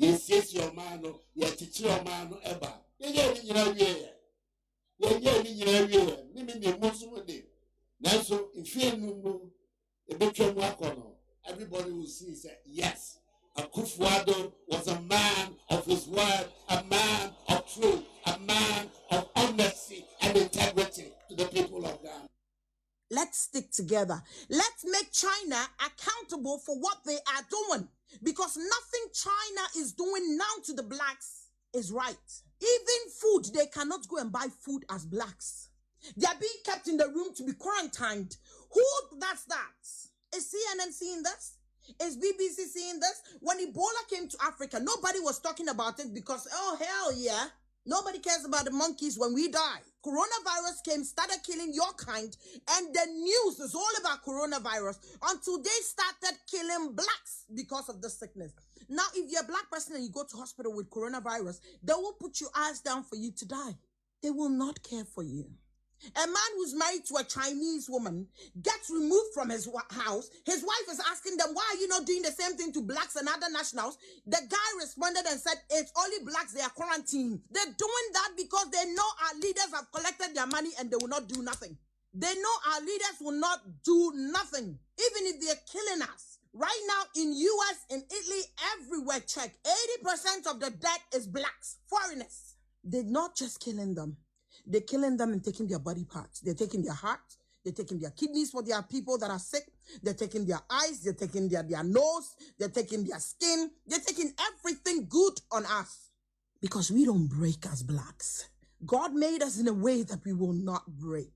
Yes, your man, yes, teach your man, ever. Everybody will see say yes. Akwafo was a man of his word, a man of truth, a man of honesty and integrity to the people of God. Let's stick together. Let's make China accountable for what they are doing, because nothing China is doing now to the blacks is right. Even food, they cannot go and buy food as blacks. They are being kept in the room to be quarantined. Who does that? Is CNN seeing this? Is BBC seeing this? When Ebola came to Africa, nobody was talking about it because, oh, hell yeah. Nobody cares about the monkeys when we die. Coronavirus came, started killing your kind, and the news is all about coronavirus until they started killing blacks because of the sickness. Now, if you're a black person and you go to hospital with coronavirus, they will put your eyes down for you to die. They will not care for you. A man who's married to a Chinese woman gets removed from his house. His wife is asking them, why are you not doing the same thing to blacks and other nationals? The guy responded and said, it's only blacks, they are quarantined. They're doing that because they know our leaders have collected their money and they will not do nothing. They know our leaders will not do nothing, even if they're killing us. Right now in US, in Italy, everywhere, check, 80% of the death is blacks, foreigners. They're not just killing them. They're killing them and taking their body parts. They're taking their heart. They're taking their kidneys for their people that are sick. They're taking their eyes. They're taking their nose. They're taking their skin. They're taking everything good on us because we don't break as blacks. God made us in a way that we will not break.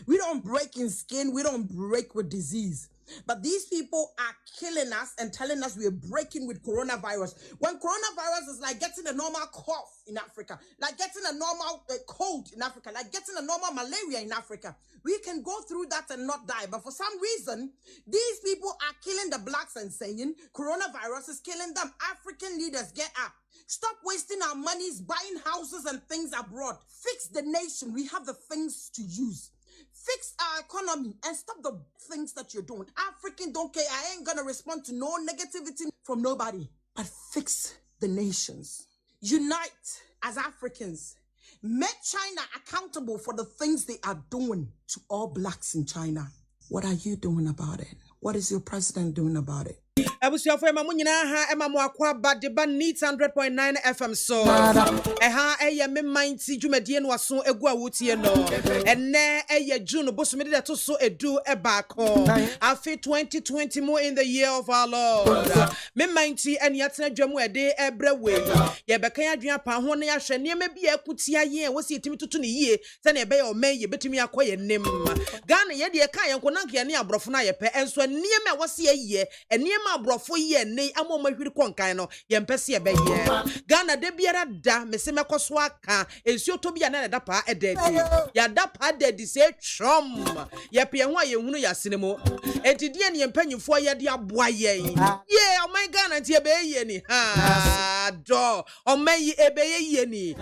We don't break in skin. We don't break with disease. But these people are killing us and telling us we're breaking with coronavirus. When coronavirus is like getting a normal cough in Africa, like getting a normal cold in Africa, like getting a normal malaria in Africa. We can go through that and not die. But for some reason, these people are killing the blacks and saying coronavirus is killing them. African leaders, get up. Stop wasting our monies buying houses and things abroad. Fix the nation. We have the things to use. Fix our economy and stop the things that you're doing. African don't care. I ain't gonna respond to no negativity from nobody. But fix the nations. Unite as Africans. Make China accountable for the things they are doing to all blacks in China. What are you doing about it? What is your president doing about it? Abusia for ema munyina ha ema mo akwa badeba neat 100.9 FM so ha eye me mighty dwumadie no aso egu awutie no enne eye June bosomede de to so edu ebako afi 2020 mo in the year of our Lord me mighty ene atena dwamu ede ebrewe ye bekan adwan pa ho ne ya hwe ne ma bia akutia ye wo se etimi tutu ne yie se ne be ye o man ye betimi akoye nem Ghana ye de kan ye nkonanke ne abrofo na ye pe enso ne ma wo se ye ene abrofo ye nei amoma hwiri konkan no ye mpese ye beye Ghana de biara da mese mekoso aka ensuo to bia na da pa ededi ya da pa dedi se trom ye pe ho ye hunu ya sinemo entidie ne mpanyifo ye de aboa ye ye o my Ghana tie be ye ni ha do o mai ebe ye ni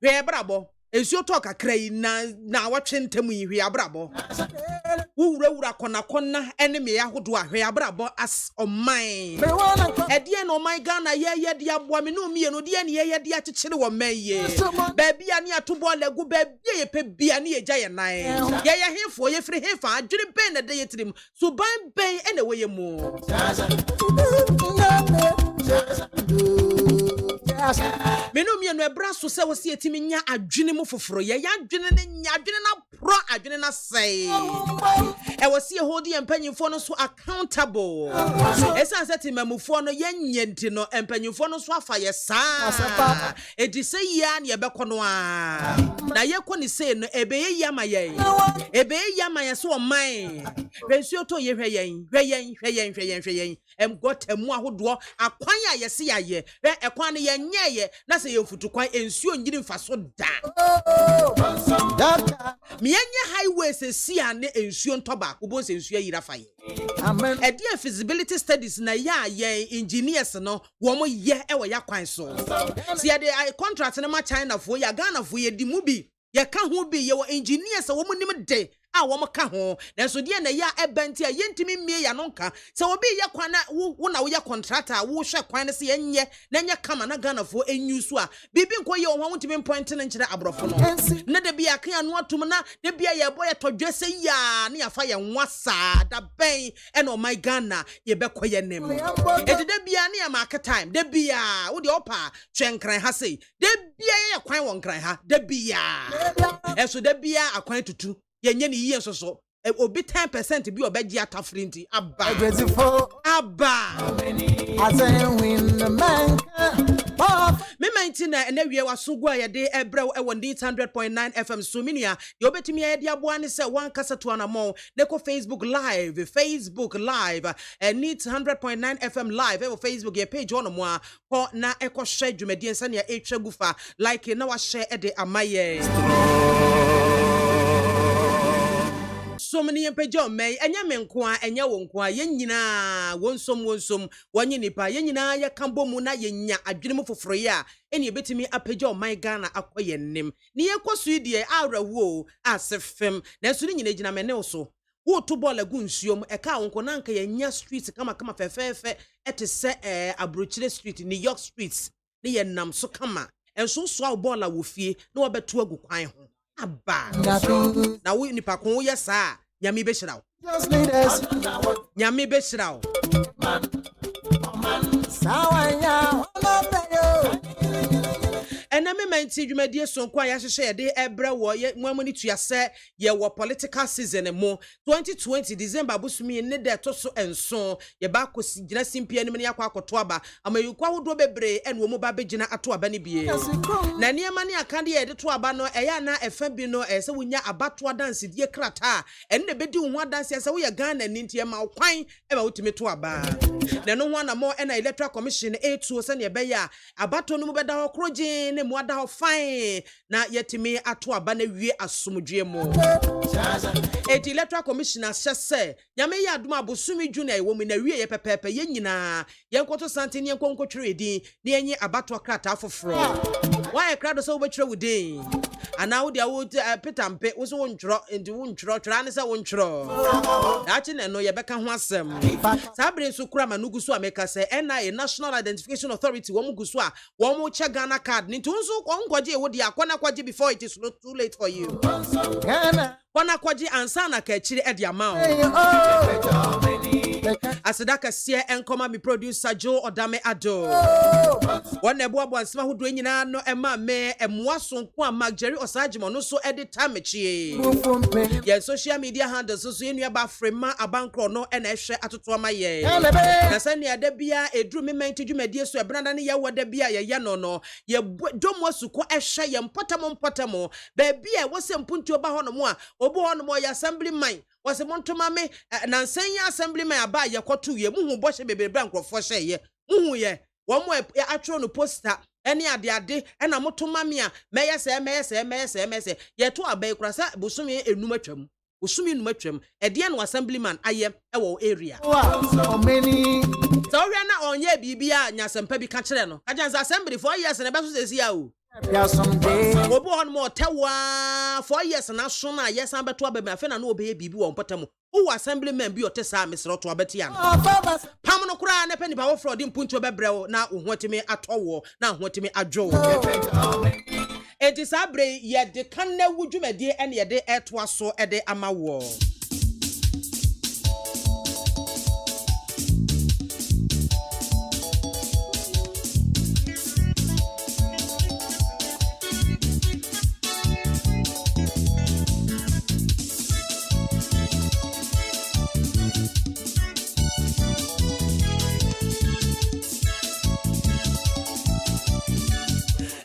hwe brabo ensuo to kakra yi na watwe ntem yi hwe abrabo wuwura kona ene me yahodo ahwe abrabo as oman edie no oman Ghana ye de aboa me no mie no de ne ye de akekere wo man ye ba bia ne atobo legu ba bia ye pe bia ne ye gya ye nan ye hefo ye firi hefa adwere ben na de ye tirim so ban ben ene wo ye mu Menu mi enu ebra so se wo se etimi nya adwene mu foforo ye ya adwene ne nya adwene na pro adwene na sei e wo se hold empanyimfo no so accountable esa seti mamufo no ye nyenti no empanyimfo no so afa ye saa e di se ya na ye bekono a na ye ko ni sei no ebe ye yama ye so oman pensuo to ye hweyen em gotemu ahodo akwan a ye se ya ye ekwan ne ye nyeye na se ye mfutukwan ensuo nyiri mfaso da me yenye highways esia ne ensuo ntoba obo se ensuo yira faye amen e feasibility studies na ya ye engineers no wo mo ye e wo ya kwan so se ye de contract na ma China fo ya Ghana fo ye di mu bi ye ka ho bi ye wo engineers wo mo nim de a wo ka ho nanso de na ya ebenti a yentimi mie ya no nka se obi ye kwan na wo na wo ye contractor wo hwe kwan ne se yenye na nya kama na Ghana fo enyu so a bibi nko ye wo ho ntimi point ne nkire abrofo no na de bia kan anu atum na de bia ye boy todwe se ya na ya fa ye nwasa da ben e no my Ghana ye be koye nem e de bia na ya market time de bia wo de opa twenkran ha sei de bia ye kwan won kran ha de bia eso de bia akwan tutu yenye ni yiye soso obi 10% bi obeji atafri nti aba me maintina na wie wasogu a yede ebrew e won 100.9 FM so minia ye obetimi ye dia boa ne se wan kasa to anamo ne ko Facebook live and need 100.9 FM live e Facebook ye page on mo a ko na e ko share dwumadi nsa ne e twa gufa like na wa share e de amaye so many empejo may enya menko a enya wonko a yenyina wonsom wonye nipa yenyina ye kambo mu na yenya adwene mu foforo ye a eni ebetimi apejo my Ghana akoye nim ne ye kosu die awrawo asefem na so ni nyina gina mene so wo to ball agu nsuom e ka wonko na nka yenya street kama fefefe etese abrochire street New York streets ne ye nam so kama enso so a ball a wo fie na obeto agu kwan ho aba na wo nipa kon wo yesa nyame be hirawo just leaders nyame be hirawo sawanya honobeyo ena me menti dwumadie sonko ya hwehwe ye de ebre wo ye nwamuni tuase ye wo political season mo 2020 December busumi ne de to so enso ye ba kosi gina simpia ne me yakwa akoto aba amayukwa hodo bebre ene wo mo ba begina ato aba ne bie na niema ne akande ye de to aba no eya na efa bi no se wonya abato dance die krata ene ne bedi wo dance se wo ye Ghana ni ntie ma kwan e ba wotimi to aba na no ho na mo ena electoral commission etuo se ne be ya abato no mo beda ho kroje ne mo ada ho fine na yetimi ato aba na wie asomdwe mo eti electoral commissioner sese nyame ya aduma abosumi junior ewo mu na wie ye pepepe ye nyina ye nkoto sante ne nkonkotwere edin ne yenye abato krata afoforo why krado so obetwere wudin ana wo dia wo petampe wo so wontwro enti wontwro twra ne se wontwro dachi ne no ye beka ho asem sabre so kura manugu so ameka se NIA National Identification Authority wo mugu so a wo mu che Ghana card ni tunso ko nkwaje wo dia akwana kwaje before it is not too late for you kwana kwaje ansa na ka chire e dia ma asedaka sie enkoma mi producer Joe Odame Ado wona ebo ansema hodo nyina no ema me emwa sonko a Mark Jerry Osajimo no so edit tamechi ye social media handles so enua ba frema abankro no na ehwe atoto ama ye na sane ada bia edru me menti dwumadie so ebranda ne ye woda bia ye no ye domo suko ehwe ye mpotamo ba bia wo se mpuntu oba ho no mo a obo ho no mo ya assemblyman wase montoma me na nsanya assemblyman aba ye kwotu ye muhu bohye bebebre ankrofo hye ye muhu ye wo mo atro no poster eni ade na motoma me a meyese ye to aba ikrasa bosumi enum atwam bosumi enum atwam ede na assemblyman aye ewo area so many so we na onye bibia nyasempa bi ka kire no ka janza assembly 4 years na beso sesi ya o ya someday obo on mo tewa 4 years na so na yes an beto aba me afa na no obeye bibi wo mpotamo wo assemblyman bi otesa mesro to abeti an pam no kura na pani pa wo fraud mpuntu obebrewo na ohotimi atowo na ohotimi adwo enti sabre ye de kanna wudwumadie ene ye de etwa so e de amawo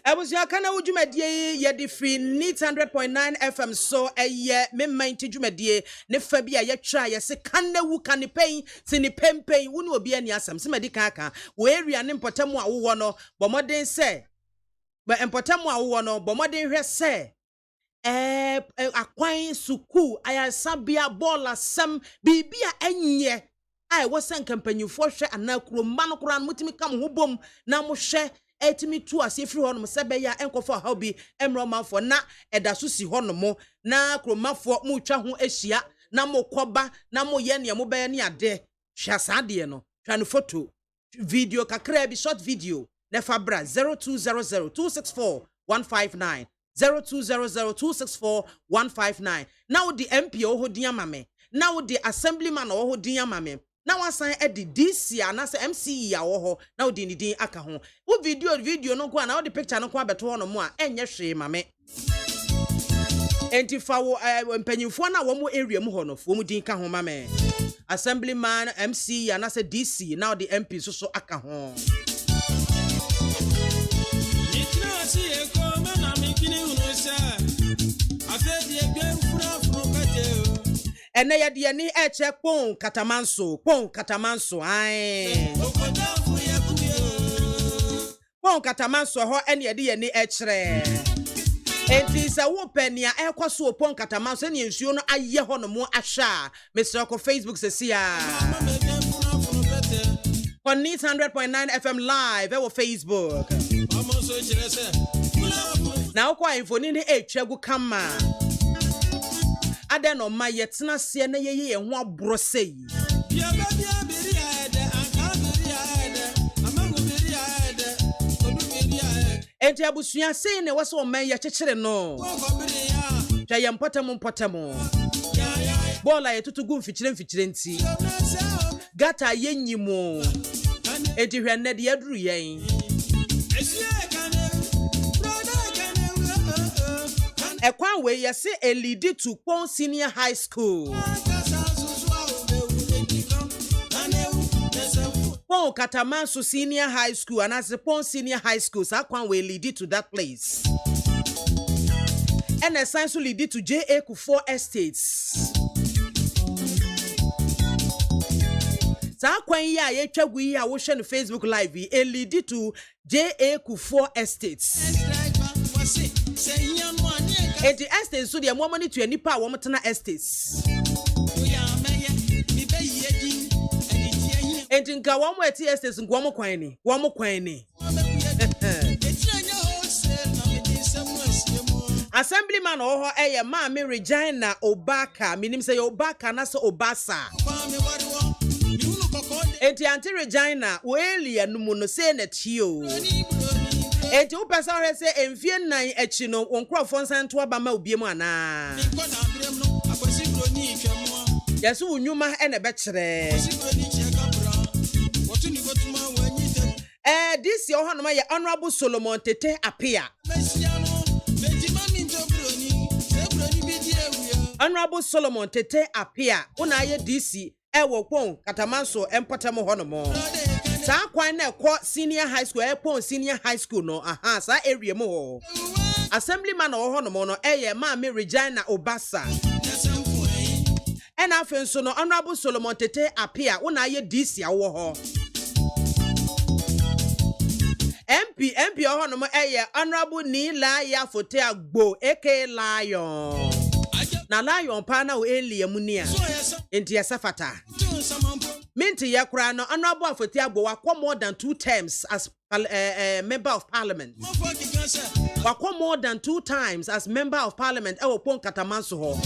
Abusia kana wudwumadie ye de free 100.9 FM so eye me mainti dwumadie ne fa bia ye twa ye se kana wu kanepen se ne pempen wu ne obi ani asam se medika aka wo area ne mpotamu a wo no bomoden se ba mpotamu a wo no bomoden hwe se akwan suku ayasabia bola sam bibia enye ai wo san kampanyufo hwe anakuro man kura mutimi kam ho bom na mo hwe etimi tu ase firi honom sebe ya enkofo ha bi emromafo na edaso si honom na kromafo mu twa ho ahia na mo koba na mo ye ne mo be ne ade hwa saade no twa no photo video kakra bi short video na fabra 0200264159 0200264159 now the MP ohodian mame now the assemblyman ohodian mame now asan e the DC anase MCE ya wo now the ni din aka ho wo video no ko na wo the picture no ko abeto ho no mo a enye hwe mame entifa wo mpanyimfo na wo mo area mu ho no fo mu din ka ho mame assemblyman MCE anase DC now the MP so aka ho ene ya de ni eche pon katamanso ai pon katamanso ho ene de ni echere enti sa wo penia ekoso pon katamanso ne nsuo no aye ho no mo ahwa Mr. ko Facebook sesia on 100.9 FM live e wo Facebook now kwa infoni ni etwagu kama adeno ma yetena se na yeye ho abro sei enti abusua sei ne wose o man ye kekere no twa ye mpotamo bola ye tutugu mfikire nti gata ye nyimo enti hwenne de aduru yen ekwan we yese a lead to Pon Senior High School Pon Katamanso Senior High School and as the Pon Senior High School sa kwan we lead to that place and a sign to lead to J.A. Kufuor Estates sa kwan ya ye twagu yi a wo hwe no Facebook live a lead to J.A. Kufuor Estates and the estates so the more money to any power womtena estates and in ka one way estates ngwomo kwan ni assemblyman oho eye Maame Regina Obaka minim say Obaka na so Obasa and Auntie Regina Welia numu no say na tio enti wo pesa ho se emfie nan echi no onkrofo nsanto aba ma obiem ana yesu unyuma ene be kire this year hono ma ye Honorable Solomon Tete Apia Honorable Solomon Tete Apia una ye DC ewo pon Katamanso empotamo hono mo sa kwan na ekọ senior high school Pon Senior High School no sa area mo ho assemblyman ho no mo no eye Maame Regina Obasa ena afenso no Honorable Solomon Tete Apia una ye DC awo ho MP ho no mo eye Honorable Nila ya fote agbo aka Lion na Lion pa na o elia munia enti yasafata Minti yakura no Honorable Afoti Agbo wakwa more than 2 terms as member of parliament. Wakwa more than 2 times as member of parliament ewo Pon Katamanso ho.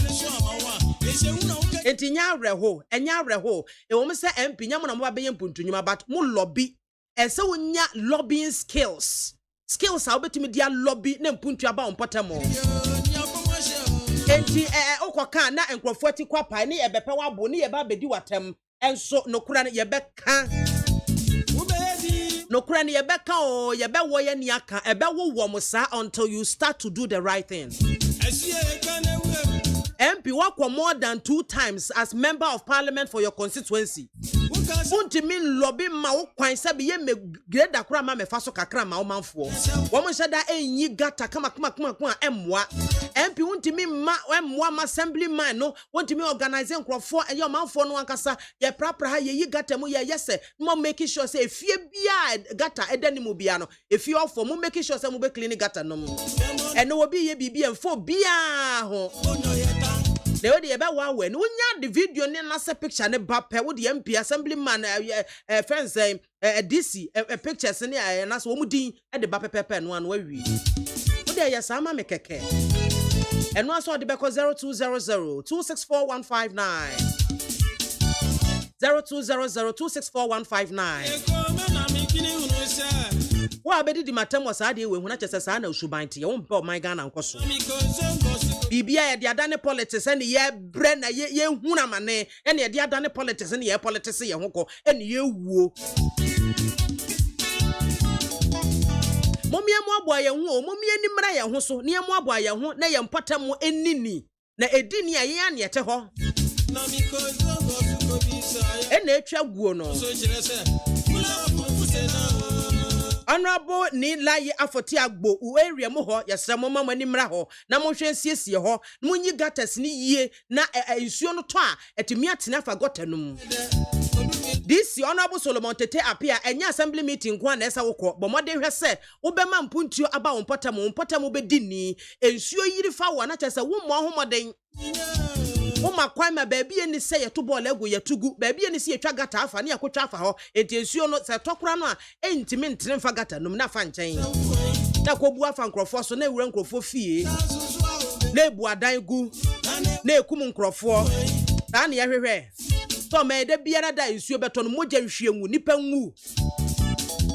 Enti nya reho e wo se MP nya mo na mo ba be mpuntunyuma but mo lobby ese wo nya lobbying skills a obetimi dia lobby na mpuntu aba onpotamo enti okoka na enkrofo ati kwapa ni ebepe wabo ni eba bedi watem enso nokura ne yebeka o yebe wo ye ni aka ebe wo mo sa until you start to do the right thing. MP work more than 2 times as member of parliament for your constituency. Unti min lobby ma wo kwan sabi ye me grade akura ma me faso kakra ma wo manfo. Wo mo shada enyi gata kama emwa. MP unti min ma emwa ma assemblyman no unti min organize nkrofo e yo manfo no ankasa ye prapra ha ye yi gata mu ye yese mo make sure say efie bia gata edani mu bia no efie ofo mo make sure say mo be clean gata no. Eno obi ye bibia mfo bia ho. The way eba wa when unya the video ne na se picture ne ba pe wo the MP assemblyman friends DC pictures ne na so wo mudin e de ba pepepe no an wa wi wo de ya sama me keke eno aso de be ko 0200 264159 0200 264159 wa bedi di matam wa saa de we huna chese saa na usuban te ye wo mpe o man Ghana nkoso bibia ye de adane politics ene ye bre na ye huna mane ene ye de adane politics ene ye politics ye hoko ene ye wuo momie mo aboa ye ho o momie ni mra ye ho so ne ye mo aboa ye ho na ye mpatam enini na edini a ye ane ete ho na mi ko zongo bisa ene etwa guo no so kire se Honorable ni layi afoti agbo u area mu ho yesra mo mama ni mra ho na mo hwe nsiesie ho munyi gatas ni yie na nsuo no to a etimi atena fa gotanum this Honorable Solomon Tete appear enya assembly meeting kwa na esa wokọ bomode hwe se wobema mpuntuo aba wo mpotam bedini nsuo yiri fa wo na chese wo mo ahomoden Uma kwama baby eni se yeto ball ego yetugu baby eni se yetwa gata afa ne yakotwa afa ho entensuo no se tokora no a entimi ntene mfa gata num na fa nchen na kobu afa nkrofo so na ewura nkrofo fie na ebu adan gu na ekum nkrofo ta na yehwehwe so ma ede biara da nsuo beto no moja nhwie ngu nipa ngu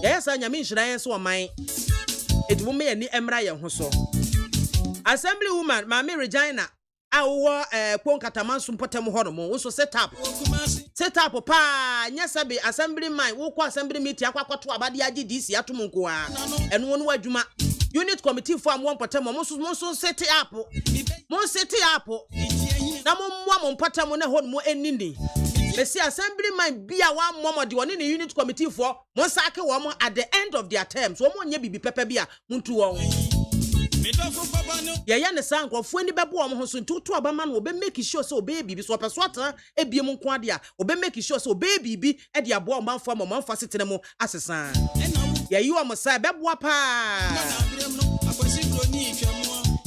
yesa nyame nhira so oman ediwo me yani emra ye ho so assembly woman Maame Regina awo kwon katamanso mpotem ho no mo so set up pa nya sabe assembly man wo kwa assembly meeting akwakoto abade age DC atom nko a eno no wadwuma unit committee for am mpotem mo so set up na mo mpotem na ho mo enini besi assembly man bia wa momode woni ne unit committee for mo sake wo mo at the end of their terms wo mo nya bibi pepe bia muntu wo ya ne san krofo ni bebo o mo ho so ntutu abama no obe make sure so obe bibi so opeso atan ebiem nko ade a obe make sure so obe bibi e de abo manfa mo manfa setene mo asesa ya yi o mo sai bebo pa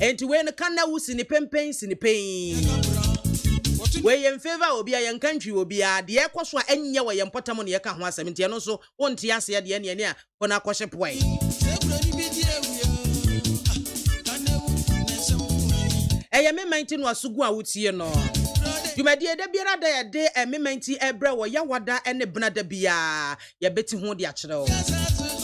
enti we ne kan na wusi ni pempen we ye favor obi a yan country obi a de ekoso a enye we ye mpotam no ye ka ho asem enti no so wonte ase de ne a kona akwhye poe eye me 19 wasugu a wutie no Jumadi da biara da ya de mementi ebre wo ya wada ene bena da bia ya beti ho de akere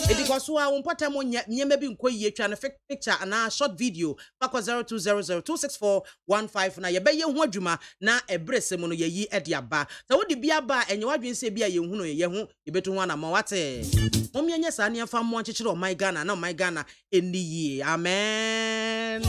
edikoso a wonpotam nyema bi nkoyie twa na picture na short video bako 0200264159 na ye be ye ho adwuma na ebresem no ye yi ede aba sa wodi bia ba enye wadwense bia ye hu no ye ho ye betu ho na ma wate momianya sa ne afa mo akekere o my Ghana na o my Ghana eni yi amen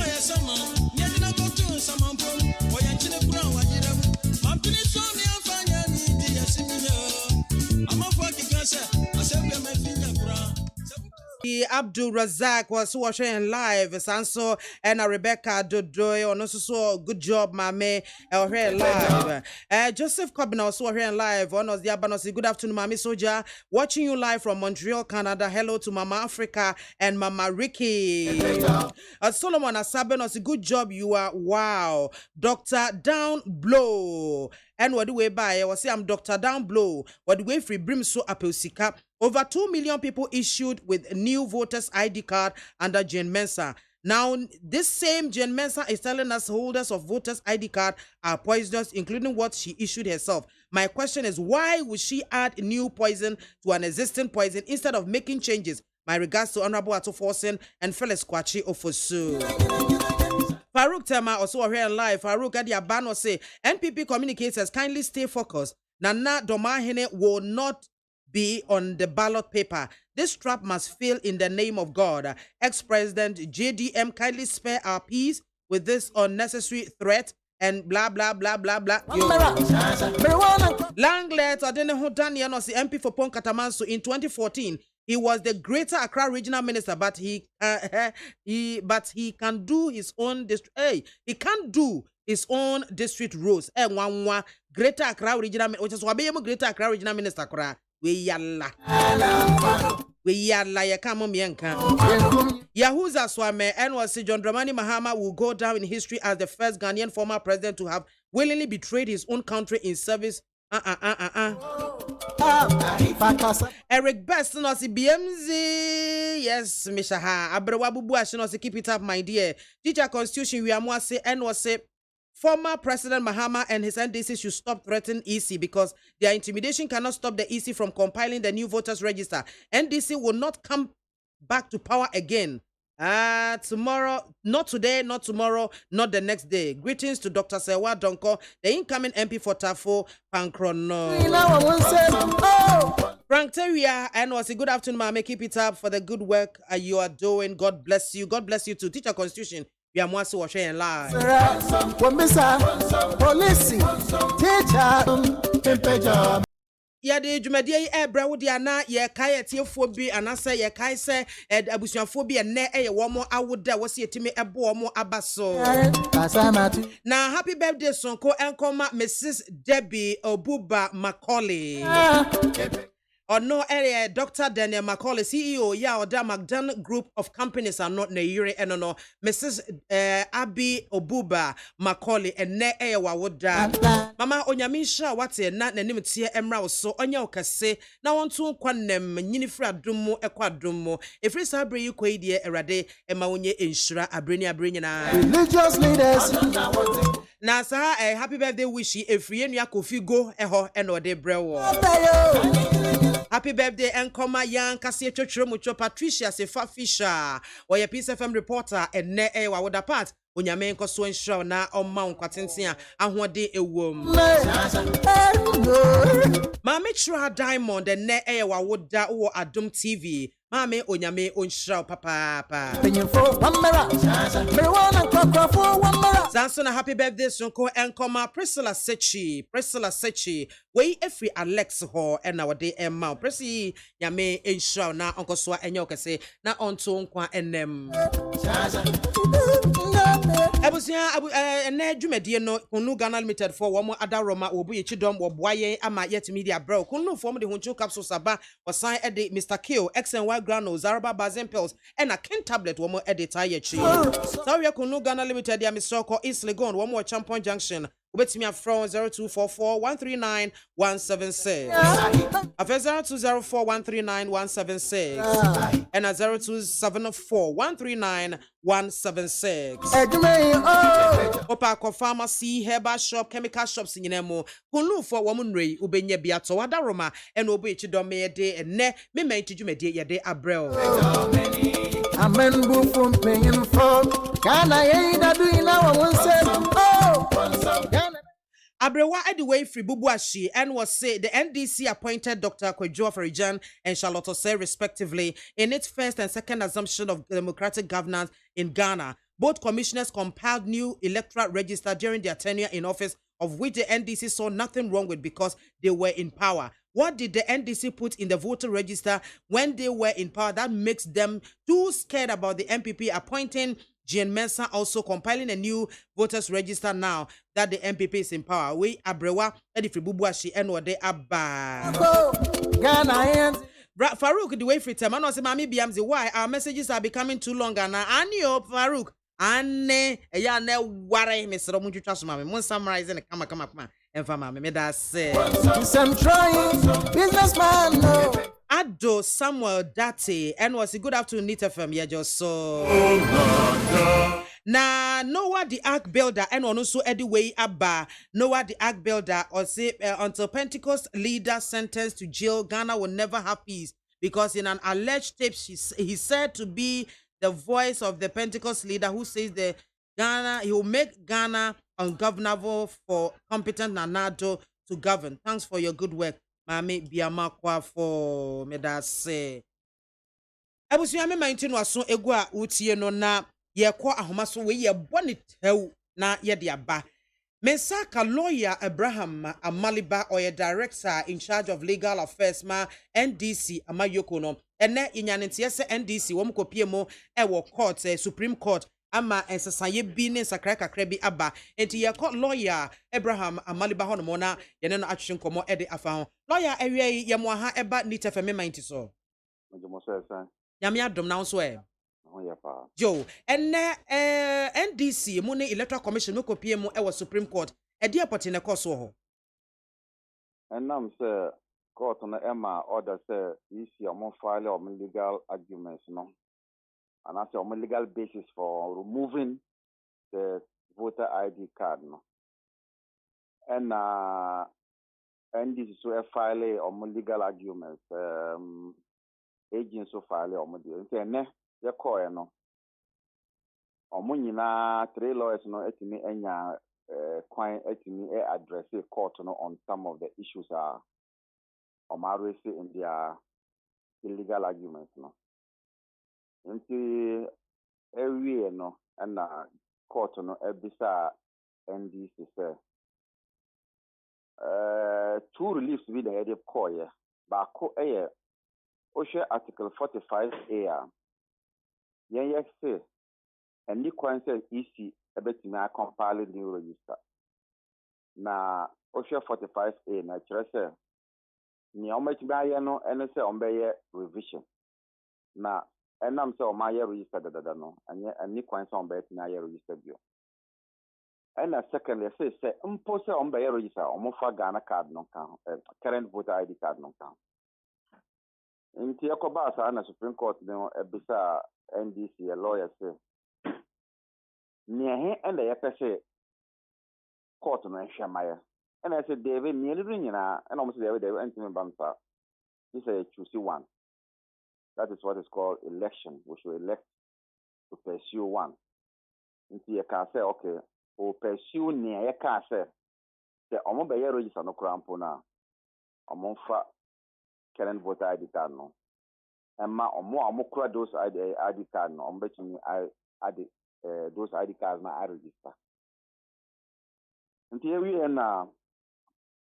Abdul Razak was watching live Sanso and Rebecca Dodoy on also good job Maame here live Joseph Kobina also here live on us the Abanos good afternoon Maame Soja watching you live from Montreal Canada hello to Mama Africa and Mama Ricky Solomon Asabenos good job you are wow Dr. Down Blow and what do we buy? I was say I'm Dr. Down Blow. What do we free brim so apelsika? Over 2 million people issued with new voters ID card under Jane Mensah. Now, this same Jane Mensah is telling us holders of voters ID card are poisonous, including what she issued herself. My question is, why would she add new poison to an existing poison instead of making changes? My regards to Honorable Ato Forsen and Felix Kwachi Ofosu. Farouk Tema also here live. Farouk Adiabano say NPP communicators kindly stay focused. Nana Domahene will not be on the ballot paper. This trap must fail in the name of God. Ex-President JDM kindly spare our peace with this unnecessary threat and blah blah blah blah blah. Langlet Adeneho Daniel was the MP for Pon Katamanso in 2014. He was the Greater Accra Regional Minister, but he can do his own district. He can't do his own district roads. Greater Accra Regional, which is why Greater Accra Regional Minister. We yalla. we ya la ya kamo mienka. Yahuza Swame and was John Dramani Mahama will go down in history as the first Ghanaian former president to have willingly betrayed his own country in service. Eric Best no si BMZ. Yes, Mishaha. Abrewa bubu ashino si keep it up, my dear. Teacher Constitution we amwa say and was say former President Mahama and his NDC should stop threatening EC because their intimidation cannot stop the EC from compiling the new voters register. NDC will not come back to power again. Tomorrow, not today, not tomorrow, not the next day. Greetings to Dr. Sewa Donko, the incoming MP for Tafo Pankrono. Frank Teria, and was a good afternoon, Maame. Keep it up for the good work you are doing. God bless you. God bless you too. Teacher Constitution. Biamah was sharing live. Ya de dwumadie ebra wo dia na ye kai etiefo bi anase ye kai se abusuafo bi enne eye wo mo awoda wo se etimi ebo wo mo abaso na happy birthday sonko enkoma Mrs. Debbie Obuba Macaulay. No area Dr. Daniel Macaulay, CEO, ya Oda Magdan Group of Companies are not Nayuri and no Mrs. Abby Obuba Macaulay and ne aya wawoda. Mama onyamisha wate na nanim tie emra so onya okase na wonto kwanem nyinifra dumo ekwadumo efri sabre yikoi die erade ema wonye enshira abreni nyina. Religious leaders na sa happy birthday wish efri enua kofigo eho eno de brewo. Happy birthday and young Cassia Mucho Patricia Sefa Fisher or your Peace FM reporter and ne wa would apart when your main cost show na on Mount Quatensia and what day a womb. Maame Chra Diamond and ne wa would da or Adum TV. Maame onyame onshaw papa. Zansona happy birthday sonko enkoma Priscilla Sechi we every Alex ho and our day emma Prissy nyame enshaw na onkoswa enyo kese na onto nkwa enem Abusia ene dwumadie no Kunu Ghana Limited for one adaroma obu yechidom wo boaye ama yet media bro Kunu form the honcho capsule saba wasan ede Mr. Kill XNY granules Zaraba Bazin pills and a kin tablet one more editor yechi. Sorry Kunu Ghana Limited ya Misoko East Legon one more Champion Junction. Ubet me from 0244 139 176. After 0204 139 176 and 0274 139 176. Opa ko pharmacy, herbal shop, chemical shops in Nemo. Kunu for woman ray ubenye biato wadaroma and obe chidome de and ne me may to me de yade abrel. Amen boom from paying for can I do now one said oh Abrewa Ediway Free Bubuashi and was say the NDC appointed Dr. Kwejo Farijan and Charlotte Osei respectively in its first and second assumption of democratic governance in Ghana. Both commissioners compiled new electoral register during their tenure in office, of which the NDC saw nothing wrong with because they were in power. What did the NDC put in the voter register when they were in power that makes them too scared about the MPP appointing Jean Mensah also compiling a new voters register now that the MPP is in power? We Abrewa Edifibubuashi and Wade Abba. Farouk, the way free time, and also Mami Biamzi, why our messages are becoming too long and Anio Farouk. Anne, ya ne ware Mr. Romuju Trasmami, one summarizing a come, and for Mamma, that say, I'm trying, businessman, no. Ado Samuel Dati, and was a good afternoon, Nita from just so. Na Noah the Ark Builder, and also Ediway Abba, Noah the Ark Builder, or say until Pentecost leader sentenced to jail, Ghana will never have peace because in an alleged tape, he said to be the voice of the Pentecost leader who says the Ghana, he will make Ghana ungovernable for competent Nanado to govern. Thanks for your good work, Maame Biamah Akwafo. Me da say. Abusuya me 19 waso egua utie no na ye kwa ahomaso we ye boni tew na ye de aba. Mensaka lawyer Abraham Amaliba or a director in charge of legal affairs ma NDC amayoko no ene inyanentie se NDC wo mkopie mo ewo court Supreme Court ama ensesaye bi ne sakra kakra bi aba enti ye court lawyer Abraham Amaliba hono mo na ye ne no atwe nkomo ede afa ho lawyer ewie ye mo ha eba nita feme 90 so Yami adom now so Joe, and NDC, Money Electoral Commission, no copy mo ewa Supreme Court, a dear pot in a course ho. And now, sir, court on the Emma order, sir, you see a more file of legal arguments, no? And that's a legal basis for removing the voter ID card, no? And NDC so a file of legal arguments, agents so file of the internet, the coin, no? Omunina 3 lawyers no etimi enya kwan etimi address court no on some of the issues are raised in their illegal arguments no. Nti every no and court no ebisa NDC say 2 reliefs we the head call ye ba ko article 45A yen say and the consequence EC a compile new register. Na OSHA 45A na chere ni omechiba no ene se ombe revision. Na enam se omaye register dada no anye ani consequence ombe na ye register bio. And secondly say mpo se ombe register omofa Ghana card no kan current voter ID card no kan. Nti yakoba asa na Supreme Court no ebisa NDC a lawyer say nehe and the yapese court no hwemaya and I said David nearly nyina and almost David entime bansa this is choose one. That is what is called election. We should elect to pursue one. Nti you can say okay o pursue near you can say the omo be register no krampo na omo fa current voter ID card no emma omo kura those ID card no omo betumi add those ID cards na I register. Until we in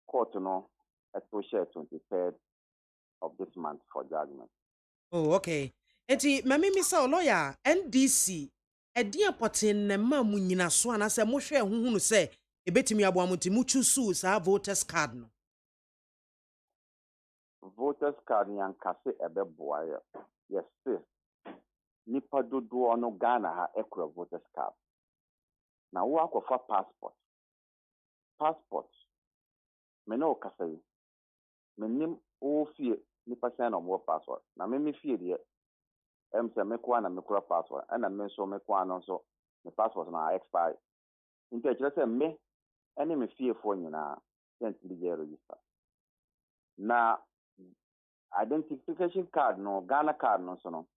court no at 23rd of this month for judgment. Oh, okay. Eti mami misa lawyer NDC e dia potin na ma mu nyina so anase mo hwe huhunu se ebetimi aboamuti mu chusu sa voters card no. Voters card nyan kase ebeboa ya. Yes, sir. Nipa dodo no Ghana ha ekura voters card. Na wo akofa passport me no kase menim o fie nipa sen no mo passport na me fie de se me kwa na me kura passport na me so me kwa no so me passport na expire nti kire se me ene me fie fo nyina sent bi register na identification card no Ghana card no so no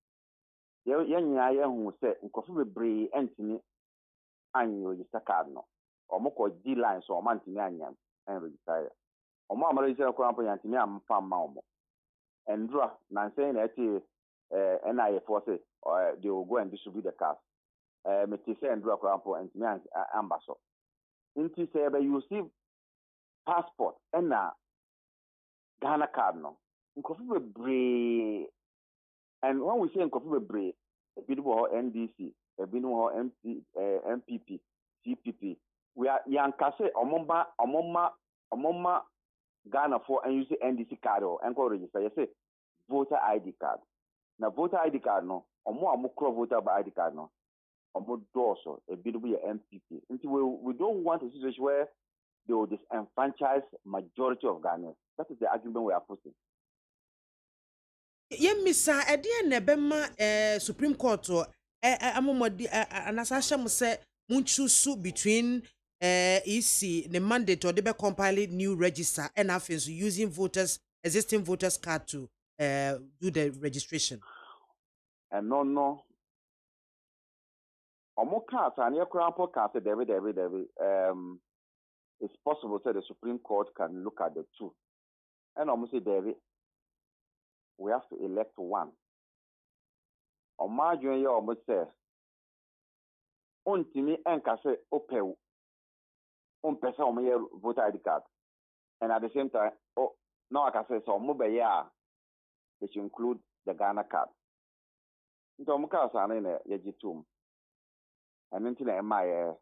yenya ye hu se nkofu bebre entini anyi register card no omoko G line so omantini anya en register omo amregister ko ampo yantini amfa ma omo endra na say na eti NIA for say they will go and distribute the cards me ti say endra ko ampo entini ambaso nti say be you see passport na Ghana card no nkofu bebre. And when we say nkofu bebre a bit of NDC, a bit of MPP, CPP, we are yankase omoma Ghana for and you say NDC card or and register. You say voter ID card. Now voter ID card no, omo voter ID card no, omo doso a bit of MPP. Until we don't want a situation where they will disenfranchise majority of Ghanaians. That is the argument we are putting. Ye misa e de na bema Supreme Court amomodi anasasha mo se munchusu between EC the mandate or they be compile new register and after using existing voters card to do the registration. And no omo card and your crampo card David it's possible that the Supreme Court can look at the two. And almost say David we have to elect one. On my junior almost say untimi enkase opew pesa o me voter ID card. And at the same time, now I can say so mobile which include the Ghana card. Nto mo ka sa na yejitum. And until my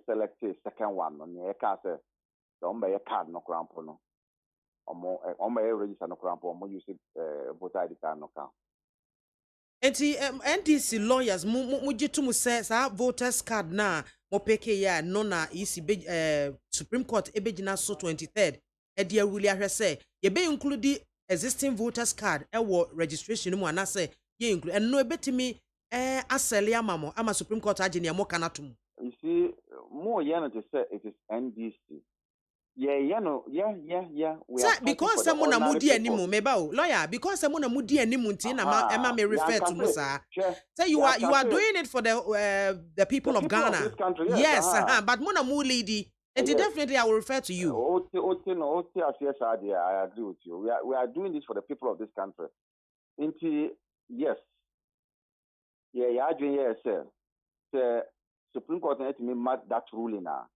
select second one no e ka say so mobile card no krampo no. omo register no crampo omo use voter ID card no count. Enti NDC lawyers mu say sa voters card na mo peke ya no na EC Supreme Court ebegina so 23rd e dia rule ahwe say ye be include existing voters card e wo registration mu ana say ye include and no ebetimi asele amamo ama Supreme Court agene ya mo kanatum. You see, more yana to say it is NDC. Yeah. We are because someone na mudi animu meba o lawyer because someone na mudi animu nti na ema me refer to musa. Say you are doing it for the people of Ghana. Of this country, yes, but mona mu lady. And definitely I will refer to you. I agree with you. We are doing this for the people of this country. Yes. Yeah, I doing yes, the Supreme Court let me mark that ruling now.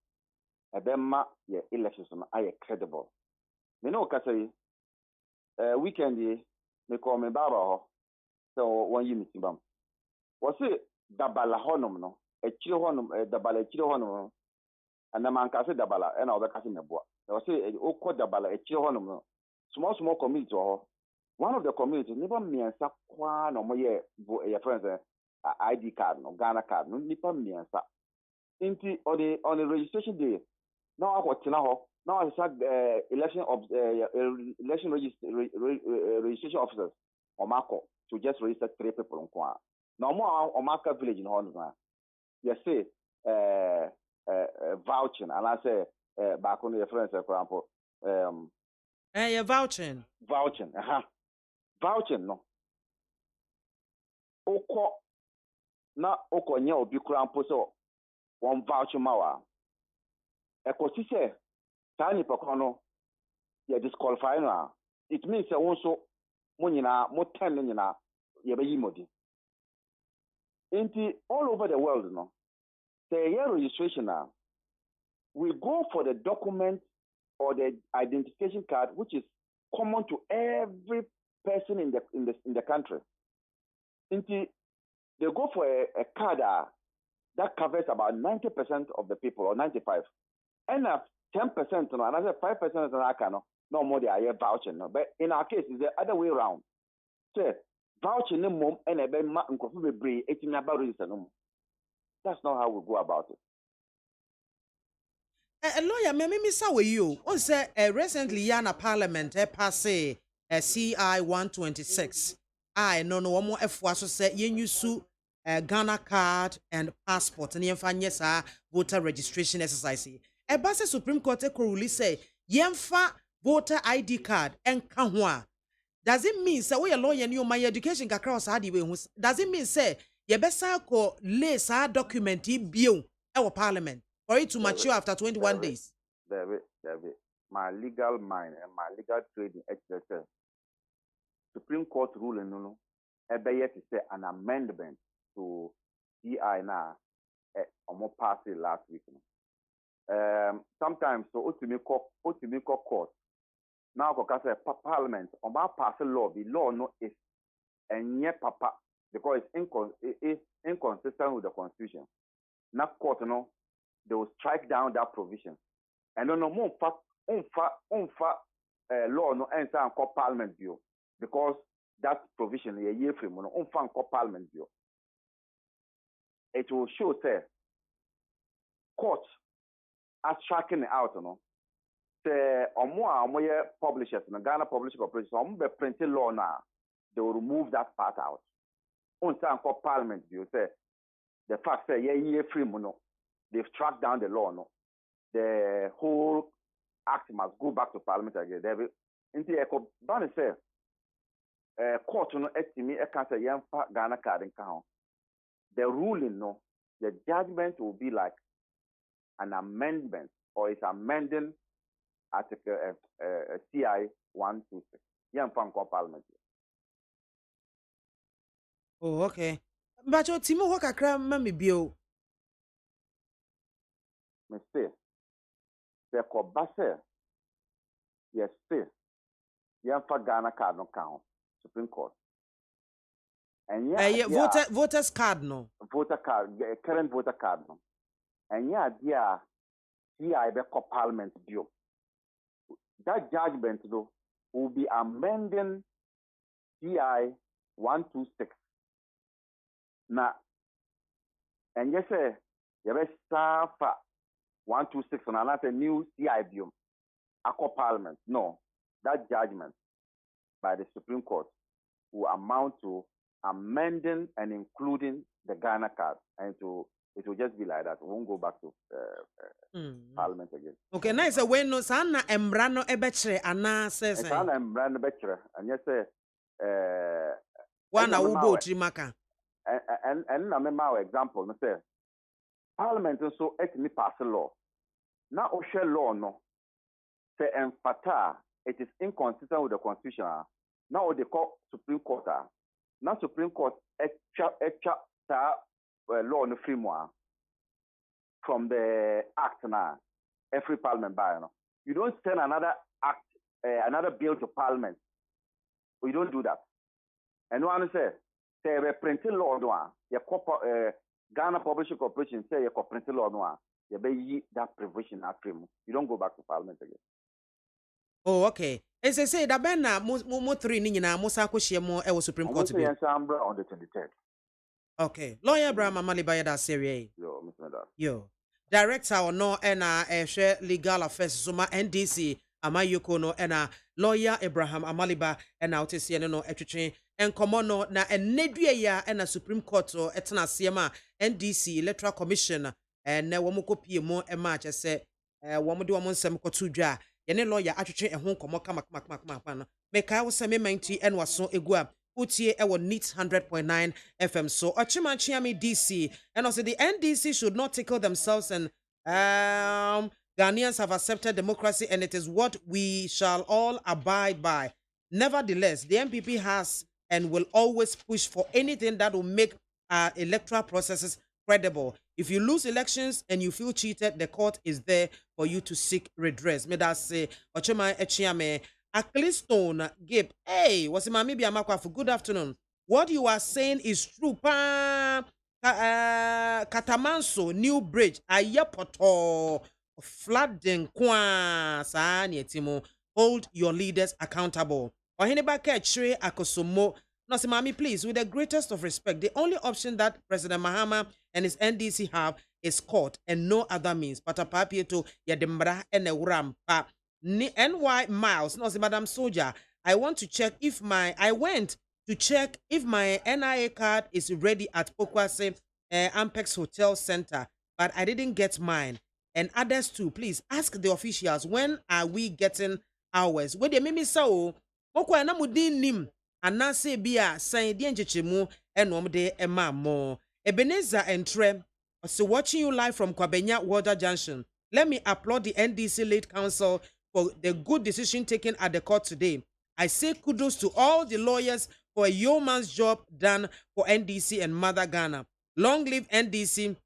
Ebema ye elections are credible. Me no ka say weekend me call me baba ho so one yi mitibam. Was it dabala honum no e chire honum dabala e chire honum and man ka say dabala e na obeka say meboa. Was it okọ dabala e chire honum no small community ho. One of the communities never miensa kwa no mo ye friends ID card no Ghana card no nipa miensa. Inti on the registration day now I got now I start election registration officers on Marco to just register 3 people on Kwa. Now more on Marco village in Honda. You say vouching and I say back on the friends example you're vouching. Vouching no. Oko na oko nya obi krampo so one voucher mawa. Ekosi say tani pakono ya disqualify no. It means that also mo nyina mo 10 nyina ye be yimodi. Inti all over the world no. The year registration now we go for the document or the identification card which is common to every person in the country. Inti they go for a card that covers about 90% of the people or 95%. And 10% no, another 5% no more they are vouching. No. But in our case, it's the other way around. So vouching no mom and a ben that's not how we go about it. A lawyer, me say with you. On say recently yana parliament pass a CI 126. I no one more F1 so say yen su Ghana card and passport and yemfa nyesa voter registration exercise. E ba se Supreme Court rule say yemfa voter ID card and kanwa. Does it mean say we a lawyer you my education kakra sa di we hu? Does it mean say ye besa ko lay sa document bio e parliament for it to mature after 21 days? David, my legal mind and my legal training exercise. Supreme Court ruling no ebe to say an amendment to CI now almost passed it last week. Sometimes so Otimiko court now because parliament pass a law, the law no is and yet papa because it's inconsistent with the constitution. Now court no they will strike down that provision. And no more law no answer and call parliament bill because that provision a year frame no call parliament bill. It will show say court are striking it out, say omo publishers, Ghana Publishing Corporation, be printing law now, they will remove that part out. On time called parliament bill say the fact say year free no, they've tracked down the law no. The whole act must go back to parliament again. Inti eko ban say court no estimate e can say yemfa Ghana card in count. The ruling no, the judgment will be like an amendment or it's amending article CI 126. Yemfa nko parliament. Oh, okay. But your Timo ho kakra ma me bio. Me say the kobase yes say yemfa Ghana card no count Supreme Court. And voters card no. Voter card, current voter card no. And dear CI be parliament bill. That judgment though will be amending CI 126. Now, and yes, sir, you have Safa 126 on another new CI biome. Aqua Parliament. No, that judgment by the Supreme Court will amount to amending and including the Ghana card, and it will just be like that. We won't go back to Parliament again. Okay, nice. When no sana embrano ebechere ana says. Sana embrano ebechere, and yes, one ubo trimaka. And na my example, no say Parliament so it me pass a law. Now Oshe law no say emphata it is inconsistent with the Constitution. Now they call Supreme Court. Now Supreme Court echa law no framework from the act now. Every Parliament by you don't send another act, another bill to Parliament. We don't do that. And one say we printing law no Ghana Publishing Corporation say you printing law no you be that provision at frame. You don't go back to Parliament again. Oh, okay. As I say, that ben na mo three ni nyina mo sa kwhie mo e wo Supreme Court bill. On the 23rd. Okay. Lawyer Biamah Amaliba da serie. Yo, Mr. Meda. Yo. Director or no ena ehwe legal affairs suma NDC amayoko no ena lawyer Abraham Amaliba ena otese no etwetwe enkomo no na enedue ya ena Supreme Court o etena siema NDC Electoral Commission na wo mokopie mo e ma kyese wo mo de wo nsem koto dwa yene lawyer atwetwe ehon komo kama no meka wo se me manti enwaso egua utie ewo NEET 100.9 FM. So Ochimachiami DC and also the NDC should not tickle themselves, and Ghanaians have accepted democracy and it is what we shall all abide by. Nevertheless, the MPP has and will always push for anything that will make our electoral processes credible. If you lose elections and you feel cheated, the court is there for you to seek redress. May that say Ochimachiami Aklistone Gip. Hey, what's Maame Biamah Akwafo? Good afternoon. What you are saying is true. Katamanso New Bridge Ayapoto flooding kwa saani etimo. Hold your leaders accountable. Oheneba Kechre Akosomo. No, Maame, please, with the greatest of respect, the only option that President Mahama and his NDC have is court and no other means. Patapapieto Yadembra and Urampa. NY Miles, no, Madam Soldier. I went to check if my NIA card is ready at Pokwase Ampex Hotel Center, but I didn't get mine. And others too. Please ask the officials, when are we getting ours? Where they made me so Mokwa na mudin nim anase bia san di enchechemu enom de ema mo. Ebenezer Entre, so watching you live from Kwabenya Water Junction. Let me applaud the NDC lead counsel for the good decision taken at the court today. I say kudos to all the lawyers for a yeoman's job done for NDC and Mother Ghana. Long live NDC,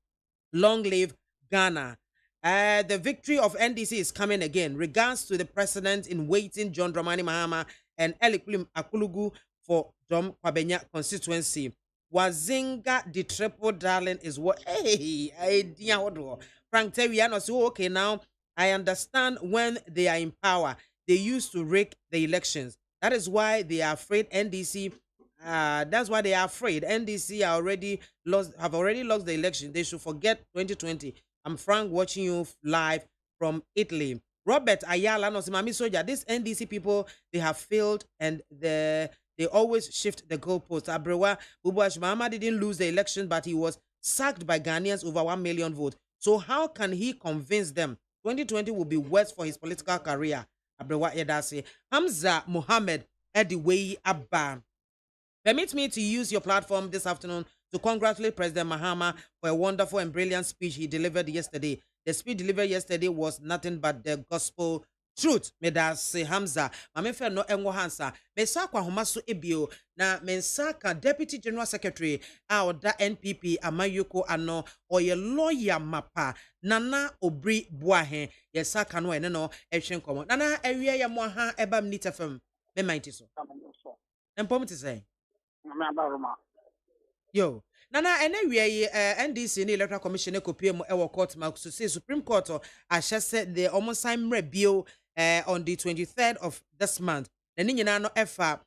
long live Ghana. The victory of NDC is coming again. Regards to the president in waiting, John Dramani Mahama and Eliklim Akulugu for Dom Kwabenya constituency. Wazinga the triple darling is what? Hey, idea what? Frank Terry, so okay now. I understand when they are in power, they used to rig the elections. That is why they are afraid NDC. That's why they are afraid. NDC have already lost the election. They should forget 2020. I'm Frank watching you live from Italy. Robert Ayala, no, Maame Soja. These NDC people, they have failed and they always shift the goalposts. Abrewa Bubuash Mahama didn't lose the election, but he was sacked by Ghanaians over 1 million votes. So how can he convince them 2020 will be worse for his political career? Abrewa Yedase. Hamza Mohammed Ediwei Abba. Permit me to use your platform this afternoon to congratulate President Mahama for a wonderful and brilliant speech he delivered yesterday. The speech delivered yesterday was nothing but the gospel truth. Medase Hamza. Mamefe no engo hansa. Mesakwa homaso ebio na mensaka Deputy General Secretary da NPP Amayoko ano oye lawyer mapa Nana Obri Buahe yesaka no ene no ehwen komo. Nana ewie ya mo ha eba mnita fam. Me mighty so. Empom to say. Yo. Nana ewie NDC ni Electoral Commission ekopie mo ewo court ma so say Supreme Court ahye said the almost time review on the 23rd of this month. na ni nyina no efa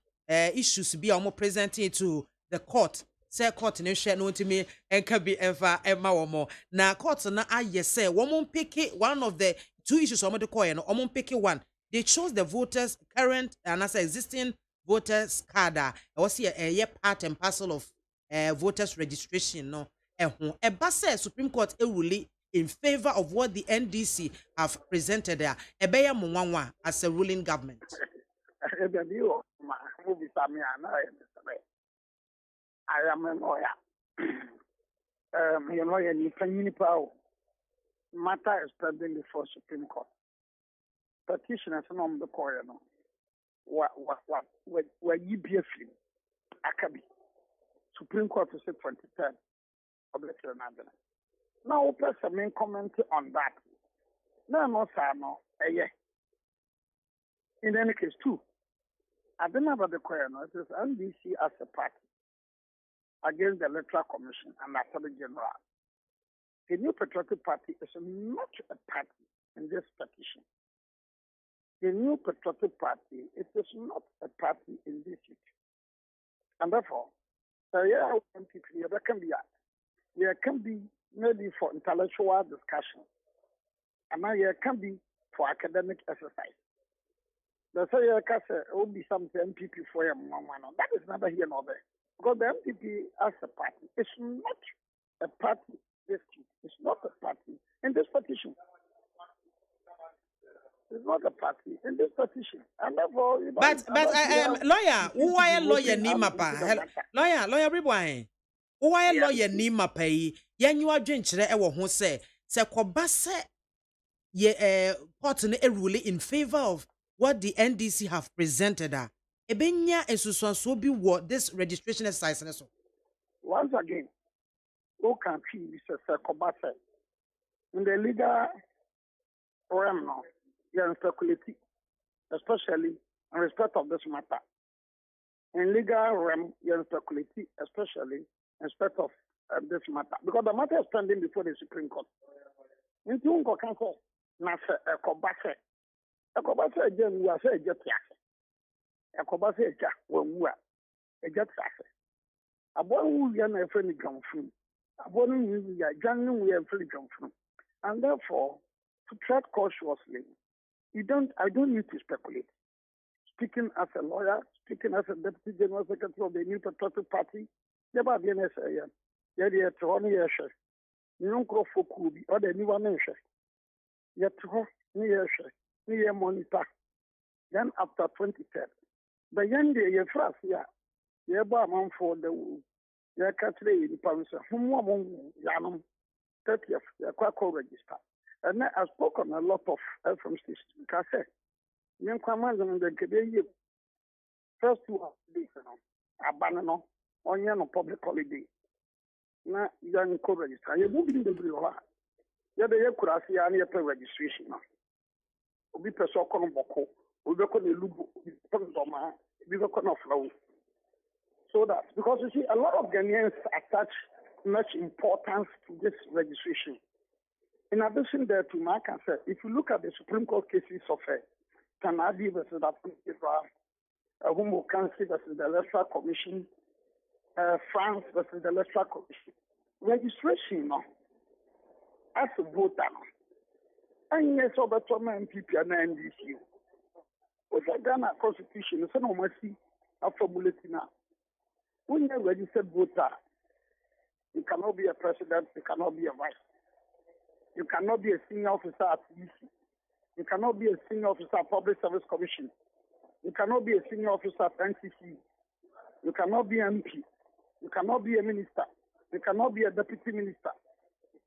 issues bi a omo presenting to the court say court ne hwe no ntimi enka bi enfa ema womo na court na aye say womo pick one of the two issues omo de call no omo pick one. They chose the voters current and as existing voters card was here a part and parcel of voters registration no eba say Supreme Court ruling in favor of what the NDC have presented there ebeya monwanwa as a ruling government. I am a lawyer. You know, you can matter is pending before Supreme Court. Petitioners on the court, no. Where you be a free, Akabi. Supreme Court is 23rd of the Canada. Now, person may comment on that. No, yeah. In any case, too, I don't know about the court, no. It is NDC as a party against the Electoral Commission and Attorney General. The New Patriotic Party is not a party in this petition. The New Patriotic Party, it is not a party in this issue. And therefore, there can be maybe for intellectual discussion, and now there can be for academic exercise. The say there will be some MPP for a moment. That is neither here nor there. Because the MPP as a party is not a party. It's not a party in this petition. It's not a party in this petition. And therefore, but lawyer, who are lawyer ni mapa? Lawyer Ribwine. Who are lawyer ni mapa yi? Yan you are drinking e wo ho say koba se ye court no ruling in favor of what the NDC have presented. Ebenya esusuanso bi wo this registration exercise so. Once again, who can feel this koba se in the legal realm now, you are speculating, especially in respect of this matter. In legal realm, you are speculating, especially in respect of this matter, because the matter is pending before the Supreme Court. Into unko kanko na se ekobase again we are say ejetiase ekobase eja wanwu a ejetiase abonu ya na efe ni gamfu abonu ya jannu we efe ni gamfu, and therefore to tread cautiously. I don't need to speculate. Speaking as a lawyer, speaking as a deputy general secretary of the New Patriotic Party, never been as a year to 1 year. You don't grow for Kubi or the new one nation. Yet to near monitor. Then after 2010, the young day, your first year, your barman for the woo, your country in Paris, whom Yanum 30th, your Quaco register. And I've spoken a lot of from systems. I said, young command on the Gede first 2 days, Abanano, on your public holiday. Na young co register. You're moving the Briola. You're the Kurasi and your registration. We pursue Boko, we work on the Lubu, we work on flow. So that, because you see, a lot of Ghanaians attach much importance to this registration. In addition there to Mark and said, if you look at the Supreme Court cases of Canadi versus Israel, Humo Council versus the Electoral Commission, France versus the Electoral Commission, registration as a voter, and yes, over to my MPP and NDC. With the Ghana Constitution, it's no mercy of formulating now. When you're a registered voter, you cannot be a president, you cannot be a vice. You cannot be a senior officer at EC. You cannot be a senior officer at Public Service Commission. You cannot be a senior officer at NCC. You cannot be an MP. You cannot be a minister. You cannot be a deputy minister.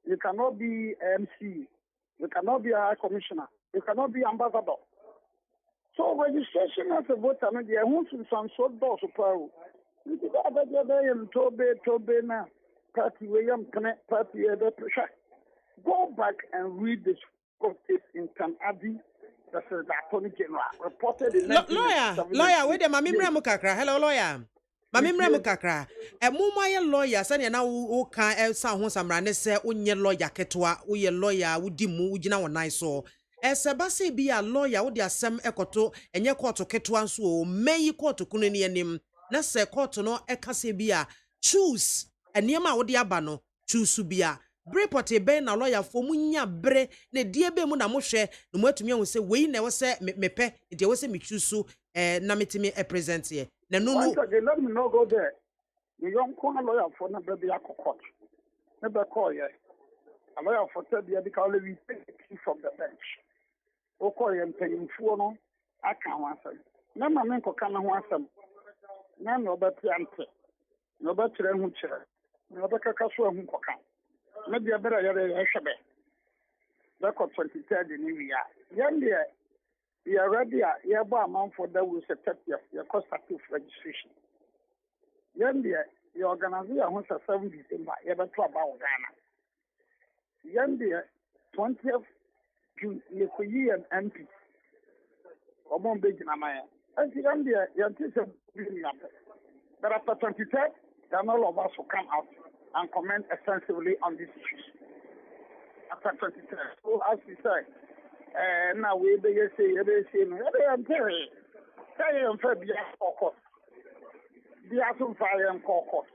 You cannot be an MC. You cannot be a high commissioner. You cannot be ambassador. So registration as a voter, they want to some sort of power. You could have a Tobe now. Party William Connect Party pressure. Go back and read this case in Canadi. That's the Attorney General reported in lawyer, wait a Mamimra Mukakra. Hello, lawyer. Mamimra Mukakra. A Mumaya lawyer, Sanya now who can El San Honsamrane say, Unye lawyer Ketua, Uye lawyer, Udimu, Ujina, one I saw. Sebase bi a lawyer wo de asem ekoto enye court keto anso o meyi court kuno ne anim na se court no ekase bi a choose enema wo de aba no choose bi a report ben na lawyer fo munya bre na die be mu na mo hwe no mo atumi ahun se we na wo se mepe nti wo se me choose na metimi present here na no Once again, let me not go there. The young corner lawyer for the baby court. Never call ye. A lawyer for 30 years because we take the key from the bench. O call him paying for no. I can't answer. No man can answer. None of that answer. No better than which. No better castle who can. Maybe a better Shabe. Record 23rd in New Year. Young dear, we are ready. You have a month for that will set up your cost active registration. Young dear, the organization wants a 7 December, ever to about Ghana. Young dear, 20th June, you could hear an MP. Or one big in Amaya. And the young dear, your teacher will up. But after 23rd, then all of us will come out and comment extensively on these issues. After 23rd. So, as we say, now we say, I'm telling you, court. The Asum Fire and Court.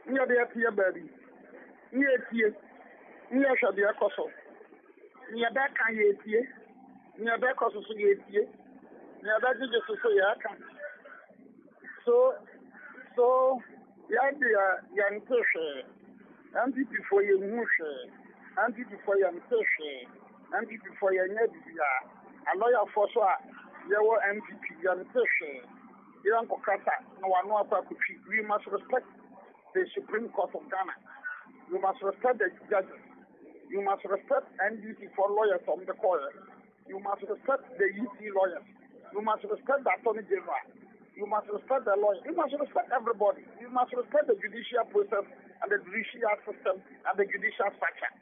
Near the Atia Baby. Near Tia. Near Shadia Cosso. Near that can ye tea. Near that Cosso ye tea. Near that is just so ya. So, the idea, young Tushy. And before you move, and before you Tushy. And before you Nebia. A lawyer for so, your MPP, young Tushy. We must respect the Supreme Court of Ghana. You must respect the judges. You must respect NDC for lawyers from the court. You must respect the EC lawyers. You must respect the Attorney General. You must respect the lawyers. You must respect everybody. You must respect the judicial process and the judicial system and the judicial structure.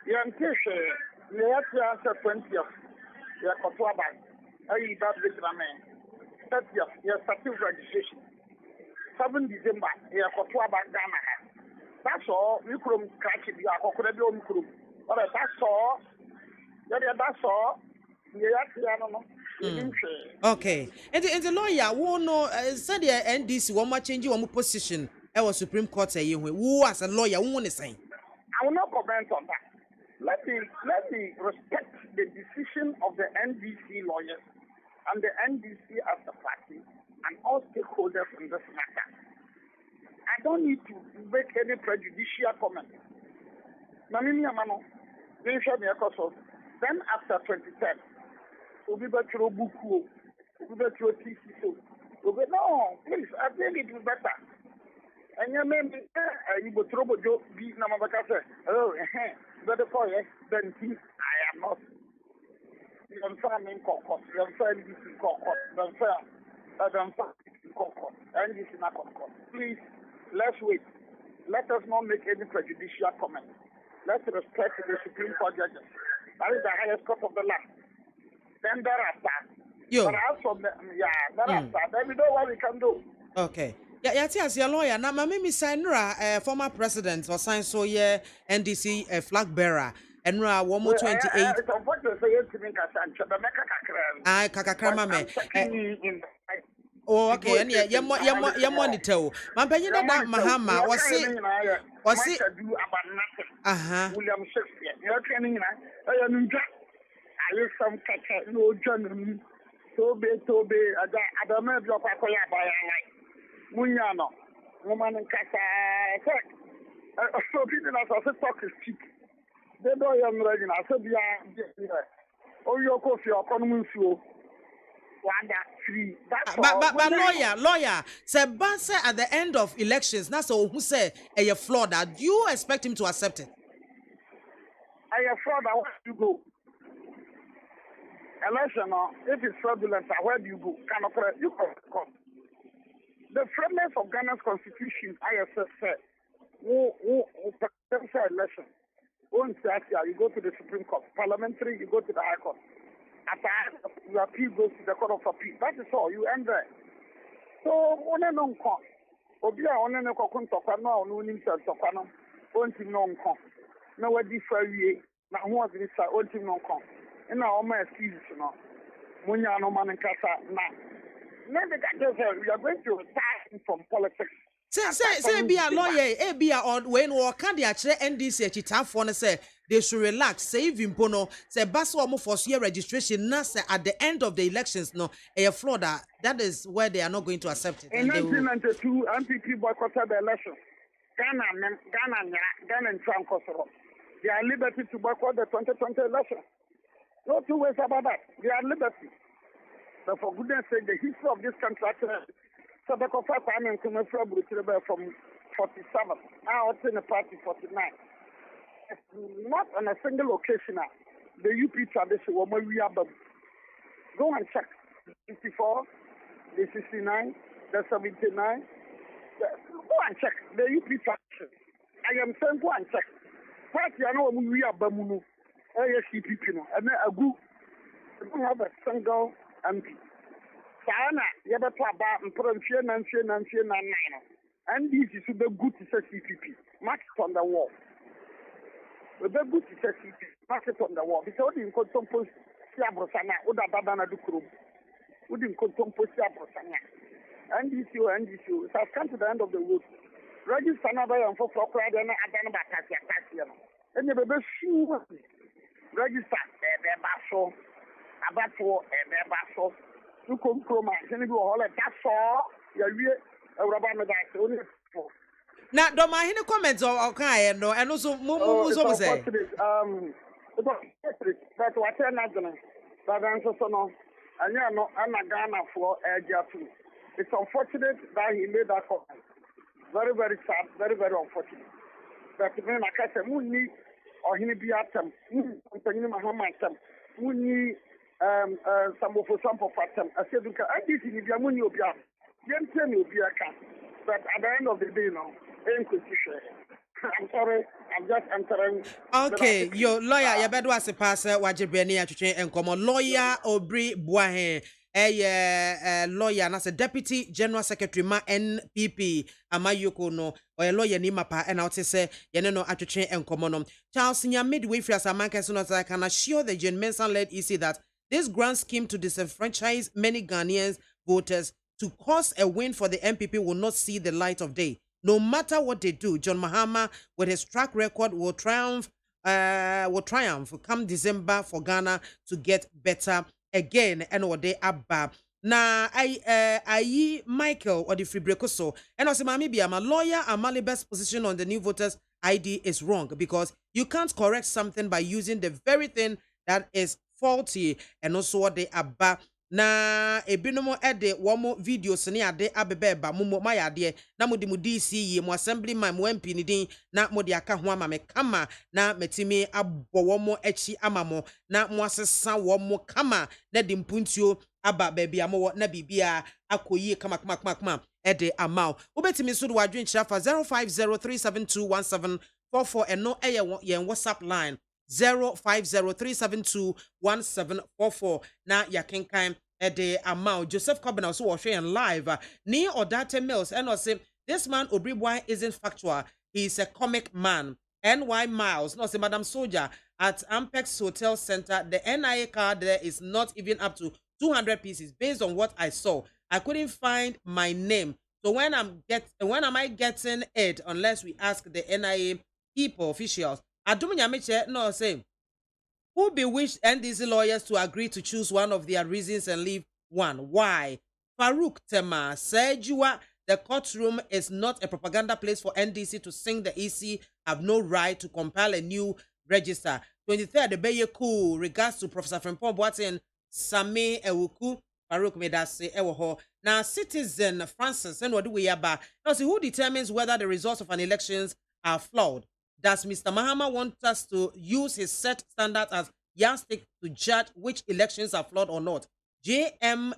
You anticipate the 20th. You are Kotwaba. I eat that big man. 30th, your active registration. 7 December, your Kotwaba Ghana. That's all. You could catch it. You are Kokorebi. But that's all. That's all. Okay. And the lawyer who know said the NDC one more change one position. Our Supreme Court say you who as a lawyer who want to say. I will not comment on that. Let me respect the decision of the NDC lawyers and the NDC as a party and all stakeholders in this matter. I don't need to make any prejudicial comment. Then after 23rd, we'll be back to Buku, we'll be back to TCO. No, please, I think it is better. And your name is you will trouble Joe B. Namabaka. Oh, better for you, then I am not. I'm saying court. I'm saying this is court. I'm saying court. And this is not court. Please, let's wait. Let us not make any prejudicial comment. Let's respect the Supreme Court judges. That is the highest court of the land. Then thereafter, but as from thereafter, then we know what we can do. Okay. Yeah, as your lawyer. Now, Maame Sanra, former president, or sign so yeah, NDC flag bearer. And now 128. It's unfortunate to say to me, Kakakrama me. Oh, okay. And yeah, you monitor. Mampenyi da Mahama was it do about nothing. William Shakespeare. You're training I use some catcher, no journey. Tobe, Adama, Jopakoya by Munyano, woman and Kata. So people as a talk is cheap. They don't young ready. I said, yeah. Oh, your coffee, or common fuel. But lawyer, Sebase at the end of elections, that's all who say a fraud. Do you expect him to accept it? A fraud, where do you go? Election, if it's fraudulent, where do you go? You come. The framers of Ghana's constitution, ISS said, who presidential election. You go to the Supreme Court. Parliamentary, you go to the High Court. After your appeal goes to the Court of Appeal. That is all. You end there. So, one and on con. Obia one and a cocoon tokano, no himself tokano, one team non con. No, what differ ye. Now, who was this? One team non con. in our excuses, Munya no man kasa na. Never that we are going to retire from politics. Say be a lawyer, be a on when or can the actually NDC chitafo say they should relax, save impono, say basso almost for year registration, na say at the end of the elections, no, a Florida, that is where they are not going to accept it. In 1992, MPP boycotted the election. Ghana and Trump Kosovo. They are liberty to boycott the 2020 election. No two ways about that. They are liberty. But for goodness sake, the history of this country, so the Kofa Kwame and Kumefra from 47, now it's in the party 49. Not on a single occasion, the UP tradition, we are go and check. 54, the 69, the 79. Go and check the UP tradition. I am saying go and check. Party, I know we are Bamunu, ASCP, and a good, we don't have a single MP. Sana, Yabata, and Provincial, and this is the good to say CPP. Mark it on the wall. The good to say CPP, mark it on the wall. Because we didn't compose Siabrosana, Uda Babana Dukrum. We didn't compose Siabrosana. And this you, it has come to the end of the road. Register another and for crowd and Adana Tasia. And you better sure register a basso, a battle, a basso. You come from and you go all that's all. You're a rubber medal. Now, don't mind any comments or okay, and also Mumu say. That's what I'm not doing. But I'm so no, and you're not Ghana for a too. It's unfortunate that he made that comment. Very, very sad, very, very unfortunate. But when I catch a moon or he be at them, Muni some of them. I said, I did in the Muni Obia. But at the end of the day, no, I'm sorry, I'm just entering. Okay, your lawyer, you better was a passer, what you bring here to change and come on. Lawyer Aubrey Boahen, a lawyer, and as a deputy general secretary, ma NPP, Amayoko no, or a lawyer Nimapa, and I'll say, you know, at to change and come on. Charles, Senior midway for as a man, as soon as I can assure the Jane Mensa led EC that this grand scheme to disenfranchise many Ghanaians voters to cause a win for the MPP will not see the light of day. No matter what they do, John Mahama, with his track record, will triumph come December for Ghana to get better again. And what they abba. Na I Michael or the Fribrekoso and also Maame Biamah lawyer Amali best position on the new voters ID is wrong because you can't correct something by using the very thing that is faulty and also what they abba. Na ebinomo ede womo videos ni ade abebeba mumo mayade na mudi mu DC ye mu assemblyman mu MP ni din na mudi aka ho ama me kama na metimi abbo womo echi amamo na mu asesa womo kama na di mpuntuo aba baabi amo na bibia akoyi kama ede amao obetimi so do wadwen chirafa 0503721744 eno eye WhatsApp line 0503721744 na yakenkan ede amount Joseph Coben also was sharing live near or data mills and was say this man Obribwai isn't factual, he's a comic man. NY Miles no say Madam Soldier at Ampex Hotel Center, the NIA card there is not even up to 200 pieces based on what I saw. I couldn't find my name, so when am I getting it unless we ask the NIA people officials. Adumunyamiche no say who bewitched NDC lawyers to agree to choose one of their reasons and leave one? Why? Farouk Tema said the courtroom is not a propaganda place for NDC to sing the EC have no right to compile a new register. 23rd, the Beye Cool, regards to Professor Frimpong Boateng, Same Ewuku, Farouk Medase Ewoho. Now, citizen Francis, and what do we about? Now, see who determines whether the results of an elections are flawed? Does Mr. Mahama want us to use his set standards as yardstick to judge which elections are flawed or not? JM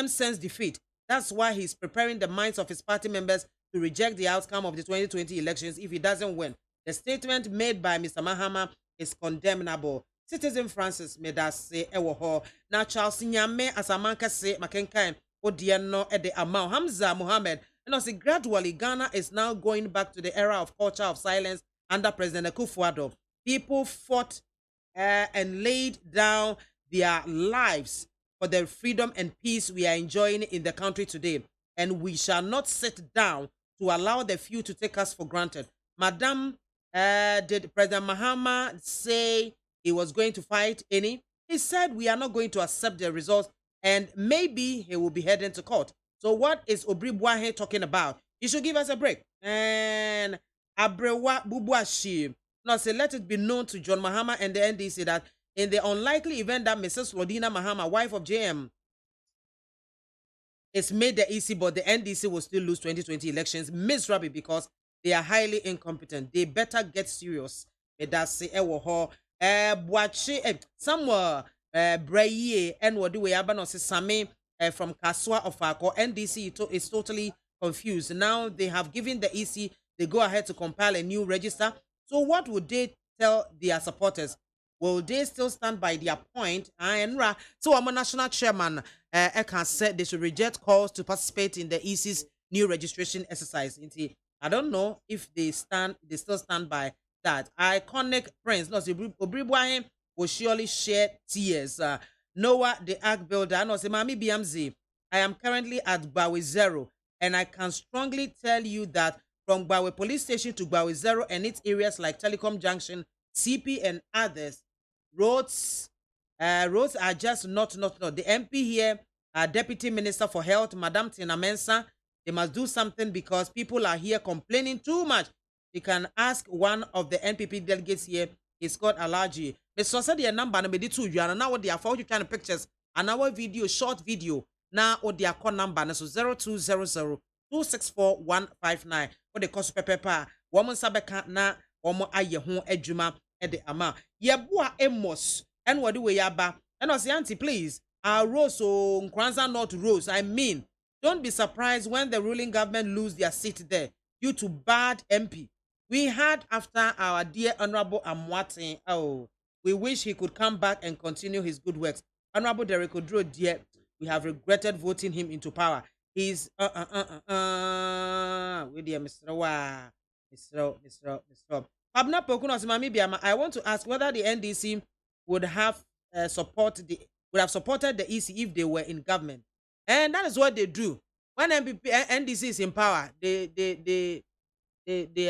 sense defeat. That's why he's preparing the minds of his party members to reject the outcome of the 2020 elections if he doesn't win. The statement made by Mr. Mahama is condemnable. Citizen Francis Medase Ewoho. Now Charles Nyame Asamanka say Makenkai Odiano Ede Amau Hamza Mohammed. And also gradually, Ghana is now going back to the era of culture of silence under President Akufo-Addo. People fought and laid down their lives for the freedom and peace we are enjoying in the country today. And we shall not sit down to allow the few to take us for granted. Madam, did President Mahama say he was going to fight any? He said we are not going to accept the results and maybe he will be heading to court. So what is Obribwahe talking about? You should give us a break. And Abrewa Bubuashi. Now say, let it be known to John Mahama and the NDC that in the unlikely event that Mrs. Lodina Mahama, wife of JM, is made the EC, but the NDC will still lose 2020 elections miserably because they are highly incompetent. They better get serious. That's somewhere Braye and what do we have no Same from Kaswa of Ako NDC is totally confused. Now they have given the EC, they go ahead to compile a new register. So what would they tell their supporters? Will they still stand by their point? So I'm a national chairman. Ekan said they should reject calls to participate in the EC's new registration exercise. I don't know if they still stand by that. Iconic Prince, no, Obribwahe will surely shed tears. Noah, the Ark Builder, no, say Maame Biamah, I am currently at Gbawe Zero, and I can strongly tell you that from Gbawe Police Station to Gbawe Zero and its areas like Telecom Junction, CP, and others, roads are just not. The MP here, Deputy Minister for Health, Madam Tina Mensah, they must do something because people are here complaining too much. You can ask one of the NPP delegates here. He's called Alaji. The society number number 2. You are now what they are for you kind of pictures. And our video, short video. Now what they are call number so 0200 264 159. What they call super pepper. Woman sabeka na woman aye hon adwuma e de ama. Ye boa emos. And what do we yaba? And I say auntie please. Rose so Nkranza not Rose. I mean, don't be surprised when the ruling government lose their seat there due to bad MP. We had after our dear Honorable Amwate. Oh, we wish he could come back and continue his good works. Honorable Derek Odro, dear, we have regretted voting him into power. He's with dear Mr. Abna Pokuno Maame Biamah, I want to ask whether the NDC would have supported the EC if they were in government. And that is what they do. When NDC is in power, they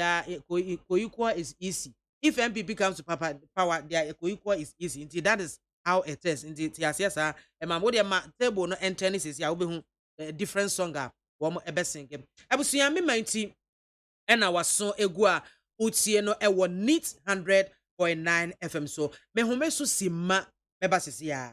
are co-equal is easy. If MPP comes to power, their co-equal is easy. Indeed, that is how it is. Indeed, yes, and my table no tennis is ya a different song. One more ever sing. Abusuya me mainti, and I was so egua utie no ewo neat 100.9 FM. So me home so sima meba sisia.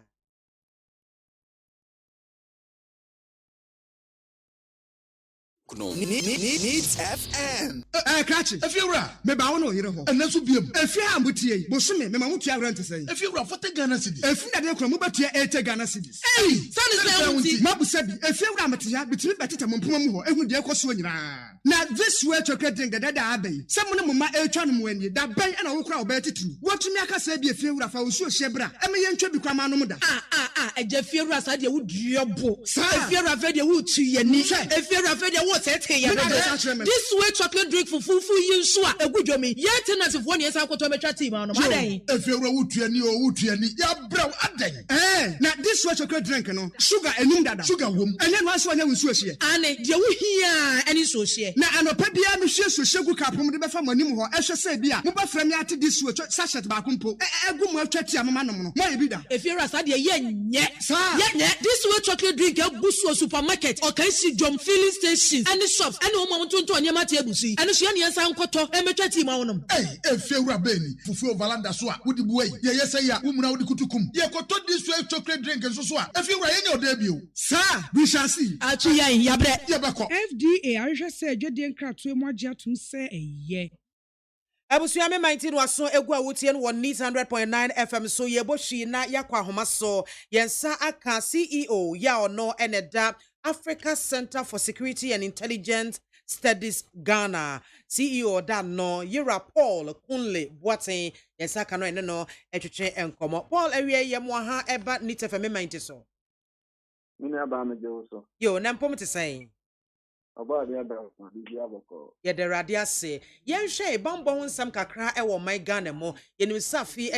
Needs FM. Catch it. If you're right, maybe I know you know. And that's what be if you are with you, but some me, Mamma rent to say. If you're right, what the Ghana cities? If you are come about your 8 Ghana cities. Hey, son is Mabu said, if you're Ramatia, between Batita Mumpumo, and with the Equaswina. Now, this way to get the Dada Abbey. Someone of my Elchan when you that bay and I will crowd better too. What to make us say be a few of our Shebra. I mean, you become Anomoda. A Jeffia Sadia would your book. If you're a very wood to your niche, if you're a very this way chocolate drink for full you swa a good jomi. Yet tenants of 1 year I got to a team on Monday. If you're a wood to any or wood to any, ya brown a now this way chocolate drink, no sugar and num sugar womb, and then once one was here. Anne, you hear any social. Now, I know Pepia Michelle Sugar Cap from the family, I shall say, Bia, Muba Fremiati this way, Sasha Bakumpo, a good more chatty amano. Maybe that. If you're a Sadia, yet, this way chocolate drink a Busso supermarket or can see John filling stations and the shops and no moment to Anyamati Busi and she and San Koto and Metati Maunum. Hey, if you're a Benny, for Valanda Swa, would you wait? Yes, I am, woman out the Kutukum. You got this way chocolate drink and so on. If you were in your debut, sir, we shall see. Achia, Yabre, Yabako. FDA, I just said, Jadian Cratwe Maja to say a ye. Abusuya me 19 was so egwa wutien one needs 100.9 FM so yeboshi na yakwa homa so yensa aka CEO ya ono eneda Africa Center for Security and Intelligence Studies Ghana CEO da no Yira Paul Kunle Boateng yensa aka no ene no etwetwe enkomo Paul area yemo ha eba nit FM 90 so Mina ba me je so yo na mpom te say About the other, the Aboko. Yɛde Awurade ase. Yɛnhwɛ bambɔ ho nsɛm kakra ɛwɔ man Ghana mu. Yɛnim safi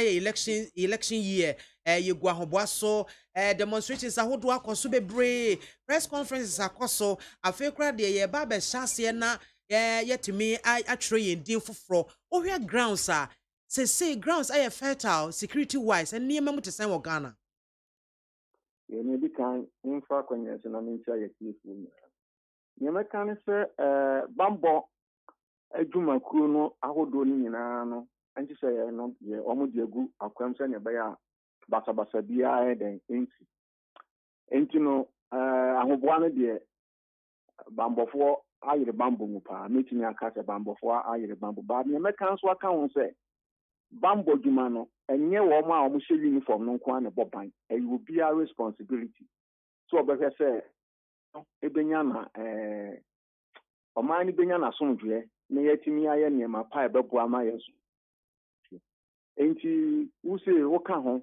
election year. Yɛgu ahoboa so. Demonstrations ahodoɔ akɔ so bebree. Press conferences akɔ so. Afei kora deɛ yɛba abɛhyɛ aseɛ na yɛtumi atwerɛ yɛn din foforɔ. Ohwɛ grounds a say grounds ayɛ fertile security wise and nneɛma mu te sɛn wɔ Ghana. You may be kind, in fact, when you're an entire team. You may kind of say, Bambo, a Juma Kuno, Ahodoni, and you say, no, you're almost a good, a crimson, a bear, Basa Bia, and Inti. And you know, I hope one of the Bambo for I the bamboo mupa, meeting a cat a bamboo for I the bamboo, but the Americans what can say. Bambo Jumano, and near Wama almost uniform, no quan a bobbine, it will be our responsibility. So, but I say, Ebenyana, Omani Benyana Sundre, Nayetimi, I am near my pipe, Buama, ain't you say, Okaho,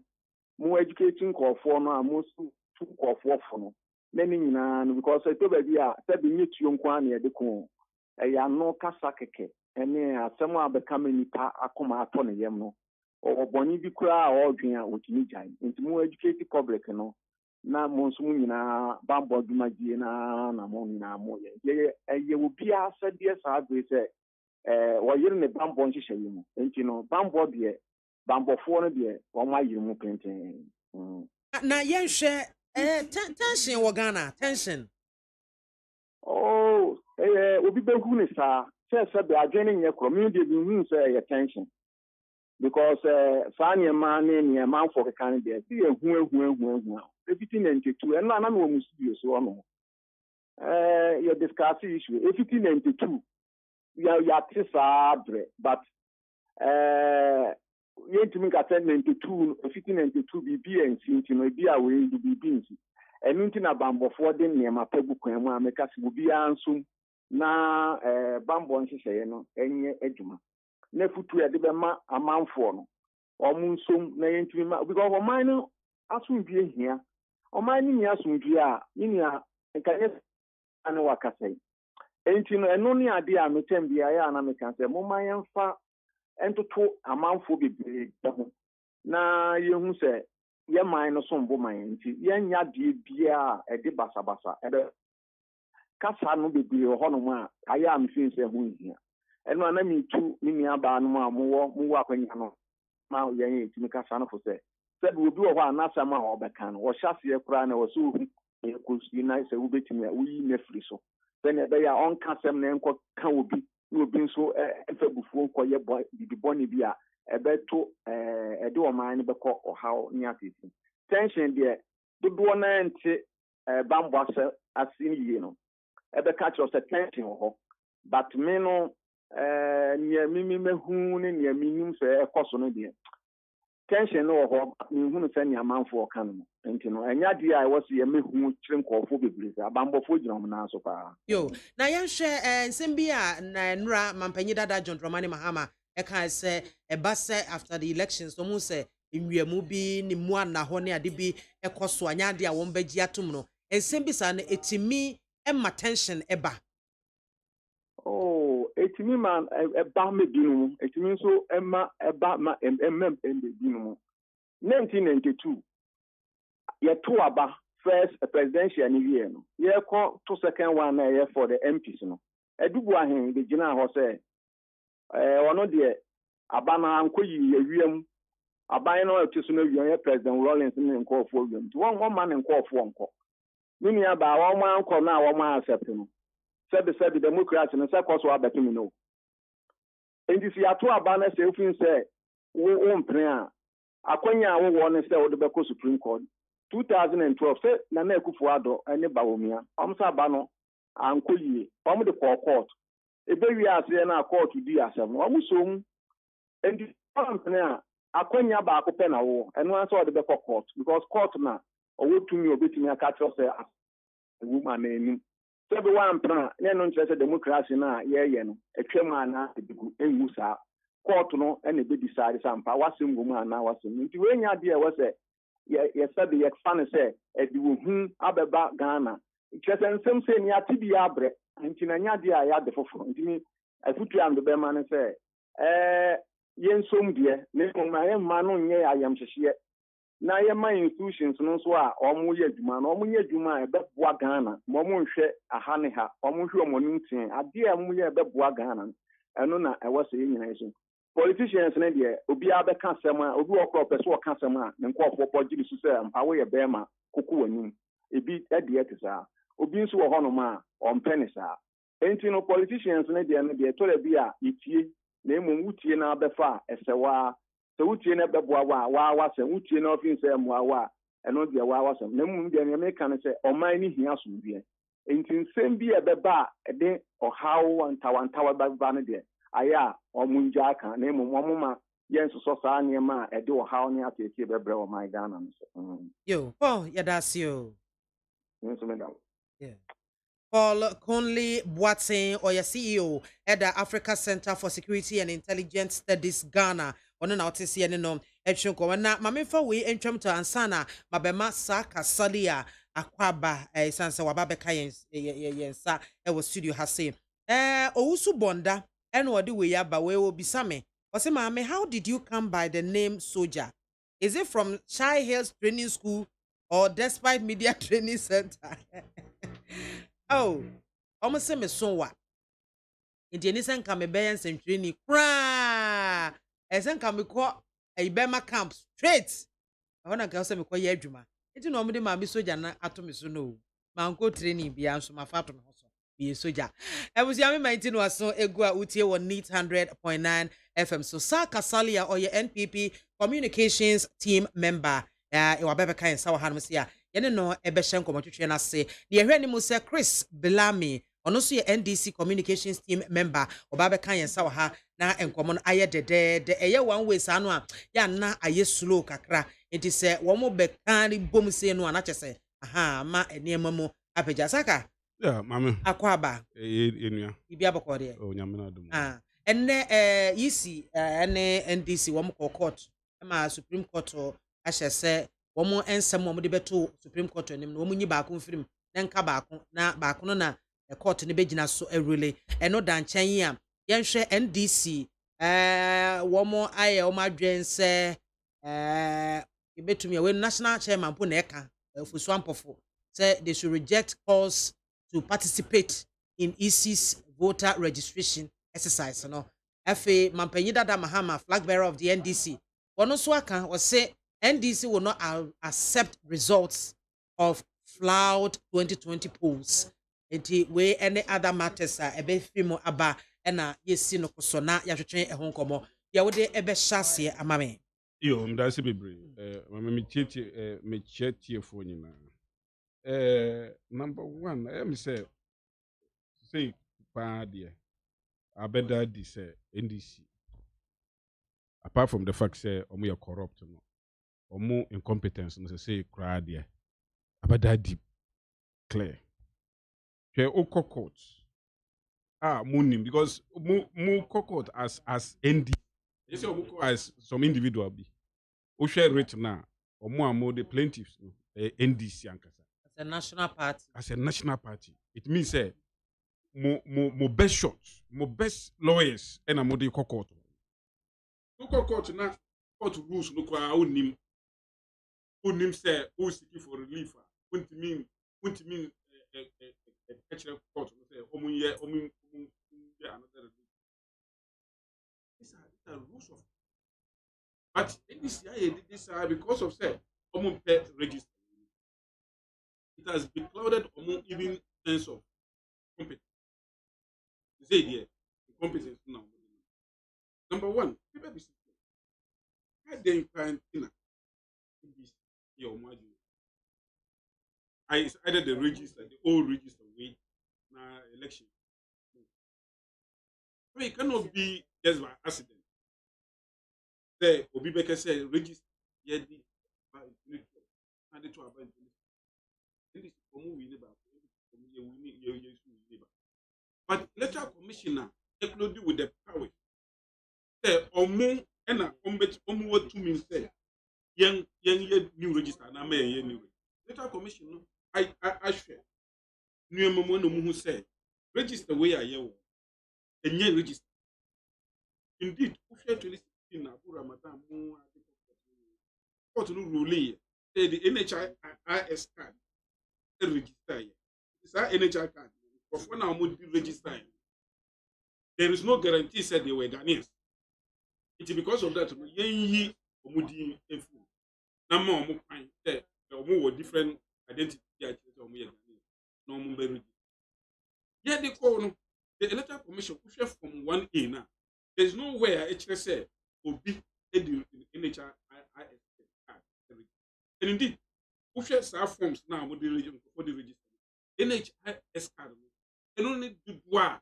more educating call for no, most 2 or 4 for many, because I told you, said the meet young quan near the corn, a no casake. And someone becoming a coma upon a yamno, or Bonnie Bicra or Dria, which you into more educated public, you know. Now, Monsumina, Bambo Dumagina, Namona, Moya. You will be asked, yes, I will say, or you're in the Bambo, and you know, Bambo, dear, Bambo for dear, or my you painting. Now, yes, share tension, Wagana, tension. Oh, will be Behunisa. Says that they are joining your community say attention because Sanya man in your mouth for the candidate. See a who 1592 and none of them so no. You're discussing issue 1592. You are but you to make a 1592 BB and since you may be away to be busy. And nothing about before them near my pebble can make us will be answered. Na Bambo say no enye adwuma na futu ya de bema amanfo no omunsom na yentimi because oman no asomdue hia oman ni asomdue a ni a nkanye ane wakasai enti no eno ni ade a metem bia ya na mekan say mo man yemfa entoto amanfo bebre ho na yehu say ye man no sombo man enti yenya de bia e de basabasa Kasa no be honoma aya am fin se hu hia eno ana mi tu mi aba no ma mo akwanya no ma yen etimi kasa no fo se bi obi wo ho anasa ma ho beka no wo hyase e kura na wo so hu e ko si na se wo betimi a wo yi na firi so se na be ya on kasem na enko ka obi na obi nso efa bufuo nko ye bibi boni bi a ebeto e de o man be ko ohaw ni atiti tension de dodo na nti bambo asini yi no ebe catch us attention ho but me no near me mehu ne near me nim say ekoso no de tension no ho me hu say near manfo kan no enti no enya de I was ye mehu kire nkofo bebre abambofo gina mo na so pa Yo na yenhwe nsem bi a na nura mampanyi dada John Dramani Mahama e kan say e ba say after the elections so mu say enwiamu bi ni mu ana ho ne ade bi ekoso anya de a won bagi atom no nsem bi sa na etimi Emma tension eba. Oh, etimi man eba me binu. Etimi so Emma eba ma binu. 1992. Ye to aba first presidential ni year no. Ye ko to second one na ye for the MPs no. Edubu ahen de gina ho say ono de aba na ankoyi ye wiem. Aba no etiso no wiem ye President Rawlings ni nko ofo wiem. One man nko ofo nko. Mini aba wa man ko na wa man accept no said the democrats no say cause wa betimi no endi si ato aba na say ofin say wo mpren a akwanya wo wo ne say wo de be ko Supreme Court 2012 say na Akufo Addo ene bawomia say aba no ankoyie de court ebe wi ase na court di asem no so mu endi mpren a akwanya ba akopɛ na wo eno an say wo de be court because court na owo tumi obetimi aka tro say a woman enu so be one plan na no nkyerɛ sɛ democracy na ye no etwam ana edigu enwu saa court no na be decide sampa wasem go mu ana wasem nti we nya de e wo sɛ ye said ye fan sɛ edi wo hu abeba Ghana kyerɛ sɛ nsɛm sɛ ni ate bi abrɛ nti na nya de a ya de foforo nti ni afutu am de be ma ne se yensom de ne ko ma ye ma no nye ayam hyehye na ye ma institutions no so a omo ye adwuma na omo ye adwuma e be boa Ghana mo mo nhwe aha ne ha omo hwe omo ntin ade a mo ye be boa Ghana eno na e wose nyina yeso politicians ne de obi abeka asem a obi okro pese o ka asem a ne nkofo pogiri su se mpawo ye be ma koku wanim ebi ade etisa obi nso wo hono ma ompene sa enti no politicians ne de to le bi a itie na emu wutie na abefa esewa se wutie na beboa wa se wutie na ofin se moawa eno de wa se na emu de me ka ne se oman ni hia so bi enti nsem bi ebeba de ohawo antawantawa baba ne de aya omunja aka na emu momma yenso so saa ne ma de ohawo ne atete bebre o my Ghana no Yo, Paul, yadasio. nso me da. Yeah. Paul Conley Boateng, or your CEO at the Africa Center for Security and Intelligence Studies Ghana. Ono na otisi ene no etwonko na mamefa we entwam to ansana mabema saka salia akwaba sanse wababeka yensa e wo studio ha say owusu bonda ene ode we yaba we obisa me ose maame, how did you come by the name soldier? Is it from Shy Hills Training School or Despite Media Training Center? Oh, almost say me so wa. Inti ni sen kam be yen training kra. E sen kam ko e be ma camp straight. I wanna go say me ko ye adwuma. Inti no mo de ma bi soja na ato me so no. Ma nko training bia so ma fa to me ho so. Bi soja. E busi am me inti no aso egu a utie wo NEET 100.9 FM. So Saka Salia or your NPP communications team member. E wa bebe kan sa wa hanum sia. Yene no ebe hye nkomotwetwe na se. De ehwe ni mu se Chris Biamah ono so ye NDC communications team member oba be kan yensa wa ha na enkomo no aye de eye one way sa no a ya na aye slow kakra enti se wo mo be kan ri bom se no ana kyese aha ma enema mu apeja saka yeah mama akwaba enua ibi abako de o nyame na dum enne yisi ene NDC wo mo court ma Supreme Court ahye se wo mo ensem wo mo de beto Supreme Court anim no wo mo nyi ba ko mfirim na nka ba ko no na the court ne begina so really eno dan chan yi a yenhwe NDC wo mo aye wo madwen se ibetumi we national chairman po na eka Fusu Ampofo say they should reject calls to participate in EC's voter registration exercise no afi mampanyi dada Mahama, flag bearer of the NDC wono so aka o say NDC will not accept results of flawed 2020 polls. Enti we any other matters ebe fimo aba na yesi no koso na ya twetwen ehon komo ya wo de ebe hyase amame yo mdase bebre mama me tietie fo nyina number 1 me say pa de abeda di say NDC apart from the fact say omo ya corrupt no omo incompetence no say cry de abeda di clear o court munim because mu court as ND you say o as some individual be o share rate na omo the plaintiffs NDC ankasa as a national party it means say mo best shots mo best lawyers and mo the court na court rules no kwa onim say o seeking for relief won't mean actually court say omunye another. These are rules of. But in this year, because of say register, it has been clouded even sense of competence. Say here, competence now. Number 1, people be sitting. How they find in this your margin? I either the register, the old register way na election. So it cannot be just by accident. Say Obi Beke say register yedi by and the two about this we but electoral commissioner included with the power. Say omu ena omu what to mean say young new register na me new electoral commission no I share new momo no mu say register way a year and yet register. Indeed, we share 2016 na Ramadan mu court no rule say the NHIS card register. It's our NHI card. But when I would register, there is no guarantee said they were Ghanaians. It's because of that. Ye omudi efu. Na ma omu kwan say omu were different identity. No omu be register. Yeah, they call no. The electoral commission push from 1A now. There is nowhere HSA will be in NHIS card. And indeed, push our forms now with the region for the register. NHIS card. And only do what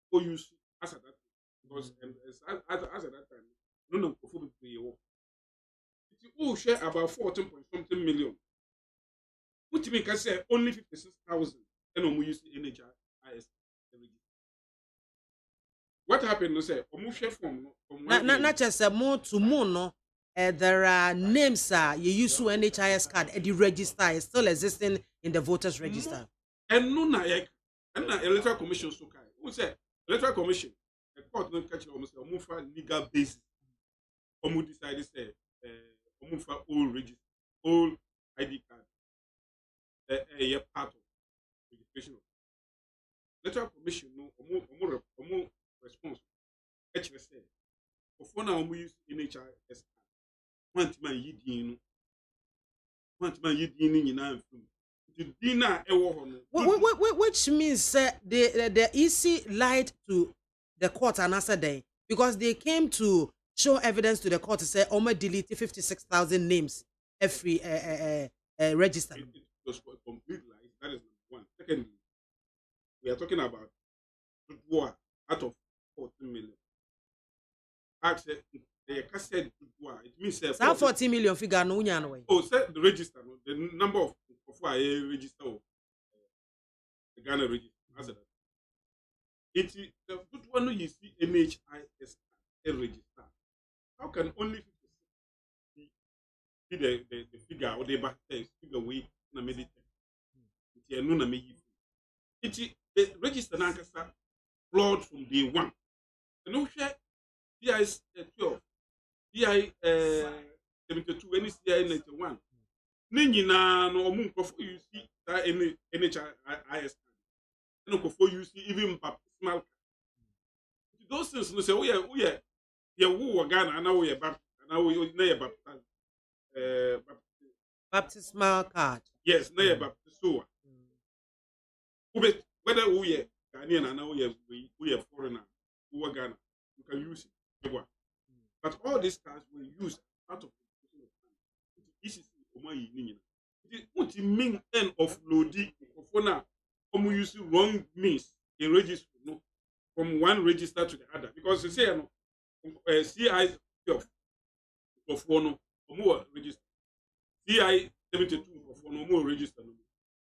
for use as at that time. Because as at that time, no one could be pay. If you share about 14 point something million, what you can say only 56,000 and we use NHIS. What happened? No say, share from Not just a more to more, no. There are names you use to NHIS card and the register is still existing in the voters register. And no na electoral commission so kai. Who say electoral commission the court no catch almost for legal basis. Omu decided say for all register, all ID card. A part of registration. Electoral commission no omu response. Actually say for now we use NHIS card. Want man yidin nyina mfum. Which means the EC lied to the court another day because they came to show evidence to the court to say Oma deleted 56,000 names every register. It was a complete lie. That is number one. Secondly, we are talking about war out of 14 million. Actually, it means 14 million figure no way. Oh, said the register, the number of I register the Ghana register. It's the good one you see NHIS register. How can only be the figure or the back figure way na meditate? It's no na me. It's the register na kasa flawed from day one. No share BIS 12, BI 72, any CI 91. Nina no omunko you see that NHIS no ko you see even baptismal. Those things no say we who Ghana na we baptist na we na baptismal card. Yes, na baptist so. Whether we Ghanaian na we foreigner who Ghana you can use it. But all these cards were used out of this is what you mean end of loading for use wrong means in register from one register to the other because you say CI 12 of one or more register, CI 72 of one or more register,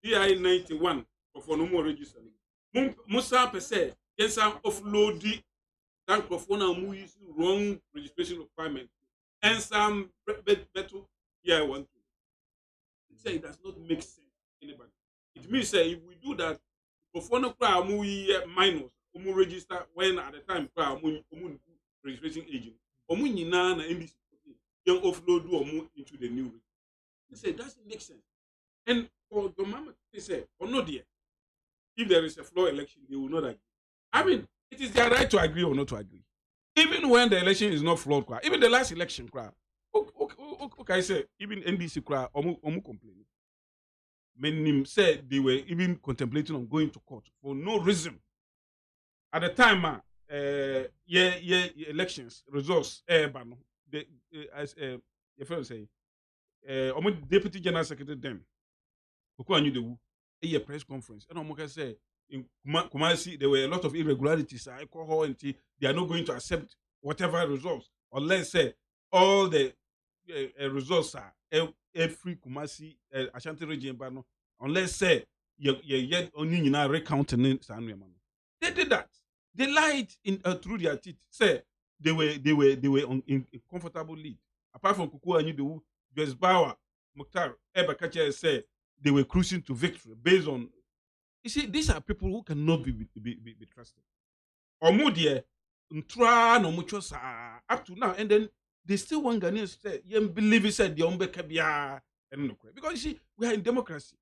CI 91 of one or more register. Musa per se, yes, I'm offloading that of one or use wrong registration requirement and some better. Yeah, I want to. Say it does not make sense to anybody. It means if we do that, before no crowd minors, register when at the time crowd registration agent, na in this young offload into the new register. They say it doesn't make sense. And for the moment they say, or no dear, if there is a floor election, they will not agree. I mean, it is their right to agree or not to agree. Even when the election is not flawed, even the last election crowd. Okay, I say even NDC crowd omu complaining. Many said they were even contemplating on going to court for no reason. At the time, elections results as your friend say, deputy general secretary then, who knew the a press conference, and Omoka say in Kumasi there were a lot of irregularities, alcohol, and they are not going to accept whatever results unless say all the results are every Kumasi Ashanti region, but no, unless say you only recounting. They did that. They lied through their teeth. Say they were in a comfortable lead. Apart from Kuku and Yudu, Joyce Bauer, Mukhtar, Ebakacha say they were cruising to victory based on. You see, these are people who cannot be trusted. Omo deɛ ntura na ɔmo twɛ saa up to now, and then they still want Ghanaians to say, you believe it said the Ombeka Bia and no. Because you see, we are in democracy.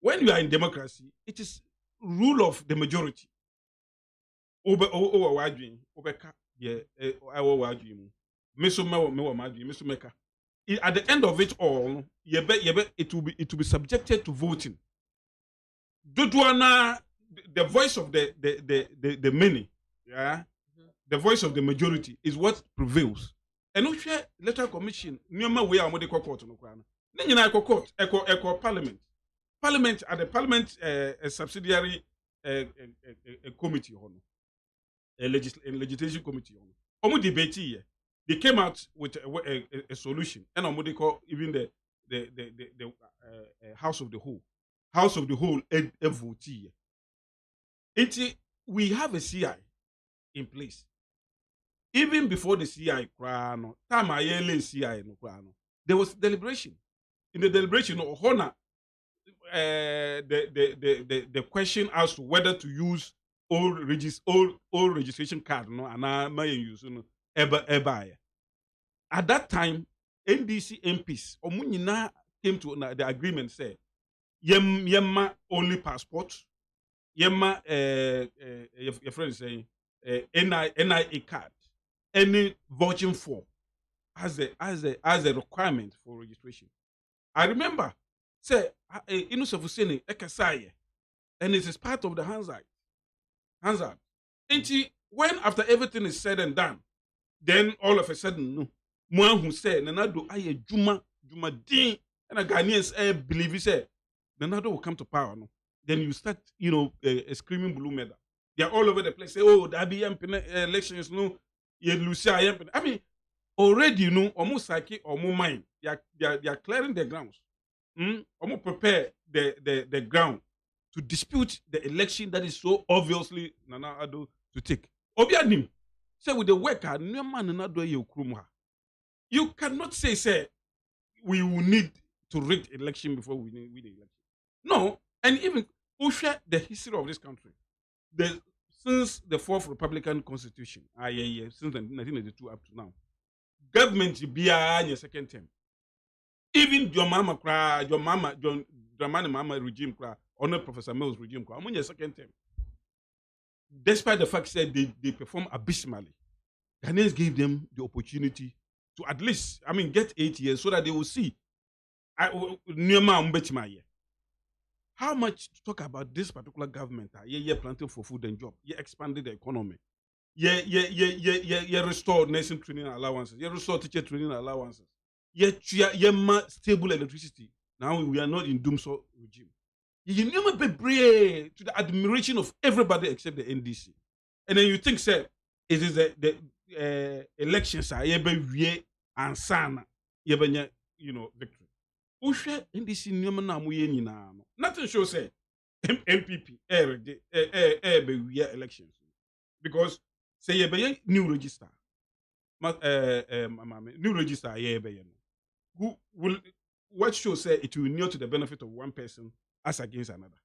When you are in democracy, it is rule of the majority. Obe wadwin, obeka ye awo wadwin. Meso me wadwin, meso meka. At the end of it all, it will be subjected to voting. Doduana, the voice of the many, yeah, the voice of the majority is what prevails. And we share electoral commission. Nyoma we are mo de court no kwa no. Ne nyina court, echo parliament. Parliament at the parliament a subsidiary committee hono. A legislation committee hono. Omo debate here. They came out with a solution. And omo de call even the house of the whole. House of the whole a vote here. We have a CI in place. Even before the CI crano, time I CI no crano, there was deliberation. In the deliberation of honor, the question as to whether to use old registration card no and I may use no ever. At that time, NDC MPs omunyina came to the agreement say yemma only passport, yemma your friend is saying NIA card. Any vouching for as a requirement for registration. I remember, say, Inus of Hussein Ekasaye, and it is part of the Hansard. When after everything is said and done, then all of a sudden, no, Mwan who said, Nanado aye Juma Din, and a Ghanaians believe he said, Nanado will come to power. No? Then you start, a screaming blue medal. They are all over the place. Say, oh, the IBM elections, no. I mean, already, almost like almost mind. They are clearing the grounds. Almost prepare the ground to dispute the election that is so obviously Nana Ado to take. Obianim, say with the worker, no man Nana do you cannot say we will need to rig election before we win the election. No, and even share the history of this country. Since the fourth Republican Constitution, since 1982 up to now, government be a second term. Even your mama regime cry, or not Professor Mills regime cry, I'm on your second term. Despite the fact that they perform abysmally, Ghanaians gave them the opportunity to at least, get 8 years so that they will see. How much to talk about this particular government? Planting for food and job. Expanded the economy. Restore nursing training allowances. Restore teacher training allowances. Stable electricity. Now we are not in doomsday regime. You never be brave to the admiration of everybody except the NDC. And then you think, sir, it is the elections are and sana victory. Ushe NDC nyoma na mu ye nyina no. Nothing shows say MPP be elections because say ye be new register. New register ye be no. Who will what shows say it will kneel to the benefit of one person as against another.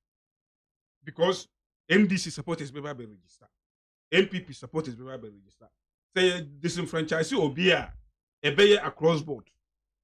Because NDC support is be register. MPP support is be register. Say disenfranchise obia be across board.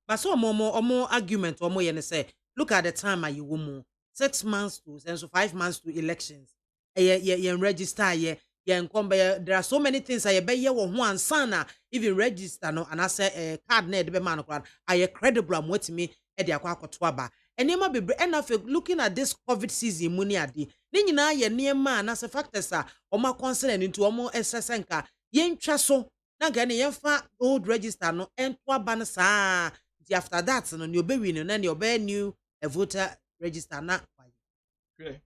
But so more argument or more say, look at the time you woman 6 months to and so 5 months to elections. Register there are so many things I be here one sana even register no and I say card need be man I credible am what me e de akwa akotwa and you might be enough looking at this COVID season money adi. Then you know ye near man as a factors are or my concern into omo SSNK yen traso na gani yen fa old register no and ban sa. After that, no you be winning and you be new a voter register na. Okay.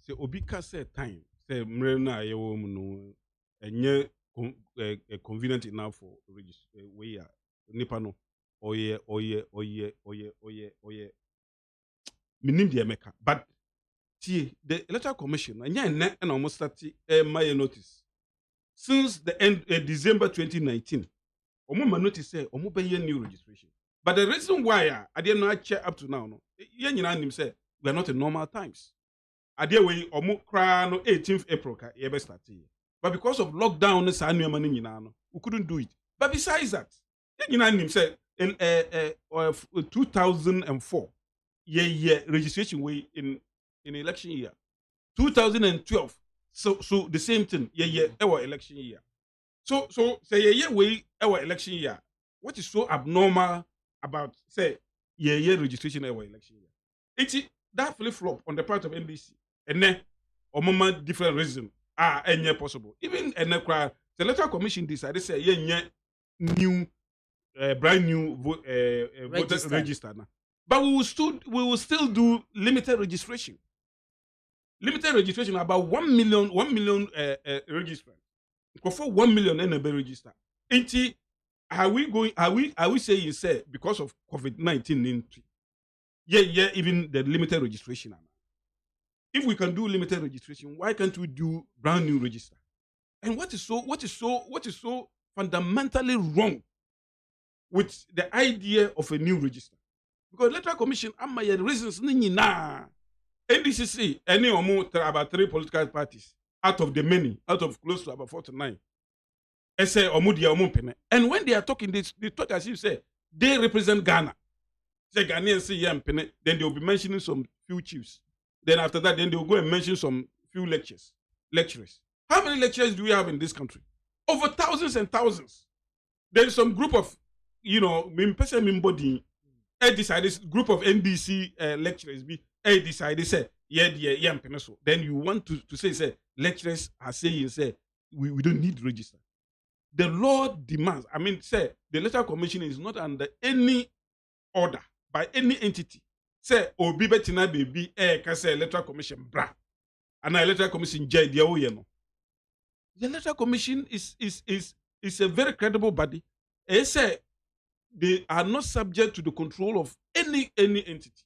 So obika say time say mre na ye wo mu no enye convenient enough for register we ya nipa no oye minim de meka but the electoral commission anya na almost start my notice since the end December 2019 omo notice say omo be new registration. But the reason why I did not check up to now, no, say we are not in normal times. Ade we omo kra no 18th April ka ye be start here. But because of lockdown no sa nneema no nyina no, we couldn't do it. But besides that, you know nim say in 2004 yeah registration way in election year. 2012 so the same thing our election year. So say yeah way our election year. What is so abnormal about say yeah registration our election year? It's that flip flop on the part of NDC and then or different reason any possible. Even the electoral commission decided say yeah new brand new voter register now. But we will still do limited registration. Limited registration about 1 million registrants. For 1 million and a register. Are we saying say because of COVID-19 yeah even the limited registration. If we can do limited registration, why can't we do brand new register? And what is so fundamentally wrong with the idea of a new register? Because electoral commission amma your reasons ni na NDCC any about 3 political parties out of the many, out of close to about 49. And when they are talking, they talk as if say they represent Ghana. Say Ghanaians say then they will be mentioning some few chiefs. Then after that, then they will go and mention some few lecturers. How many lecturers do we have in this country? Over thousands and thousands. There is some group of, decided group of NDC lecturers decided say then you want to say lecturers are saying say we don't need register. The law demands. Say the electoral commission is not under any order by any entity. Say obi betina baby say electoral commission bra. And electoral commission jai dia no. The electoral commission is a very credible body. Say they are not subject to the control of any entity.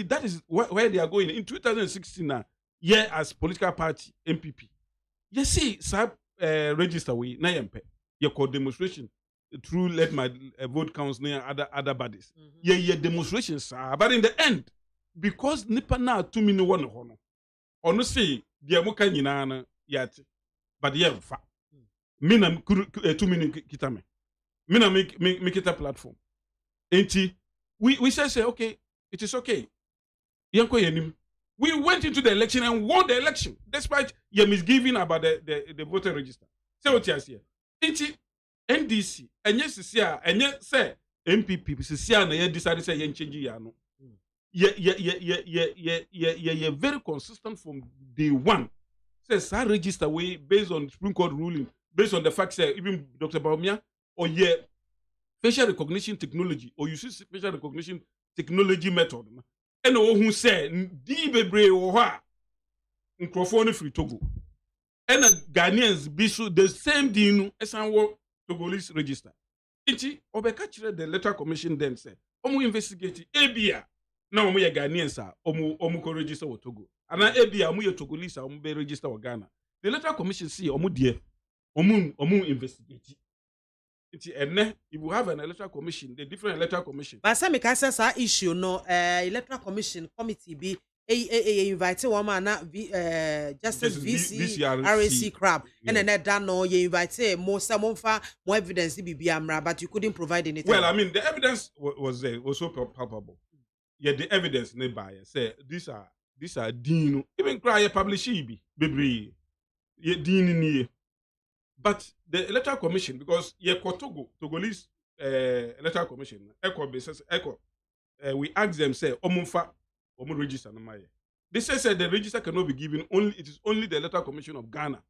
That is where they are going. In 2016 now, as political party MPP. You see, register we na yempe. You call demonstration through let my vote counts near other bodies. Demonstrations, but in the end, because nipa na 2 minutes one hono. Ono say dia muka nyina na yati. But fa. Mina 2 minutes kitame. Mina make it a platform. We say okay, it is okay. We went into the election and won the election despite your misgiving about the voter register. Say what you say. NDC and yes and yes say MPP na decided say change ya no. Yeah very consistent from day one. Says register way based on Supreme Court ruling, based on the fact that even Dr. Biamah or facial recognition technology or you see facial recognition technology method. And who say di bebre wo ha microphone free Togo. And Ghanaians be so the same thing as our Togolese register. Iti obeka kire the electoral commission then say omu investigate ebia na omu ye Ghanaians omu ko register wo Togo. Ana ebia omu ye Togolese omu be register wo Ghana. The electoral commission see omu die omu investigate. If you have an electoral commission, the different electoral commission. But some cases are issue no electoral commission committee be invite one man Justice VC RAC crab and then that no you invite more evidence be Biamah, but you couldn't provide anything. Well, the evidence was there, was so palpable. Yet the evidence nearby say these are dean even cry publish be baby dean ni. But the electoral commission, because Togolese electoral commission, we ask them say omu register na maye. They say the register cannot be given it is only the electoral commission of Ghana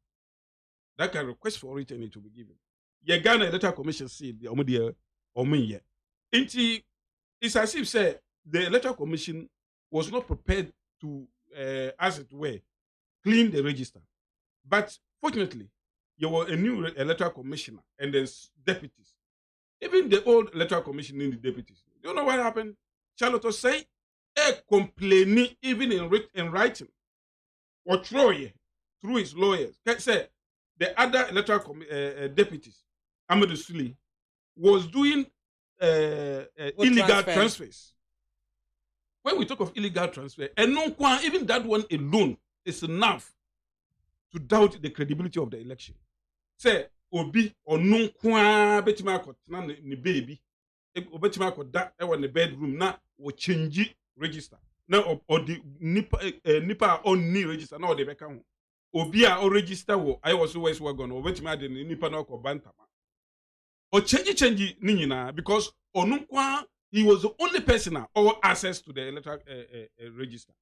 that can request for it and it will be given. Ghana electoral commission say the omu ye. It's as if say the electoral commission was not prepared to as it were clean the register. But fortunately, you were a new electoral commissioner and there's deputies. Even the old electoral commission in the deputies. You know what happened? Charlotte say complaining even in writing or through his lawyers. Say the other electoral deputies, Amadou Suli, was doing illegal transfers. When we talk of illegal transfer, and no even that one alone is enough to doubt the credibility of the election. Say obi onu kwa betima akotena ne baby obetima akoda e wo ne bedroom na wo change register na or the nipa on ni register na o de beka ho obi a o register wo I was west wagon obetima ade ne nipa na ko bantama o change ni nyina because onu kwa he was the only person or access to the electoral register.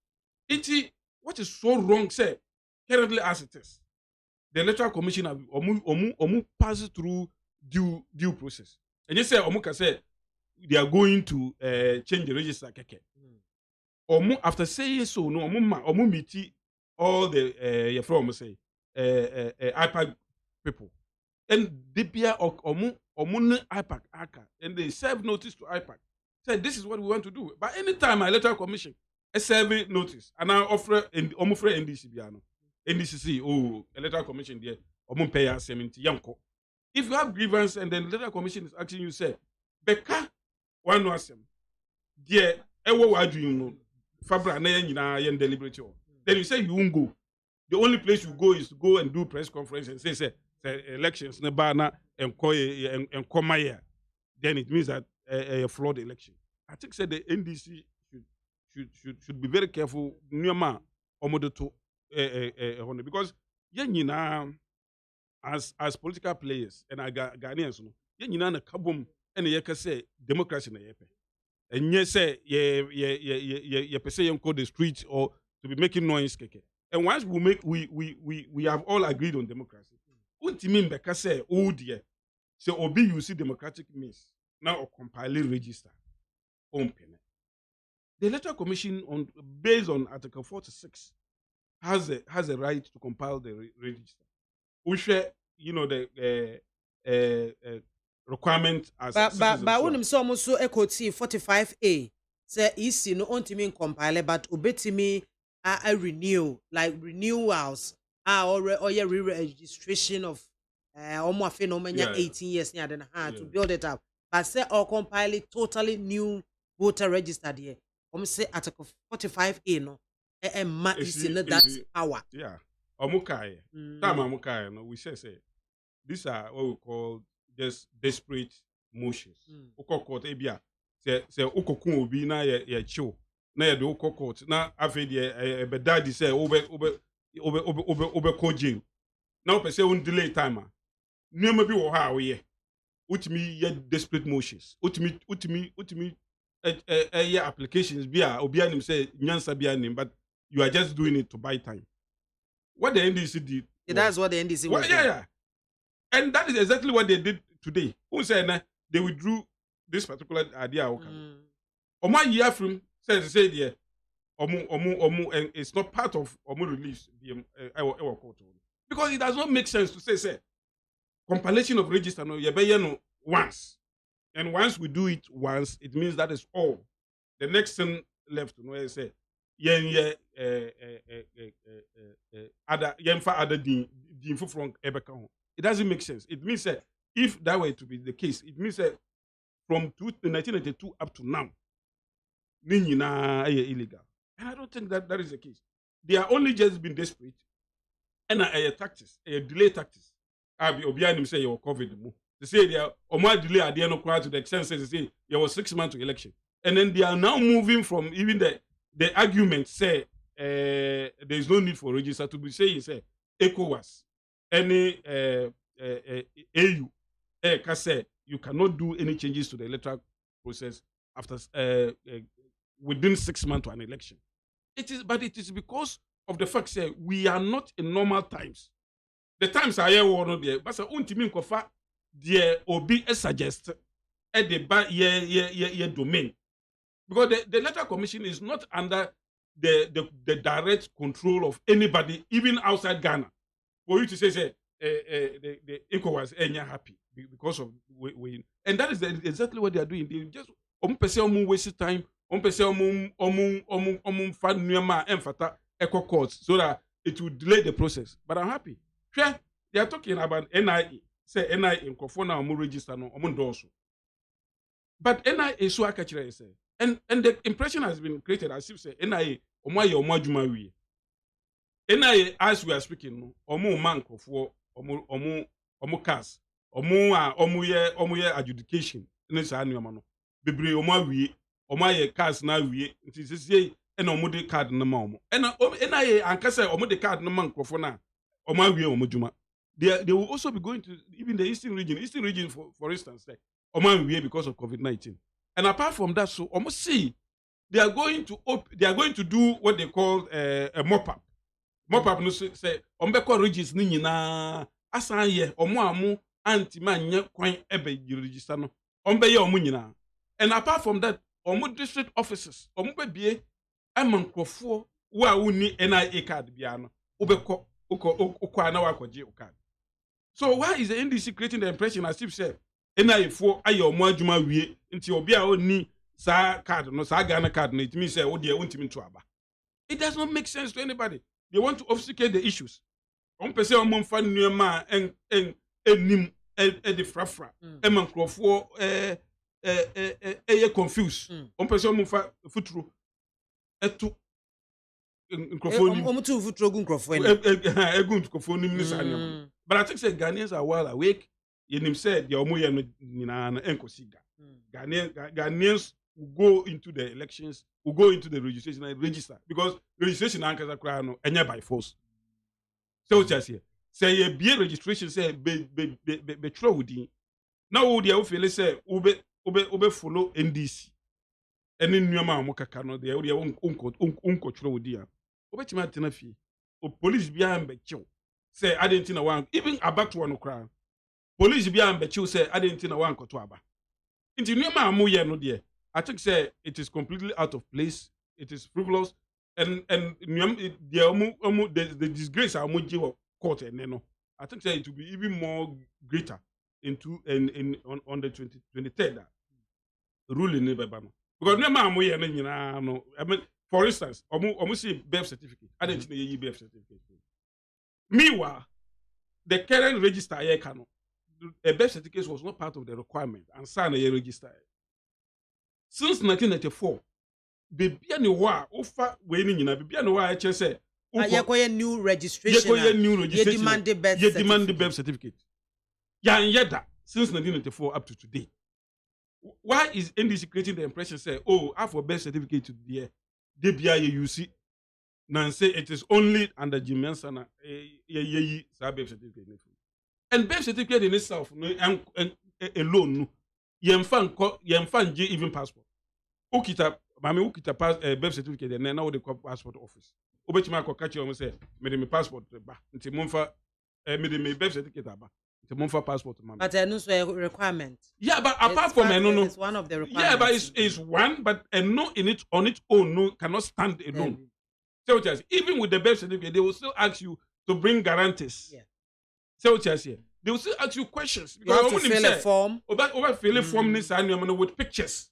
What is so wrong say currently as it is, the electoral commission have passes through due process. And you say omu say they are going to change the register keke. After saying so, no omu meet all the your from say IPAC people, and they be omu IPAC aka, and they serve notice to IPAC. Say this is what we want to do. But anytime electoral commission a serve notice and I offer NDC biano. NDCC, electoral commission there, pay us 70 yanko. If you have grievance and then the electoral commission is asking you, say, Beka, one was him. Dear, what do you know? Fabra, na deliberate. Then you say you won't go. The only place you go is to go and do press conference and say elections, nebana, and Komaya. Then it means that a flawed election. I think said the NDC should be very careful. Nyama omodoto. Because as political players and Ghanaians, na kabum and ye say democracy na yepe. And ye say ye say call the streets or to be making noise keke. And once we have all agreed on democracy. Untimin beka say oh dear. So obi you see democratic means now or compiling register. The electoral commission based on Article 46 has a right to compile the register. We share, the requirement as but when so almost so echo T 45A say EC no ontimi compile but obetimi a renew like renewals or your re-registration of omo afi no manya 18 years near then to build it up. But say or compile it totally new voter register there. Say Article 45A no. That's power. Yeah. Omukai. Tama Omukai. No, we say these are what we call just desperate motions. Oko court ebia. Say oko kun obi na ye chill. Na ye do oko court. Na afi de be daddy say obe ko jail. Na ope say un delay timer. Nneema bi wo ha wo ye. Utimi ye desperate motions. Utimi applications bia obi anim say nyansa bia nim but you are just doing it to buy time. What the NDC did. That's what the NDC was doing. Yeah. And that is exactly what they did today. Who said they withdrew this particular idea. Oma year from says yeah. And it's not part of Omu release our court. Because it does not make sense to say compilation of register no you once. And once we do it once, it means that is all. The next thing left, say, it doesn't make sense. It means that if that were to be the case, it means that from 1992 up to now, illegal. And I don't think that is the case. They are only just been desperate. And a tactics, a delay tactics. I'll be obeying say you're COVID. They say they are or more delay at the end of to the extent they say there was 6 months to election. And then they are now moving from even the argument say there is no need for register to be saying say ECOWAS, any AU, can say you cannot do any changes to the electoral process after within 6 months to an election. But it is because of the fact that we are not in normal times. The times are here or not there. But so untimin kofa there obi suggest at the domain. Because the electoral commission is not under the direct control of anybody, even outside Ghana. For you to say the ECOWAS ain't happy because of we and that is exactly what they are doing. They just waste time. Eco courts so that it will delay the process. But I'm happy. They are talking about NIA. Say NIA in Kofona or register no doso. But NIA is so akachire say. And the impression has been created as if say NIA omaye omajuma wi. as we are speaking no omo man krofo omo cars omo ye adjudication ne sa anoma no bebre omo awie omo aye cars na awie nti sisi na omo de card na ma omo ena ye ankasa omo de card na man krofo na omo awie omo djuma they will also be going to even the eastern region for instance omo awie because of COVID-19. And apart from that, so almost see they are going to do what they call a mop-up. Mop-up no say ombeko regis ni nyina asan ye omo amu anti manye kwan ebe register no ombe ye omo nyina. And apart from that, omo district offices omo be bie amankofo wa uni NIA card bia no obeko ukwa na wakoje card. So why is the NDC creating the impression as if say NIA for aye omo adwuma wie nti obi a oni sa card no sa Ghana card no it means say wo de wontimi nto aba. It does not make sense to anybody. They want to obfuscate the issues. On peut say on mon fan nuema enim de frafra e man krofo confused. On peut say on mon fa futuro etu nkrofo on tu futuro gun krofo gun krofo nim ni sa nyam. But I think say Ghanaians are well awake. Yenim say the omo ye no nyina na enkosiga. Ghanaians will go into the elections, will go into the registration and register because registration ankasa kra no enya by force. So just here, say ye be registration say be tro wudi. Now wo dia wo feel say ube follow NDC. Eni nnuama mo kaka no dia wo dia unko tro wudi a. Obetima tena fie. O police bia mbe kill. Say adentina wan even about one kra. Police bia mbe kill say adentina wan koto aba. Inti nnuama amu ye no de I think say it is completely out of place. It is frivolous, and the disgrace our moji court and no. I think say it will be even more greater on the 23rd ruling in Bebano. Because no man no. I mean, for instance, almost see birth certificate. I didn't know ye birth certificate. Meanwhile, the current register here cannot. A birth certificate was not part of the requirement and sign a register. Since 1994, baby ani wa ofa we ni nyina baby ani wa eche say yekoye new registration ye demand the birth certificate yan yeda since 1994 up to today. Why is NDC creating the impression say for birth certificate to there they bia you see nan say it is only under Jimensa ye birth certificate and birth certificate in itself no alone no yemfa nje even passport. Ukita Maame ukita birth certificate and now the passport office. Obetima ko catch you say me me passport ba. Nti monfa me birth certificate ba. Nti monfa passport Maame. But no so requirement. Yeah, but apart from no. It's one of the requirements. Yeah, but it's one but no on its own no cannot stand alone. So just even with the birth certificate they will still ask you to bring guarantees. Yeah. So just here. They will still ask you questions. You have to fill a form. Over fill a form with pictures.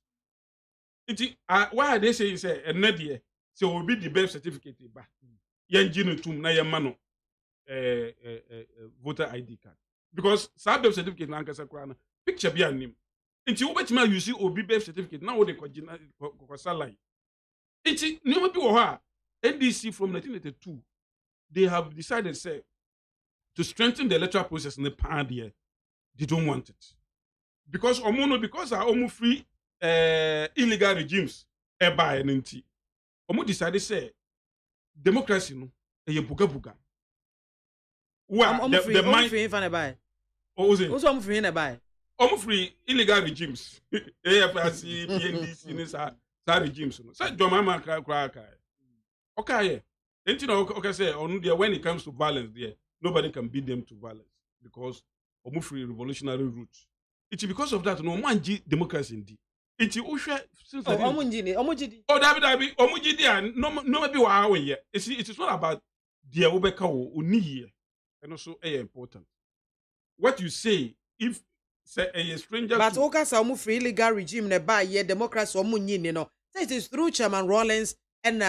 Why are they saying say a nadia? So will be the birth certificate. Yan jinu tum na yamano voter ID card. Because sa birth certificate na ankasa krana picture bi anim. Inti ubetima you see obi birth certificate na wo de ko salary. Inti nyoma bi wo ha NDC from 1982 they have decided say to strengthen the electoral process in the pan there, they don't want it. Because our free illegal regimes by an NT. Omo decided say democracy no e buga. The mind free fan buy. Also free na buy. Free illegal regimes. AFRC, PNDC, nisa regimes no. Say Jomama cry. Okay. Okay say when it comes to violence there. Nobody can beat them to violence because of free revolutionary roots. It's because of that no man democracy indeed. It's since David no maybe wa here. It is not about the obeka uni here and also important. What you say if say a stranger but oka sa free illegal regime na ba here democracy no. So it is through Chairman Rawlings and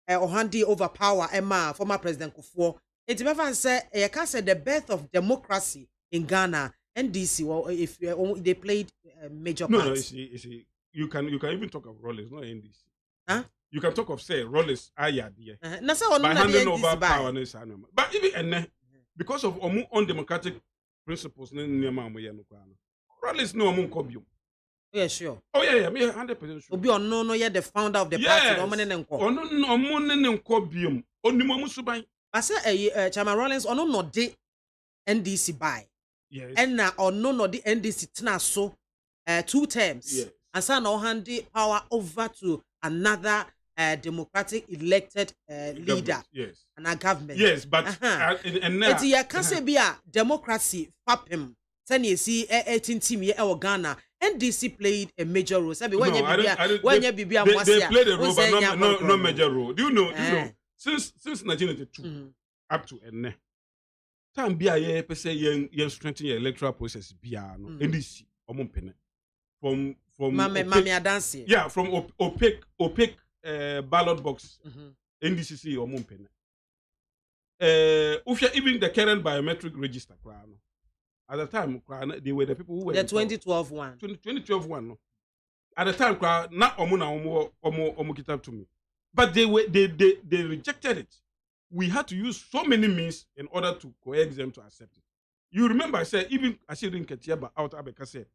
Ohandi overpower Emma former President Kufuor. It's even say the birth of democracy in Ghana NDC. Well, if they played a major part. No, you see, you can even talk of Rawlings, not NDC. Huh? you can talk of say Rollins Ayadie. Na say on by na handing the over NDC power no say no. But even because of undemocratic principles ne nneema amoye no kwa no. Rollins no omo nkobium. Yeah, sure. Oh yeah, me 100% sure. Obi ono no the founder of the party no ne nko. Ono no omo ne nkobium. Onimo mu suban. I say Chairman Rollins ono no de NDC by. Yes. And na ono no de NDC tena so 2 terms. Yes. And so now hand the power over to another democratic elected leader. Yes. And a government. Yes, but and now it's ya can say be a democracy fapem. Ten you see 18 team here Ghana. NDC played a major role. Sabi when you be they played a role, but no major role. Do you know? Since 1992 up to now, time be a per se yen strengthen your electoral process. Be no NDC omumpene from Maame dance. Yeah, from opaque ballot box. NDC omumpene. Even the current biometric register. At the time, they were the people who were the 2012 one. 2012 one. No. At the time, not omo kitab to me, but they rejected it. We had to use so many means in order to coax them to accept it. You remember I said even I said in Ketiaba out Abeka said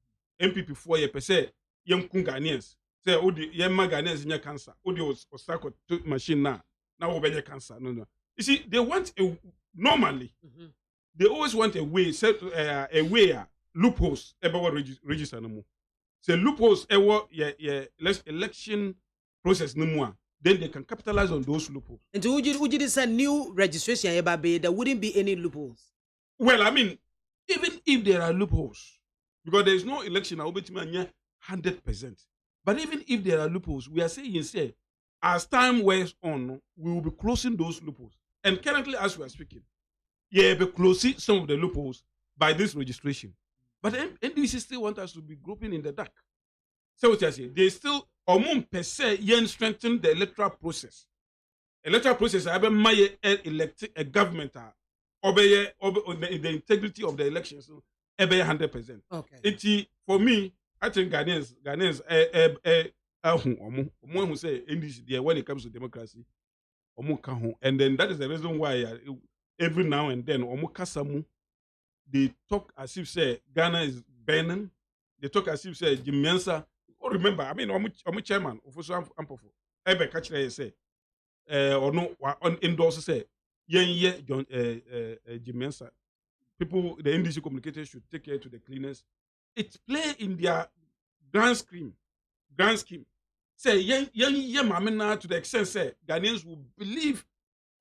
MPP 4 year per se young Ghanaians say odi young Ghanaians in your cancer. Odi was stuck to machine now over cancer. No. You see, they want normally. They always want a way, loopholes about register no more. Say loopholes election process no more. Then they can capitalize on those loopholes. And would you say new registration there wouldn't be any loopholes? Well, I mean, even if there are loopholes, because there is no election, I'll bet you 100%. But even if there are loopholes, we are saying as time wears on, we will be closing those loopholes. And currently, as we are speaking, be closing some of the loopholes by this registration. But NDC still want us to be groping in the dark. So what I say, they still per se strengthen the electoral process. Electoral process I my elect a government obey the integrity of the elections 100%. Okay. It for me, I think Ghanaians who say NDC when it comes to democracy, and then that is the reason why every now and then Omukasamu they talk as if say Ghana is burning. They talk as if say Jim Mensa. Oh, remember, I mean, Omu chairman of Ampofo. Ebe catch say or no on endorse say John Jim Mensa. People, the NDC communicators should take care to the cleaners. It's play in their grand scheme. Say Maame na to the extent say Ghanaians will believe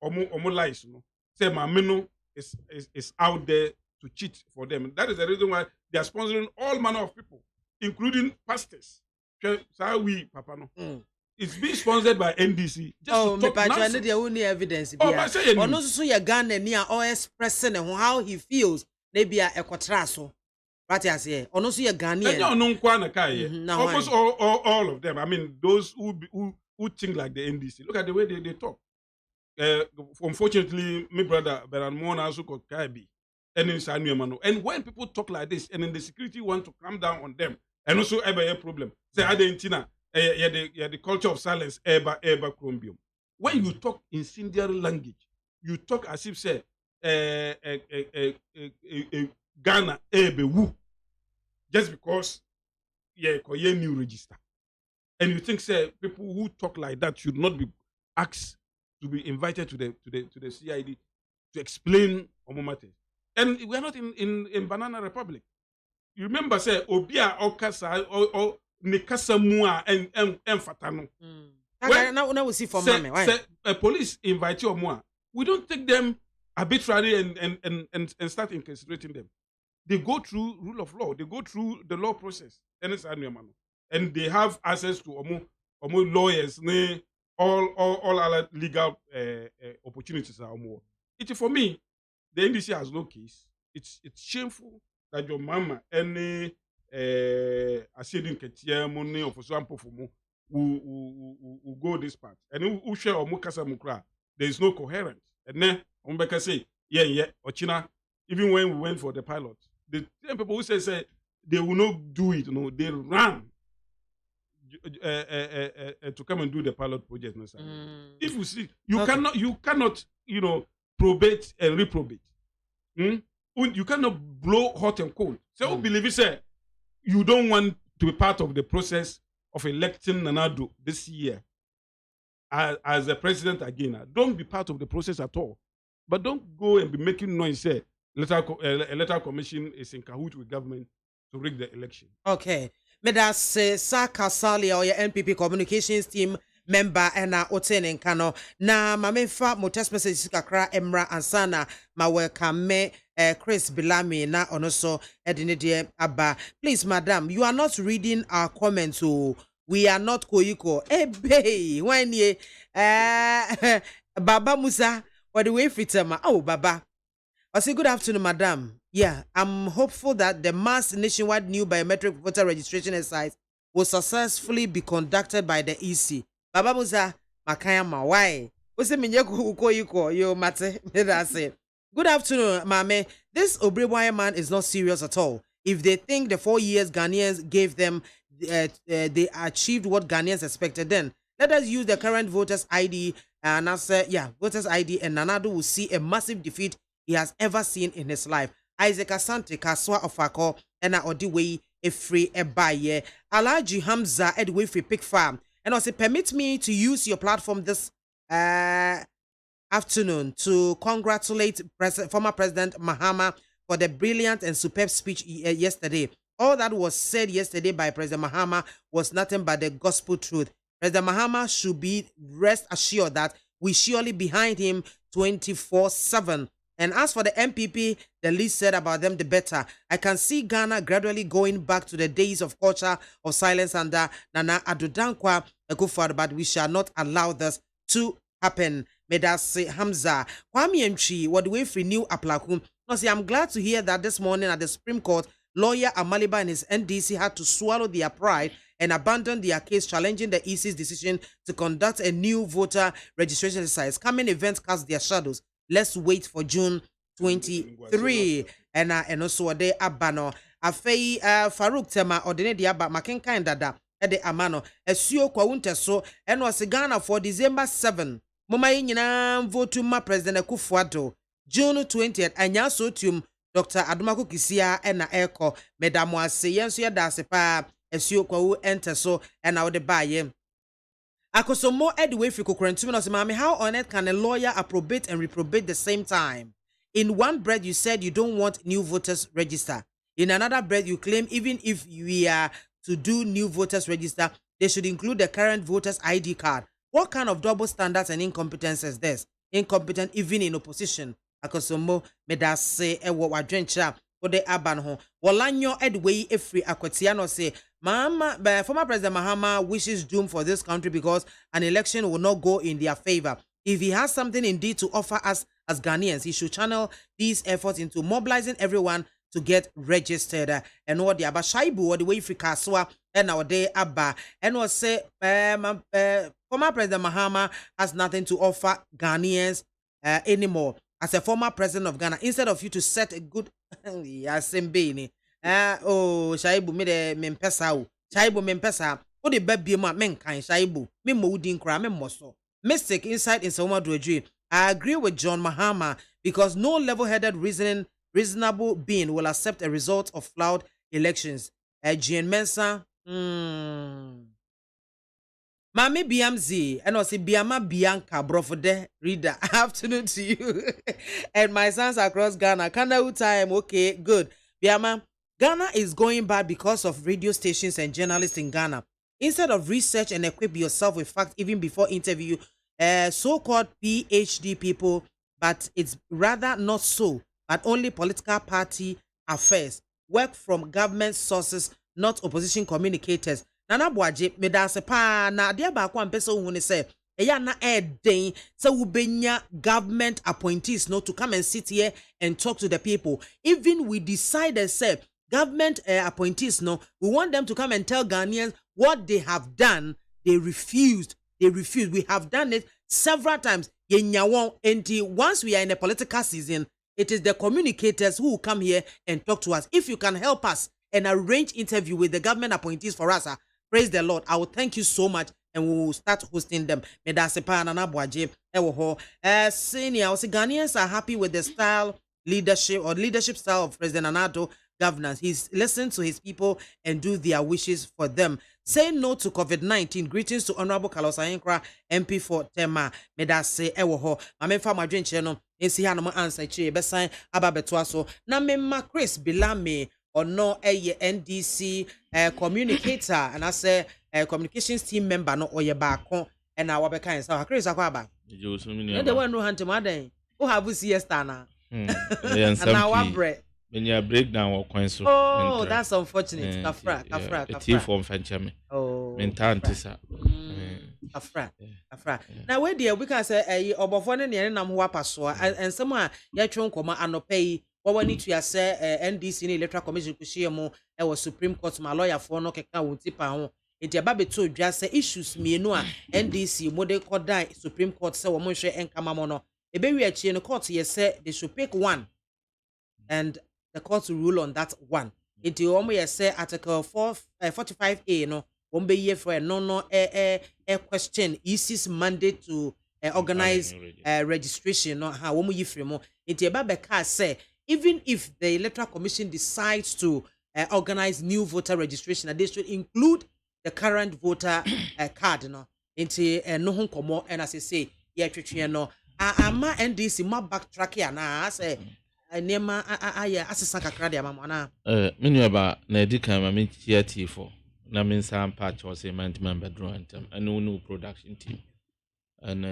Omu lies, you know. Say Maame is out there to cheat for them. That is the reason why they are sponsoring all manner of people, including pastors. So we, Papa, no. It's being sponsored by NDC. Just to talk nonsense. The only evidence. But saying, or no, so you Ghana near or expressing how he feels. Maybe a quatrasso. What I say, or no, so you Ghanaian. Almost all of them. I mean, those who think like the NDC. Look at the way they talk. Unfortunately, my brother Beran Mona also got Kaibi. And when people talk like this, and then the security want to come down on them, and also ever a problem. Say, Argentina, the culture of silence, ever chromium. When you talk incendiary language, you talk as if say, Ghana, woo, just because you new register, and you think say people who talk like that should not be asked to be invited to the CID to explain matters. And we are not in Banana Republic. You remember say Obia Okasa or Nikasa Mua and Fatano. Now we see for Maame. Why? A police invite you or more. We don't take them arbitrarily and start incarcerating them. They go through rule of law. They go through the law process. And they have access to omo lawyers, all other legal opportunities are more. It for me, the NDC has no case. It's shameful that your mama any asidin ketia money of example for mo who go this part and who share or mukasa mukra. There is no coherence. And then Ombeka say Ochina. Even when we went for the pilot, the people who say they will not do it. You know, they ran. to come and do the pilot project. If you see, you Okay. cannot, probate and reprobate. You cannot blow hot and cold. So believe it, say you don't want to be part of the process of electing Nanado this year as the president again. Don't be part of the process at all. But don't go and be making noise. Say electoral commission is in cahoots with government to rig the election. Okay. Medas Saka Sali or your NPP communications team member and Oten Kano. Na Mamefa mo text message kakra Emra Ansana ma welcome me Chris Bilami na onoso edine Abba. Please, madam, you are not reading our comments. So we are not koyiko. Hey, when ye Baba Musa or the way fitama. Oh, Baba. I say good afternoon, madam. Yeah, I'm hopeful that the mass nationwide new biometric voter registration exercise will successfully be conducted by the EC. Baba Musa, Makayama, why? What's the yo mate? That's it. Good afternoon, Maame. This Obrewaya man is not serious at all. If they think the 4 years Ghanaians gave them, they achieved what Ghanaians expected, then let us use the current voters' ID and voters' ID, and Nanado will see a massive defeat he has ever seen in his life. Isaac Asante Kaswa Ofako and Odiwei a free a buyer. Alaji Hamza Edway free pig farm. And also permit me to use your platform this afternoon to congratulate former President Mahama for the brilliant and superb speech yesterday. All that was said yesterday by President Mahama was nothing but the gospel truth. President Mahama should be rest assured that we surely behind him 24/7. And as for the MPP, the least said about them, the better. I can see Ghana gradually going back to the days of culture of silence under Nana Addo Dankwa Akufo-Addo, but we shall not allow this to happen. Medase Hamza. Kwame Mchi, what we free new Aplakum. I'm glad to hear that this morning at the Supreme Court, lawyer Amaliba and his NDC had to swallow their pride and abandon their case challenging the EC's decision to conduct a new voter registration exercise. Coming events cast their shadows. Let's wait for June 23. And also de abano. Afei Farouk Tema ordine di aba makenkan dada de amano. Esuo kwa unte so eno Ghana for December 7. Moma nyina vote ma President Akufo-Addo. June 20th anya so tum Dr. Adomako Kisia ena eko medamo ase yenso ya dase pa esuo kwa u ente so ena wo de baye. Akosomo Edway Fikokrentum no Maame, how on earth can a lawyer approbate and reprobate the same time? In one breath you said you don't want new voters register. In another breath you claim even if we are to do new voters register, they should include the current voters ID card. What kind of double standards and incompetence is this? Incompetent even in opposition. Akosomo medase ewo wadwencha ode aban ho. Wolanyo Edway Efri Akwatiano say Mama, former President Mahama wishes doom for this country because an election will not go in their favor. If he has something indeed to offer us as Ghanaians, he should channel these efforts into mobilizing everyone to get registered. And what the Abba Shaibu or the way Frikaswa and our day Abba and was say former President Mahama has nothing to offer Ghanaians anymore. As a former president of Ghana, instead of you to set a good Shaibu me de mempesa o. Shaibu mempesa. O de baby ma menkan Shaibu. Me mo udin kra me moso. Mistake inside in Soma Dredri. I agree with John Mahama because no level-headed reasonable being will accept a result of flawed elections. Jean Mensa. Maame BMZ and also Biamah Bianca Brofode reader. Afternoon to you and my sons across Ghana. Canada time. Okay, good. Biamah. Ghana is going bad because of radio stations and journalists in Ghana. Instead of research and equip yourself with facts even before interview, so-called PhD people, but it's rather not so, but only political party affairs. Work from government sources, not opposition communicators. Nana Boaje, medase pa na dia ba kwa mpesa uhune say, eya na den so ubenya government appointees no to come and sit here and talk to the people. Even we decided say government appointees no, we want them to come and tell Ghanaians what they have done. They refused. We have done it several times. Until once we are in a political season, it is the communicators who will come here and talk to us. If you can help us and arrange interview with the government appointees for us, Praise the Lord. I will thank you so much and we will start hosting them. Medasepa Nana Boaje ewo ho. Senior, Ghanaians are happy with the leadership style of President Anado governance. He's listened to his people and do their wishes for them. Say no to COVID-19. Greetings to Honorable Carlos Ayenkra, MP for Tema. Medase ewo ho. Maame fa madwen che no. Ensi ha no mo answer che besan aba betoa so. Na memma Chris Bilame ono NDC communicator and I say communications team member no oye baako and our be kind so Chris akwaba. The one no hand to maden. Who have siesta na? And now our bread. When you breakdown or coin so. Oh, that's unfortunate. Kafra. Tea from Fenchame. Oh. Mentantisa. Kafra. Now where dear we can say obofone ne nam ho apaso and someone ya twon koma anopai what need to say NDC electoral commission kushie mo e was Supreme Court my lawyer for no keka wonti pa ho enti aba beto dwa say issues mienu a NDC mo de kodan Supreme Court say wo mo hwe enkama mo no ebe wi achie no court ye say they should pick one and the court will rule on that one. Enti wo mo ye say article 45A no wo be ye for no question EC's mandate to organize registration no ha wo mo yifre mo enti eba be ka say even if the Electoral Commission decides to organize new voter registration, they should include the current voter card. No, into no home komo and as I say, yeah, no. Ama NDC ma backtrack ya na say nema asesa kakra dia mama na. Menu aba na edi kan ma me tia for na me san patch or say man bedroom antem and no production team and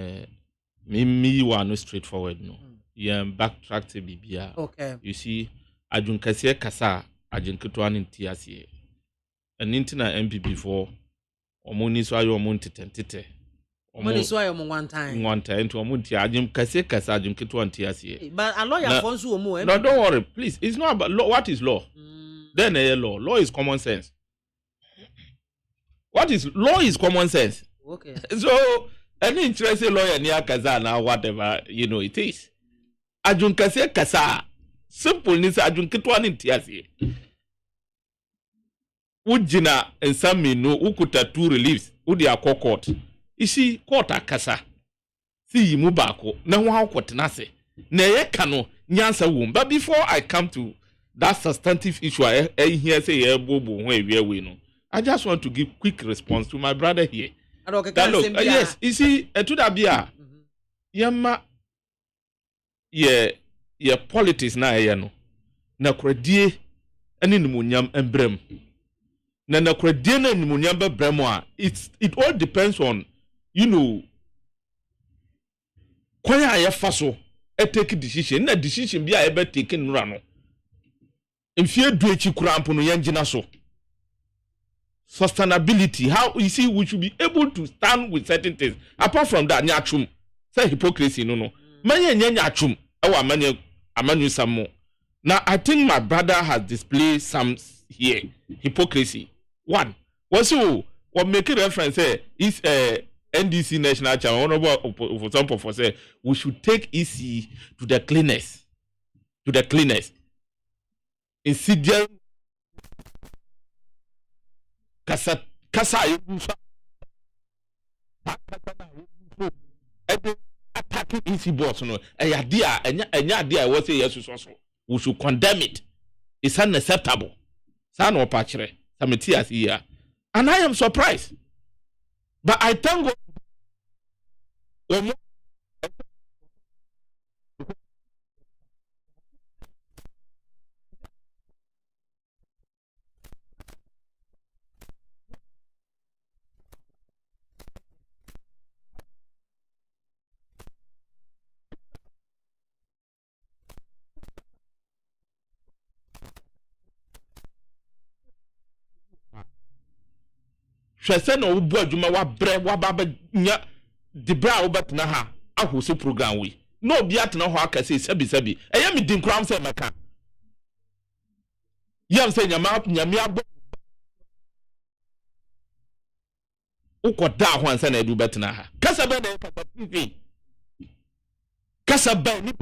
me one straightforward no. Yeah, backtrack to Bibia. Okay. You see, Ajunkase Kasa, Ajunkatuan in Tiasie. An internet MP before, or Moniswa or Montitente. Or Moniswa one time. One time to a Muntia, Ajunkase Kasa, Ajunkatuan Tiasie. But a lawyer wants to move. No, don't worry, please. It's not about law. What is law? Then a law. Law is common sense. What is law is common sense. Okay. So, any interested lawyer near Kazana, whatever, it is. Ajunkase kasa simple ni sa ajunketwa ni ntiase ujina ensame no ukuta two reliefs udi akọ court isi court akasa si yimu baako na ho akotena se na ye ka no nyansa wom but before I come to that substantive issue here say ye bobo ho ewie we no I just want to give quick response to my brother here. Yes, you see etuda bia yema ye politics na ye no na kradie ene nimunyam embrem na kradie na nimunyam bebrem a it all depends on kwanya ye faso take decision na decision bia e be take nura no mfie du echi kurampo no ye ngina so sustainability how you see we should be able to stand with certain things apart from that nyachum say hypocrisy no manya nyachum amanu some. Now I think my brother has displayed some here hypocrisy. One, what make a reference is NDC national chairman honorable for example for say we should take EC to the cleanest. Insidious kasa attacking easy boss no enya dia we say yes so we should condemn it. It's unacceptable. San opachre sameti as here and I am surprised, but I thank God hwese na obu adwuma wa bre wa baba nya de bra wo betena ha ahoso program we no obi atena ho akase sabi eya me din kram se meka yam se nyame abo ukoda ho ansa na edu betena ha kasa be na kasa tv kasa be ni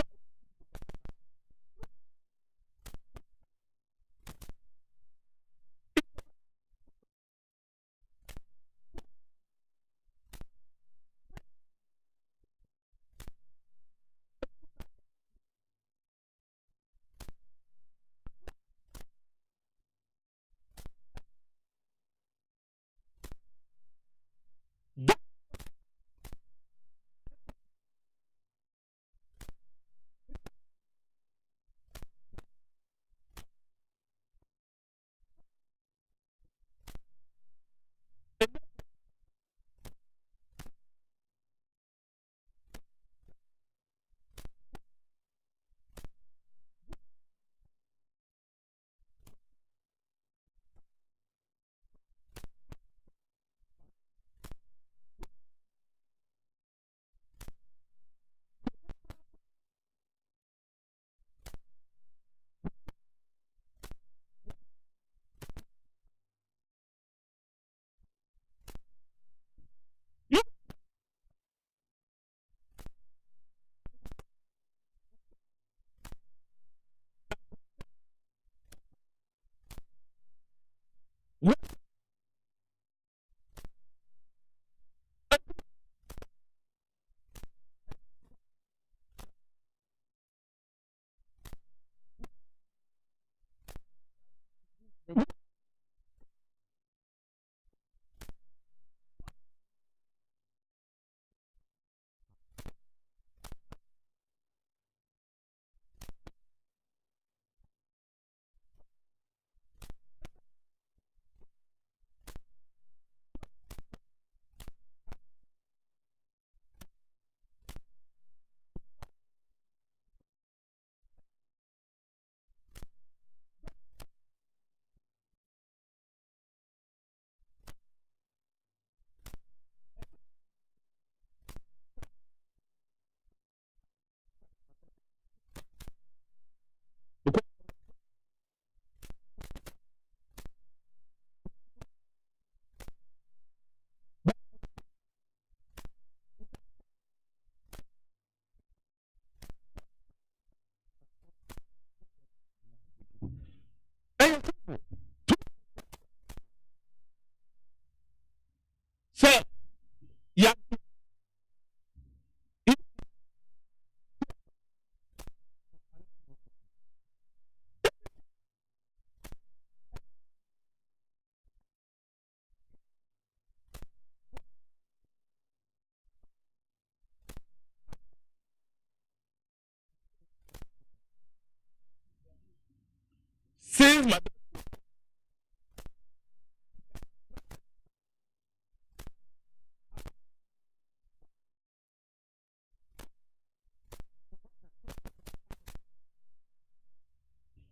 give my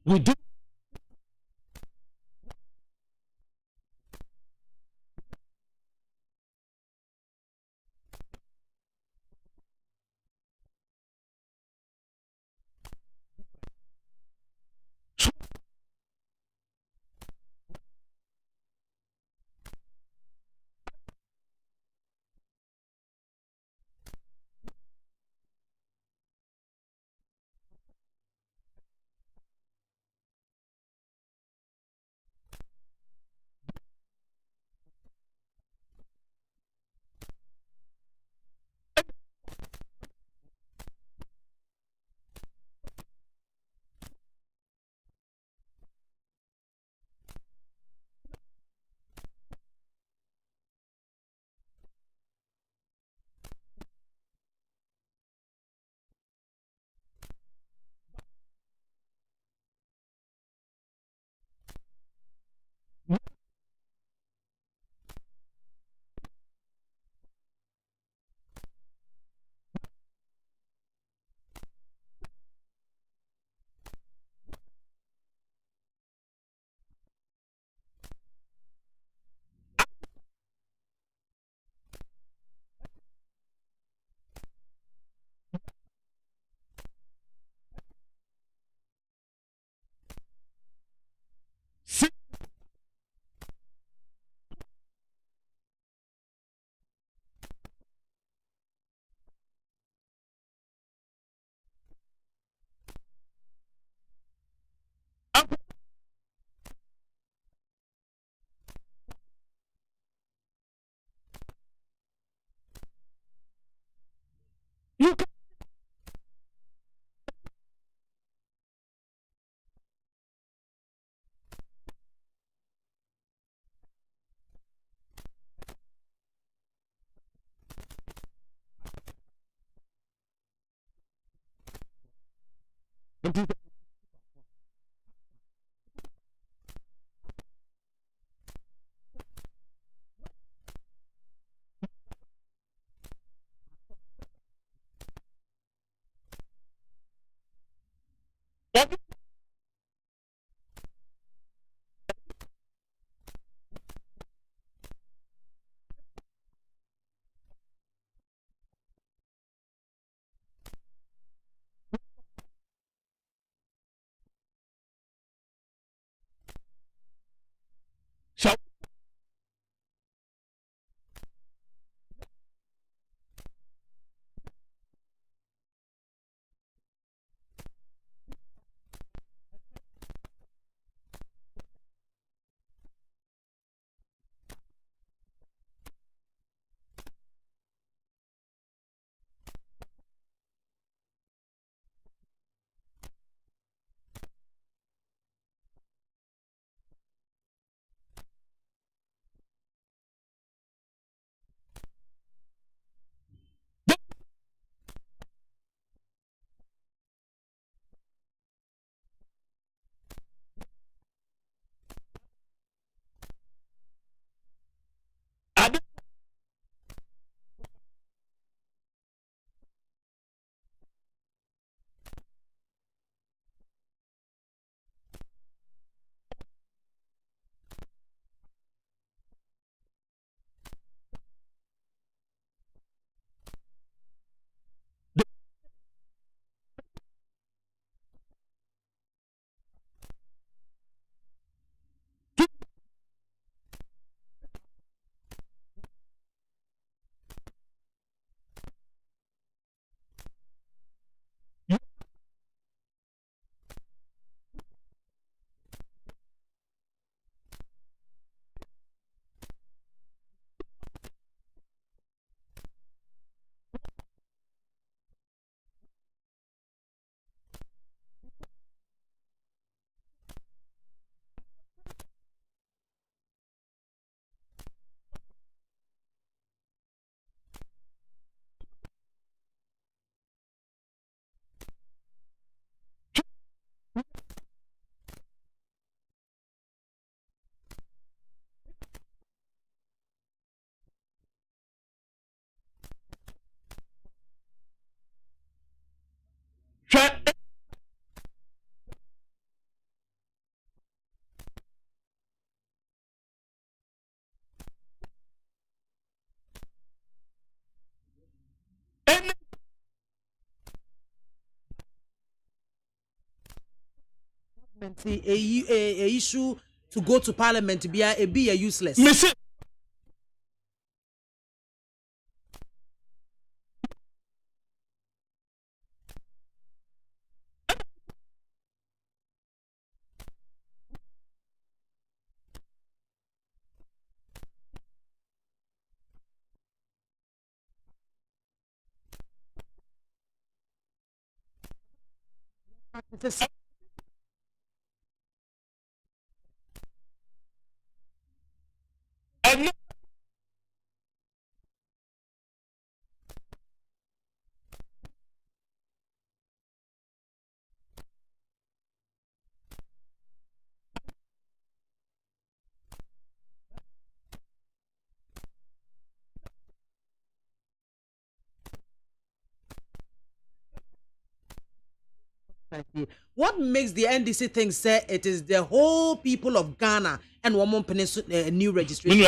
we do you a issue to go to parliament to be a useless. What makes the NDC think say it is the whole people of Ghana and one peninsula new registration?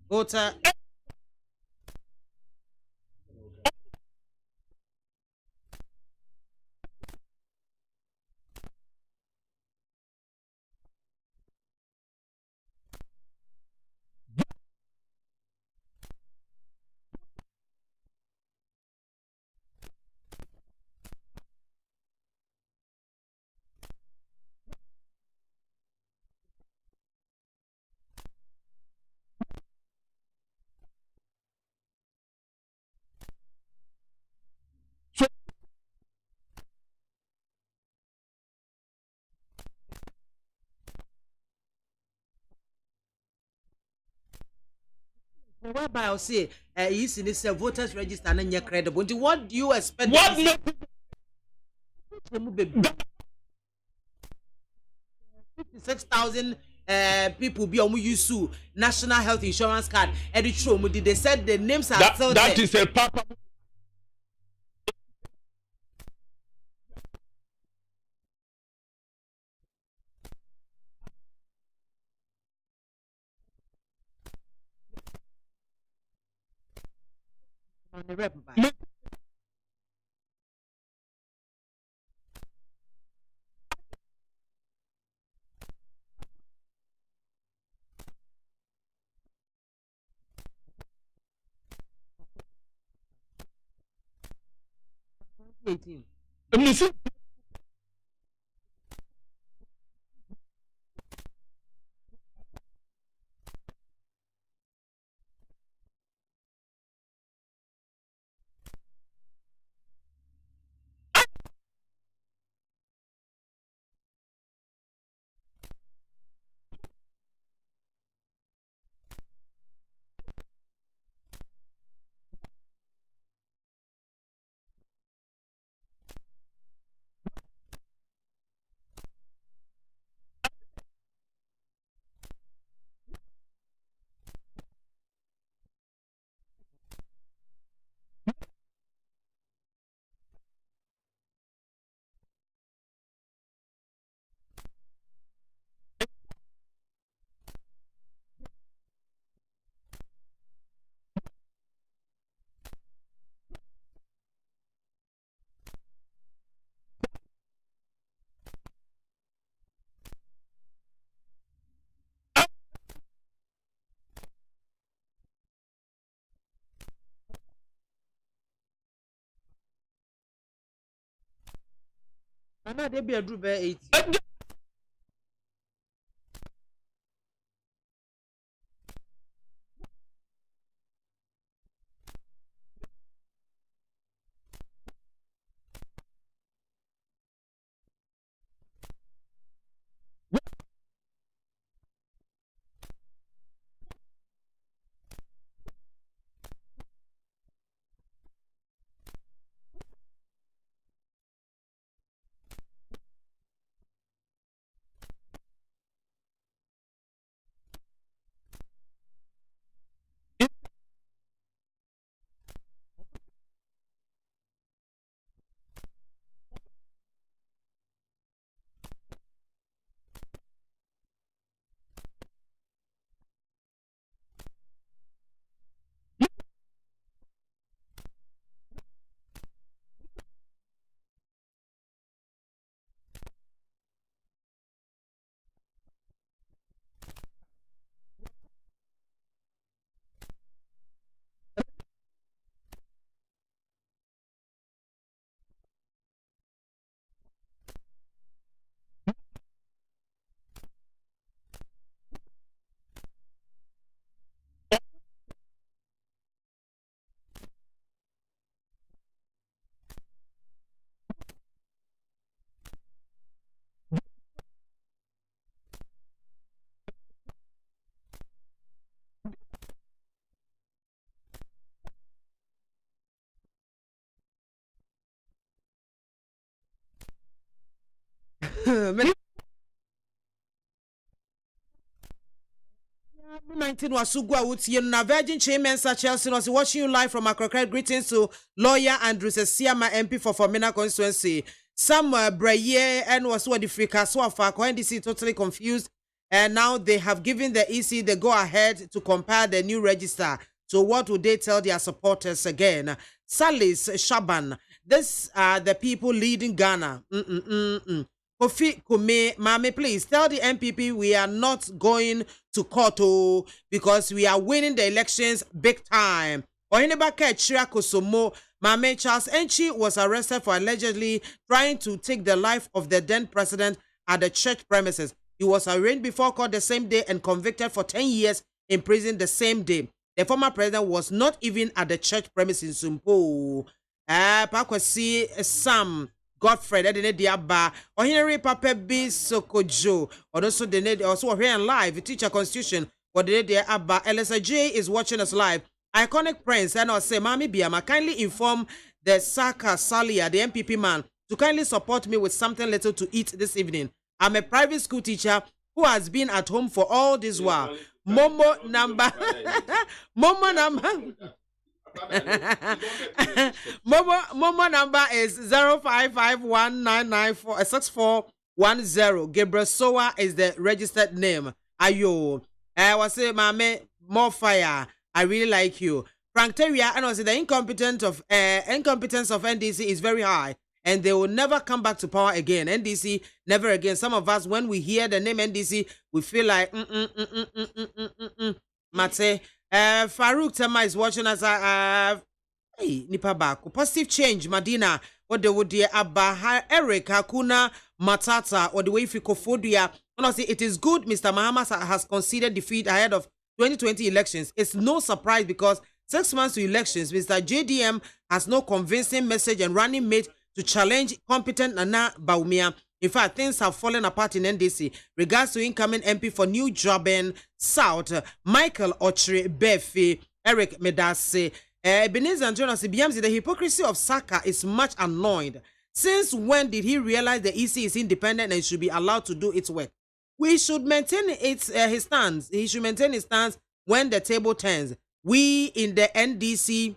Voter. Whereby I'll say, is in this voters register and you're credible. What do you expect? What? 56,000 people be on use national health insurance card. And it's true, they said the names are still that there. Is a papa. On the rep. I know they be a group 8. 19 Wasugua Wuti na Virgin Chamensa Chelsea was watching you live from Akwafo. Greetings to lawyer Andrew Sesiama MP for Formina constituency. Some Braye and was what the Frika so far NDC totally confused, and now they have given the EC the go ahead to compare the new register. So what would they tell their supporters again? Salis Shaban, this are the people leading Ghana. Kofi Kume, Maame, please tell the MPP we are not going to court because we are winning the elections big time. Ohinebaka Chira Kosomo, Maame Charles Enchi was arrested for allegedly trying to take the life of the then president at the church premises. He was arraigned before court the same day and convicted for 10 years in prison the same day. The former president was not even at the church premises in Sumpo. Pakwasi Sam Godfred Edene Diaba or Henry Papa B Sokojo or also the also here live teacher constitution or the day Abba Elisa J is watching us live. Iconic Prince and I say Mami Biamah kindly inform the Saka Salia the MPP man to kindly support me with something little to eat this evening. I'm a private school teacher who has been at home for all this while. Momo number Momo number is 0551996410. Gabriel Soa is the registered name. Ayo. I was say Maame more fire. I really like you. Frank Teria and I say the incompetence of NDC is very high and they will never come back to power again. NDC never again. Some of us when we hear the name NDC we feel like Mate. Farouk Tema is watching us. Hey, Nipa Baku. Positive change, Madina. What the would dear Abba Eric Hakuna Matata or the way Fikofodia. Honestly, it is good Mr. Mahama has conceded defeat ahead of 2020 elections. It's no surprise because 6 months to elections, Mr. JDM has no convincing message and running mate to challenge competent Nana Baumia. In fact, things have fallen apart in NDC. Regards to incoming MP for New Joburg South, Michael Ochre Befi, Eric Medase, Ebenezer and Jonas Biamah, the hypocrisy of Saka is much annoyed. Since when did he realize the EC is independent and should be allowed to do its work? We should maintain his stance. He should maintain his stance when the table turns. We in the NDC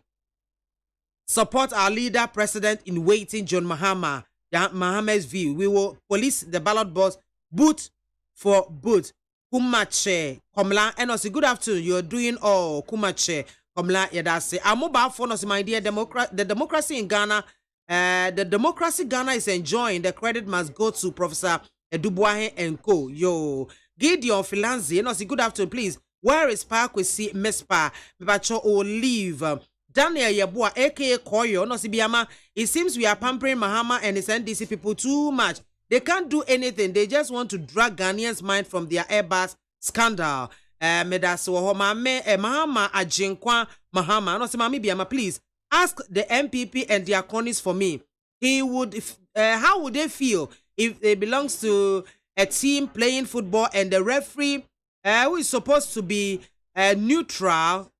support our leader, president in waiting, John Mahama. Mahama's view. We will police the ballot box boot for boot. Kumache Komla and also good afternoon. You're doing all Kumache Komla Yadase. Our mobile phone is my dear the democracy in Ghana. The democracy Ghana is enjoying. The credit must go to Professor Edubuahe and Co. Yo Gideon Philanzi and also good afternoon, please. Where is Park we see Mespa Mepacho Olive Daniel Yabua, aka Koyo, no Biamah. It seems we are pampering Mahama and his NDC people too much. They can't do anything. They just want to drag Ghanaians' mind from their Airbus scandal. Mahama Ajinkwa Mahama. No Mami Biamah, please ask the MPP and their cronies for me. He would. How would they feel if they belongs to a team playing football and the referee, who is supposed to be neutral?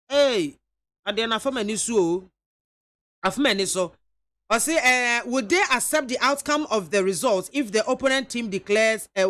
Hey. And then after many so, I say, would they accept the outcome of the results if the opponent team declared a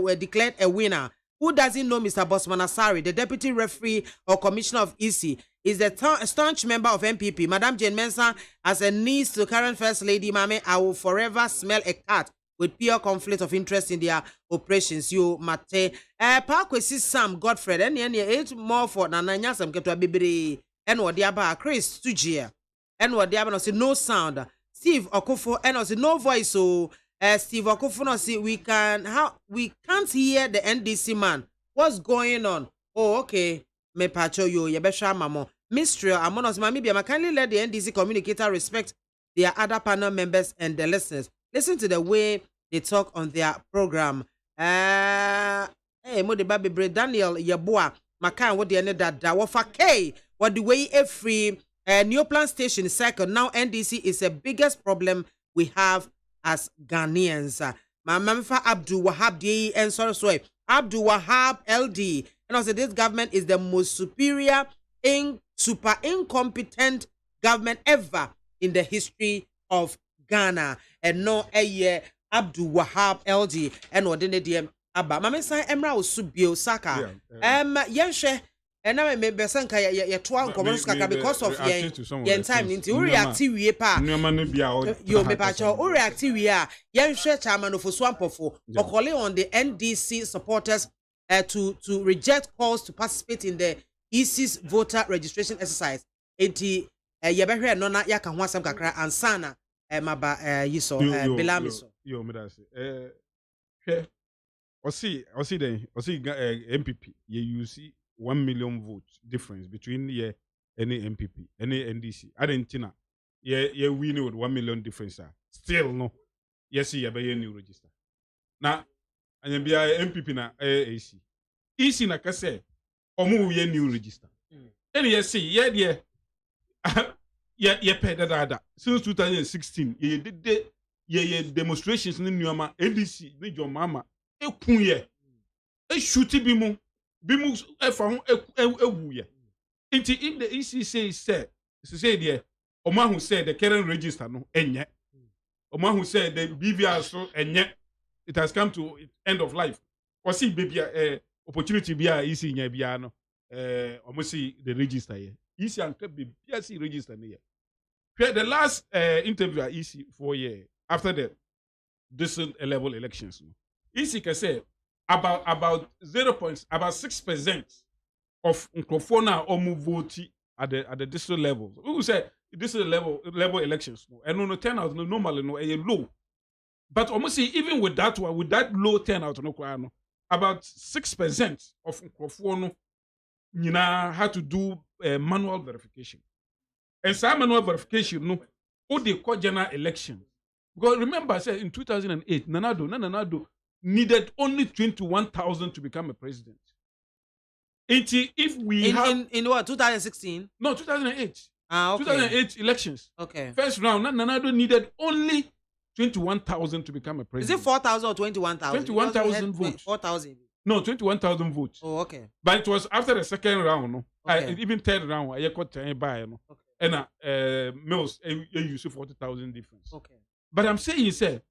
winner? Who doesn't know Mr. Bosman Asari, the deputy referee or commissioner of EC, is a staunch member of MPP. Madam Jane Mensah, as a niece to current First Lady Maame, I will forever smell a cat with pure conflict of interest in their operations. You mate. Parkwesi Sam Godfred, and 8 more for Nananya Sam Ketwa Bibiri. And what the Abba Chris Tujia. And what the Abba say no sound. Steve Okofo and also no voice. So Steve Okofo no see we can't hear the NDC man. What's going on? Oh, okay. Me pacho yo yebesha mamo. Mystery Amonos Mami Biamah kindly let the NDC communicator respect their other panel members and the listeners. Listen to the way they talk on their program. Hey, mo de baby Daniel Yabua. Makan what the end that wafa K. What the way every new plan station second now NDC is the biggest problem we have as Ghanaians. My Mamfa Abdul Wahab D and sorry Abdul Wahab LD and also this government is the most superior super incompetent government ever in the history of Ghana and no a year Abdul Wahab LD and ordinary DM Abba. Maame san Emra Osubio Saka. Yenhwe and I may be sanka ye twa nkomo skaka because of yen time nti we react wie pa. Yo me pa cho we react wie a yenhwe chairman of Swampofo calling on the NDC supporters to reject calls to participate in the EC's voter registration exercise. Enti ye behwe no na yaka ho asem kakra ansana maba yiso belamiso. Yo me da say Osi then MPP you see 1 million votes difference between any MPP any NDC Argentina ye win with 1 million difference still no yes ye be new register na anyabia MPP na AC EC na kase omu ye new register any yes ye de ye pay that since 2016 ye demonstrations ni nyoma NDC ni jomama ekun ye e shooti bi mu efa ho ewu ye nti if the EC say there omahu say the current register no enye omahu say the BVR so enye it has come to end of life or see baby opportunity bia EC nya bia no omosi the register ye EC anka bia see register ne ye the last interview at EC 4 years after the decent level elections no EC can say about 6% of Nkrofona omu vote at the district level. We will say district level elections no and no turnout no normally no a low. But almost even with that one, with that low turnout no about 6% of Nkrofona had to do manual verification. And some manual verification no what they call general election. Because remember I said in 2008 Nanado needed only 21,000 to become a president. If we in what 2016? No, 2008. Okay. 2008 elections. Okay. First round, Nanado needed only 21,000 to become a president. Is it 4,000 or 21,000? 21,000 votes. 4,000. No, 21,000 votes. Oh, okay. But it was after the second round, no. Okay. Even third round, I got 10 by no. Okay. And Mills, you use 40,000 difference. Okay. But I'm saying, say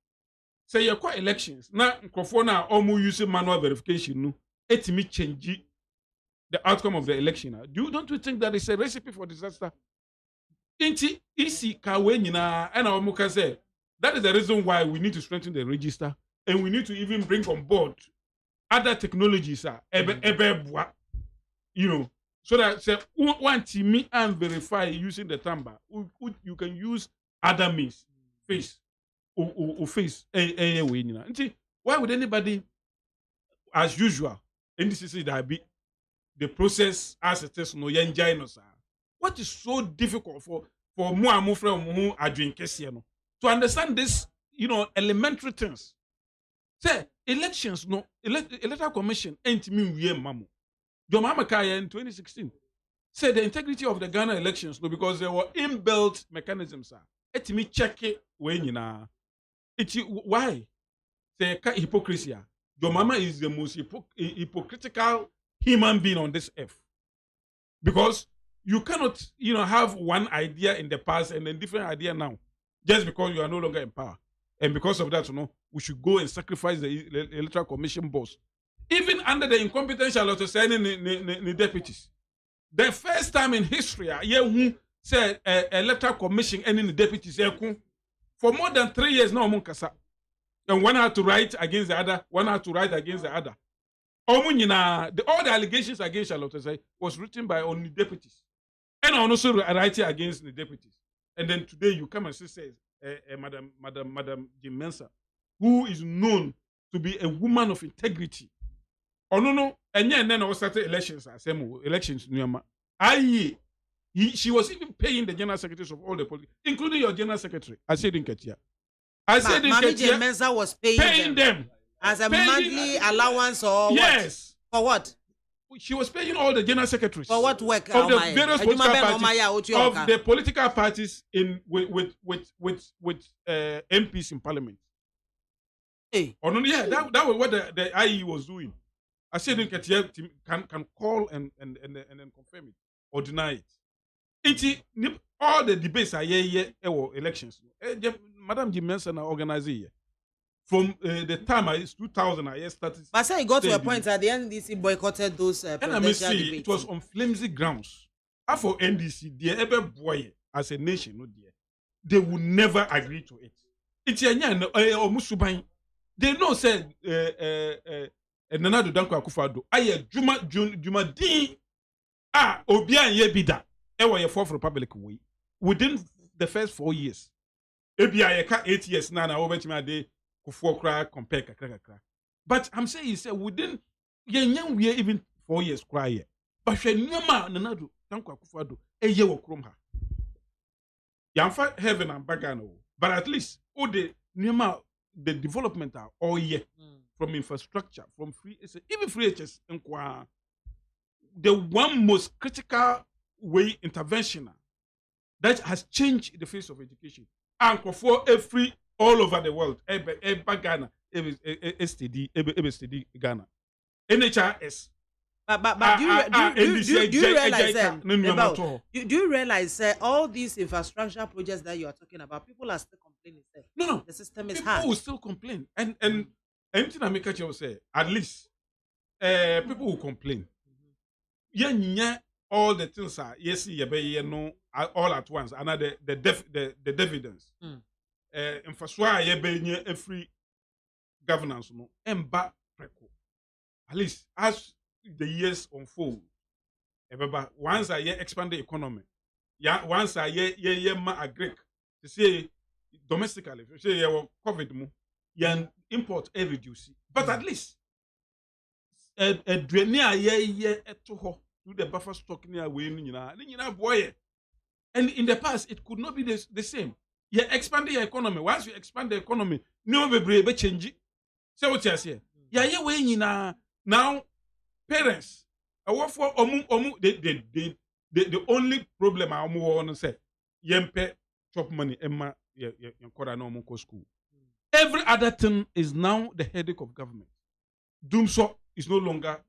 you quite elections. Now, Nkrofona almost using manual verification, no. It me change the outcome of the election. Don't you think that is a recipe for disaster? Inti isi kawe nyina and Omuka say that is the reason why we need to strengthen the register and we need to even bring on board other technologies you know, so that say one me and verify using the tamba you can use other means face or face why would anybody as usual and this is that be the process as it is no yenjai no sir. What is so difficult for mo who are drinking to understand this, you know, elementary things? Say elections no electoral commission ain't mean we mamu. Jomama Kaya in 2016 said the integrity of the Ghana elections no because there were inbuilt mechanisms sir. It me check it when you know. Why? Say hypocrisy. Jomama is the most hypocritical human being on this earth. Because you cannot, you know, have one idea in the past and a different idea now, just because you are no longer in power. And because of that, you know, we should go and sacrifice the electoral commission boss. Even under the incompetence of signing the deputies. The first time in history, who said electoral commission ending the deputies for more than 3 years now, and one had to write against the other, one had to write against the other. All the allegations against Charlotte was written by only deputies. And also writing against the deputies. And then today you come and say, Madam Jim Mensah, who is known to be a woman of integrity. Oh no, and then I started elections, she was even paying the general secretaries of all the politics, including your general secretary. I said in Ketia. Maame Jim Mensah was paying them. As a monthly allowance or yes. What? For what? She was paying all the general secretaries. For what work? Of the various political parties, of the political parties in with MPs in parliament. Hey. Oh no, yeah, that was what the IE was doing. I said can call and then confirm it or deny it. All the debates are elections. Madam Jim Mensah organizing here. from the time it's 2000, I started. But say it got to a point at the NDC boycotted those and I presidential see debates. it was on flimsy grounds. For NDC, the ever boy as a nation, no dear, they would never agree to it. It's a Musubai. They know said Nana Danko Akufo-Addo. Aye Juma Din Obia Yebida. Ewa ye fourth republic way. Within the first 4 years. Ebia ye ka 8 years na over to my day Kufuor cry compare kakra. But I'm saying he said within we even 4 years cry. But she nyama Nana Danko Akufo-Addo eye wo krom ha. Yamfa heaven and bagano. But at least all the development are all year from infrastructure, from free even free HS the one most critical way intervention that has changed the face of education. And for every all over the world, Ghana, STD, Ghana, NHRS. But do you realize that? Do you realize all these infrastructure projects that you are talking about, people are still complaining? No, the system is people hard. will still complain, and anything I make will say at least people will complain. Yeah, all the things are yes, no, all at once. Another the dividends. Infrastructure every governance no emba preko. At least as the years unfold, once I expand the economy, once I ma agree to say domestically, say COVID mo, import reduce. But at least a to do the buffer stock near winning, boy. And in the past, it could not be the same. You expand the economy. Once you expand the economy, no be change. So what you say? Now parents, the only problem I want to say, yempe chop money, emma school. Every other thing is now the headache of government. Doom so is no longer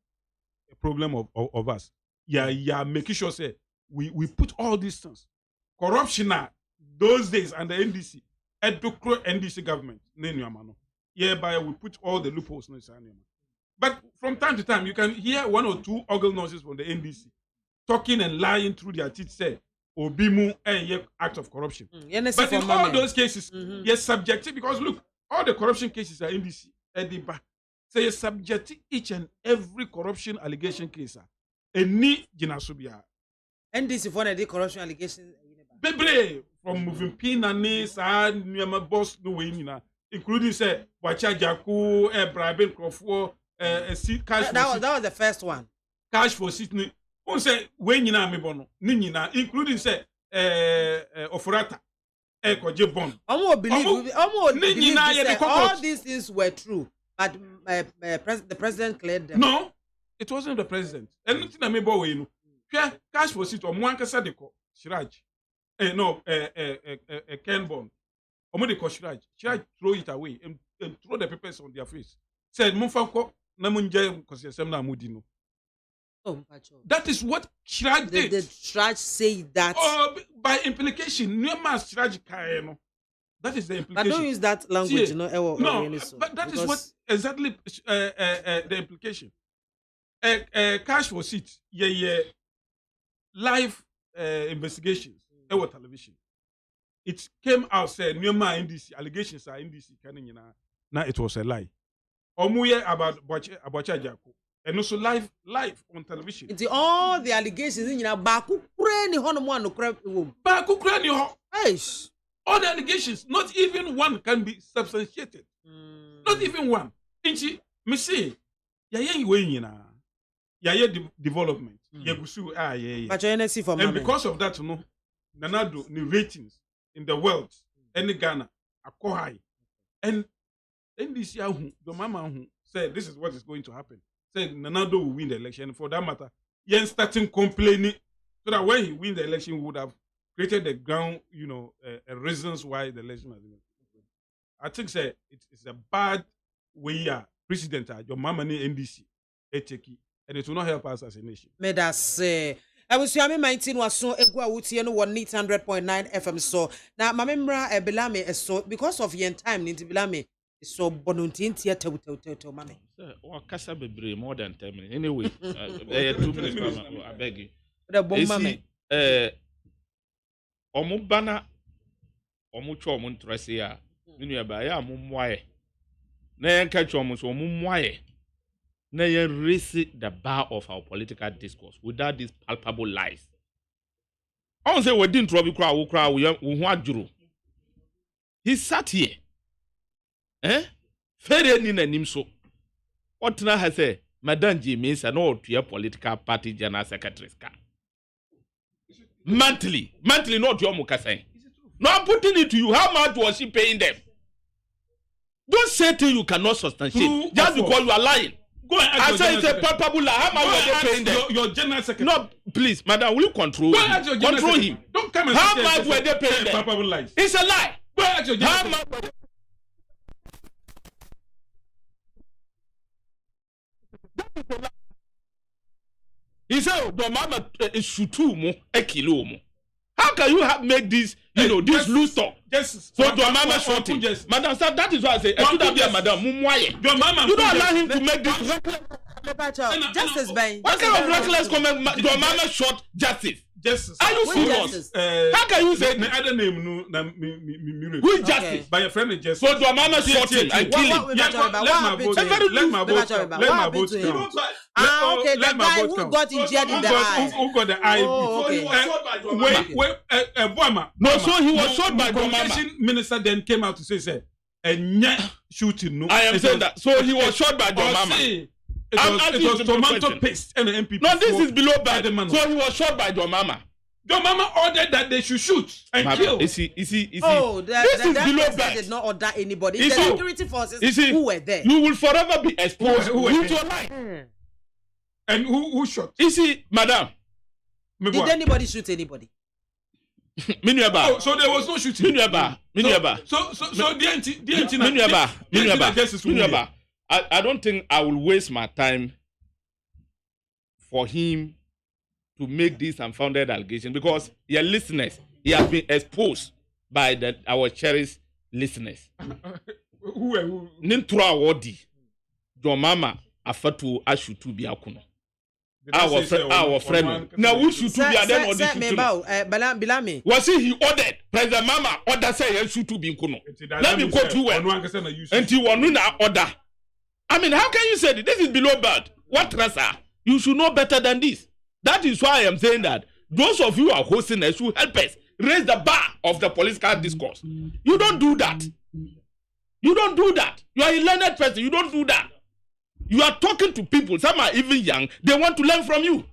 a problem of us. Making sure say we put all these things. Corruption those days under NDC, NDC government, hereby we put all the loopholes in the. But from time to time, you can hear one or two ogle nurses from the NDC talking and lying through their teeth, say, Obimu and act of corruption. But in all those cases, you're subjective because look, all the corruption cases are NDC. So you're subjective each and every corruption allegation case. Any Jinasubia. NDC for the corruption allegations. Bebre from moving pin and knees and Nyama boss no way, including say Wacha Jaku, Brabin Crawford. Cash that was the first one. Cash for Sydney. Who say when you know me bono, Nina, including say Ofurata, Eko Jebon. Almost believe all these things were true, but the president cleared them. No, it wasn't the president. Anything I may borrow, you know, cash for Sydney or Mwanka Sadeko, Shiraj. Ken Bond. Omodeko Shiraj. Shiraj throw it away and throw the papers on their face. Said Mufako. That is what Shraj did. Did Shraj say that? By implication, that is the implication. But don't use that language, no, but that is what exactly the implication. Cash for seat, live investigations, television. It came out said NDC allegations are NDC. Now it was a lie. About Bocha Jaku. And also live on television. It's all the allegations in Baku Krani Honoman Baku Krani Ho. All the allegations, not even one can be substantiated. Not even one. Inchi, me say, development. And because of that, no, Nanado, the ratings in the world, any Ghana, are quite high. And NDC, the mama said this is what is going to happen. Said Nanado will win the election. For that matter, Yen starting complaining so that when he win the election, we would have created the ground, reasons why the election has been. I think say it's a bad way. President, your mama ni NDC, and it will not help us as a nation. May that say. I was Yami 19 was so egwa wuti no 100.9 FM so now Maame Biamah so because of yen time ni Biamah So bonuntintia to mame. Or Casa Bebre more than 10 minutes. Anyway, 2 minutes, I beg you. The bomb mame. Omubana Omucho Montresia, Nuniabaya, Mumwaye. Nayan catch almost Mumwaye. Nayan raise the bar of our political discourse without these palpable lies. I won't say we didn't trouble crowd, we he sat here. Fair in a nimso. What now has said, Madame G means an old to your political party general secretary's car. Monthly, not your Mukasai. No, I'm putting it to you. How much was she paying them? Don't say till you cannot substantiate just because you are lying. Go and I say it's a palpable lie. How much were they paying them? Your general secretary. No, please, madam, will you control him? Control him. Don't come and how much were they paying them? Palpable lies. It's a lie. Go and your general how much? He said, "The mama is shutu mo a kilo mo." How can you make this, this loose talk? Yes. So your mama shot him. Madam, sir, that is why I say, I should have been madam. Your mama. You don't allow him to make this reckless. Justice, Ben. What kind of reckless comment? Your mama shot justice. Justice. Are you serious? How can you say the other name? Who is justice? By your friend is justice. So your mama shot him and killed him. Let my vote count. Okay, the guy who got injured in the eye. Who got the eye? So he was shot by your mama. No, so he was shot by your mama. The minister then came out to say, shooting. No, I am saying that. So he was shot by your mama. It was tomato paste and the MP. No, this is below bad. So he was shot by your mama. Your mama ordered that they should shoot and kill. Is he? Oh, this is below bad. Did not order anybody. It's the security forces who were there. You will forever be exposed to your life. And who shot? Is he, madam? Did anybody shoot anybody? Oh, so there was no shooting. So I don't think I will waste my time for him to make this unfounded allegation because your listeners, he has been exposed by our cherished listeners. Who? Nintura Wodi, your mama, afatu ashutu biakuno. Our friend. Now we should be then or this. Was he ordered? President Mama order say should to be kuno. Let me quote you well. And he won order. I mean, how can you say this? This is below bad. What rasa? You should know better than this. That is why I am saying that those of you who are hosting us should help us raise the bar of the political discourse. You don't do that. You don't do that. You are a learned person. You don't do that. You are talking to people. Some are even young. They want to learn from you.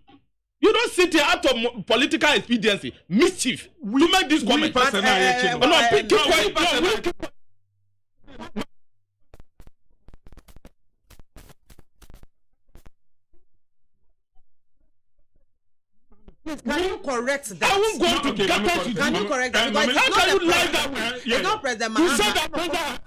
You don't sit here out of political expediency, mischief, to make this comment. Can you correct that? I won't go to Can you correct that? How can you lie that way? It's not President Mahama. You said that President.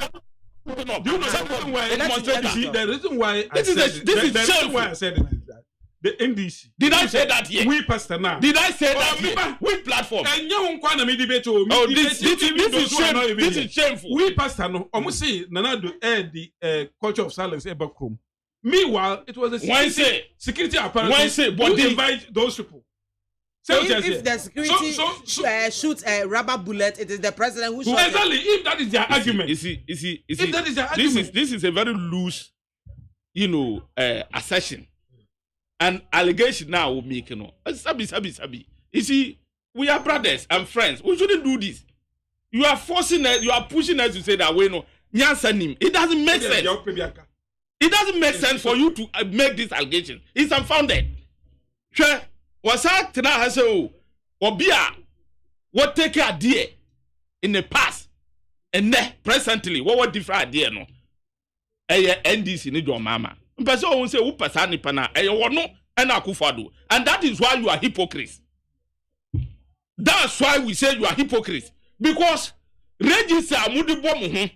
Do you know something why? The reason why this is shameful. Why I said it is that the NDC. Did I say that here? We pastor now. Did I say that here? Which platform? And you won't want me debate. Oh, this is shameful. We pastor no. Almost say Nanado the culture of silence ever come. Meanwhile, it was a security apparatus who invite those people. So if the security shoots a rubber bullet, it is the president who shot it. Exactly. If that is their argument. You see, if that is their argument. This is a very loose, assertion. An allegation now will make, Sabi. You see, we are brothers and friends. We shouldn't do this. You are forcing us, you are pushing us to say that we know. It doesn't make sense. It doesn't make sense for you to make this allegation. It's unfounded. Sure. Was that has a obia what take idea in the past and presently what different idea no NDC need your mama. Person won't say who pasani pana no and Akufo-Addo, and that is why you are hypocrites. That's why we say you are hypocrites because register mudi bomu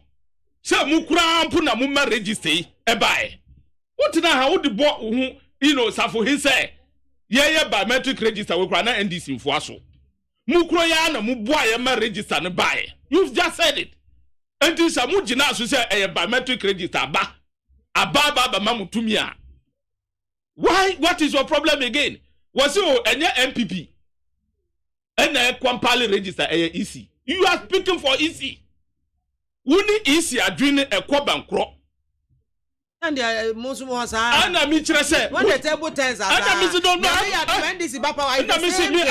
say mukura mpuna mumma register ebae. What na how the boy safo he say biometric register we kwa na NDC mfo aso. Mukro ya na muboa ye ma register ne bae. You've just said it. enti samu gina so say e biometric register aba mamutumi a. Why? What is your problem again? Was you any MPP? And a compile register EC. You are speaking for EC. Wuni EC are doing a kwabankro. And the most was and I mean, say when the table tells us, I don't know. I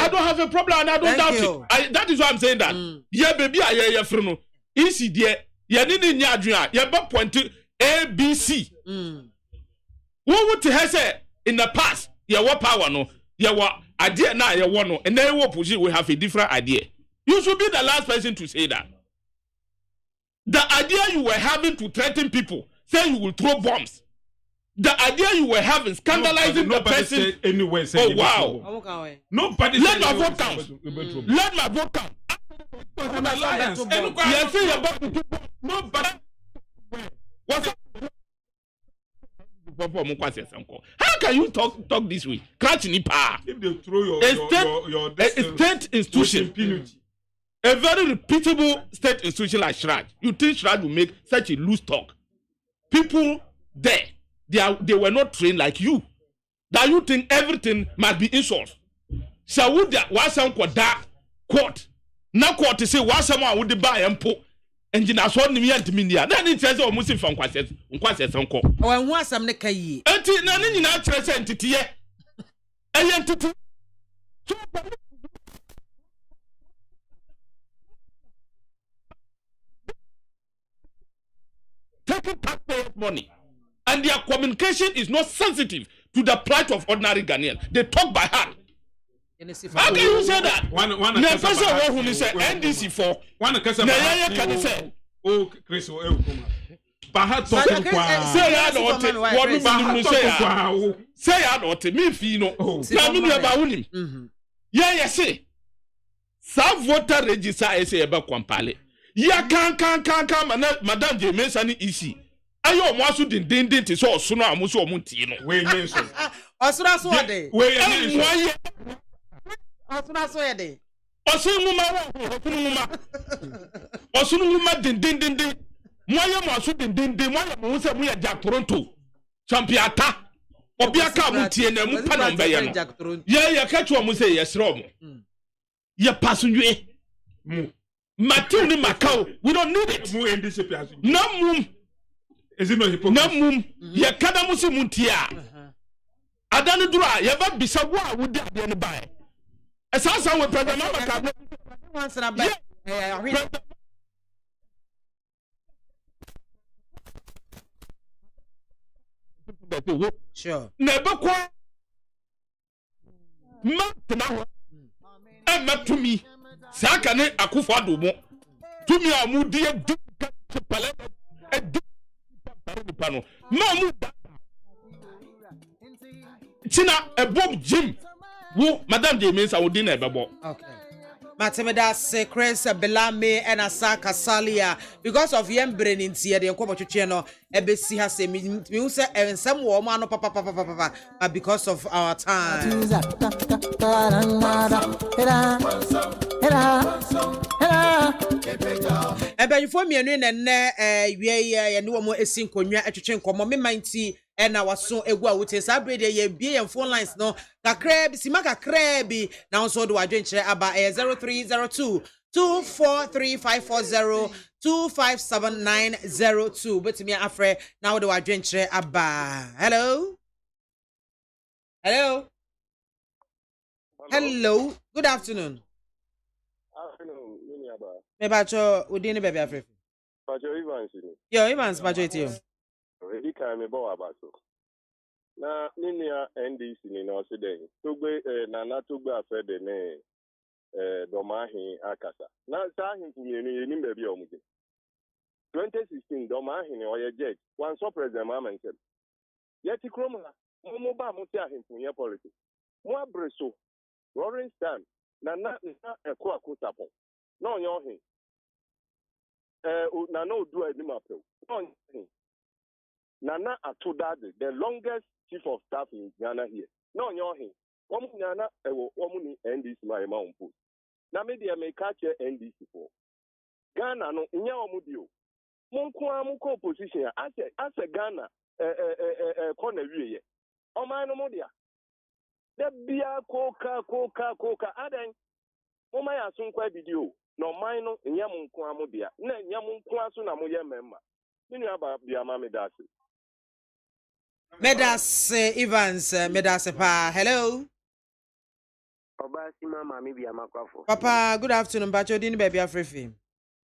don't have a problem and I don't doubt it. That is why I'm saying that. Yeah, baby, I hear no. EC there. You need in your dream. You have point to ABC. What would he say in the past? You what power no? You what idea now? You want no? And then what position we have a different idea. You should be the last person to say that. The idea you were having to threaten people, say you will throw bombs. The idea you were having, scandalizing the person. Anyway, oh wow! Nobody. Let my vote count. Let my vote count. Nobody. How can you talk this way? If they throw your state institution, a very reputable state institution like Shraj, you think Shraj will make such a loose talk? People there, they were not trained like you. That you think everything must be insults. So would that was some court? Now court to say what someone would buy and put. Engine as one me antimedia. Then it says almost in Fanquaset, unquaset. Oh, and once I'm neck ye. Until none in our entity. A entity. Taking taxpayers' money. And their communication is not sensitive to the plight of ordinary Ghanaians. They talk by heart. How can you say that? One person who say NDC for one person can say oh Chris Baha talking say ya not what say ya not me fi no na me ne ba wonim yeah say sa voter register say e ba kwampale ya kan madam je mention isi ayo mo aso din ti so oso no amuso omunti no we nyen so osura so ade we nyen osura so ade Osunuma din moye mo aso din moye mo se mo ya Jack Toronto champiata obiaka mo tie na mu pa no be ye no ye catch wo mo say yes ro mo ye pasunwe mu Matthew ni Macau we don't need it mu NDC piasu na mum is it no hypocrisy na mum ye kada mo se mu tie a adanu duru a ye ba bisa wo a wo di ade ne bae Esasa we president Mama once na ba sure never kwa na ho e matumi saka ne Akwafo adomo tumi a mu die du pale e du pano ma mu tina e bob Jim wo madam de mensa wo din na ebebo okay Matemeda se Chris Biamah and Asaka Salia because of yembre ntie de nkobo twetwe no ebesi ha se mi say ensem wo ma no papa because of our time ebenfo mienu ne wie ye ne wo mo esi nkonwa atwetwe nkomo me manti ena waso egu a wote sa brede ye bie ye phone lines no kakra bi sima kakra bi na nso do adwenkyere aba 0302 243540 257902 betimi afre na wo do adwenkyere aba hello good afternoon mini aba me bacho udini bebe afre bacho Evans yo Evans bacho itio Ready can me bo abaso. Na ninia NDC ni no se den. Togbe nana togbe afede ne domahin akasa. Na sahin kumienu ni mbe bia omude. 2016 domahin oye judge. One so president Maame nsem. Yeti kroma mo ba mo ti ahemfo ye politics. Mo abreso. Roaring stand. Na ekwa akotapon. Na onye ohin. Na no do animapel. Na onye ohin. Nana Atudade, the longest chief of staff in Ghana here. No, nyohi. Nana, womuni NDC my mount post. Na media may catch NDC for Ghana no inya omudio. Monkwa muko opposition as a Ghana corner wie. O man no modia. The bia koka adan. O my asun kwa video. No mine no nyamunkwa modia. Na nyamunkwa so na moye member. Nini aba Biamah medase. Medase Evans, Medase pa. Hello. Oba Sima Maame Biamah Akwafo. Papa, good afternoon. Bacho din baby Afrifi.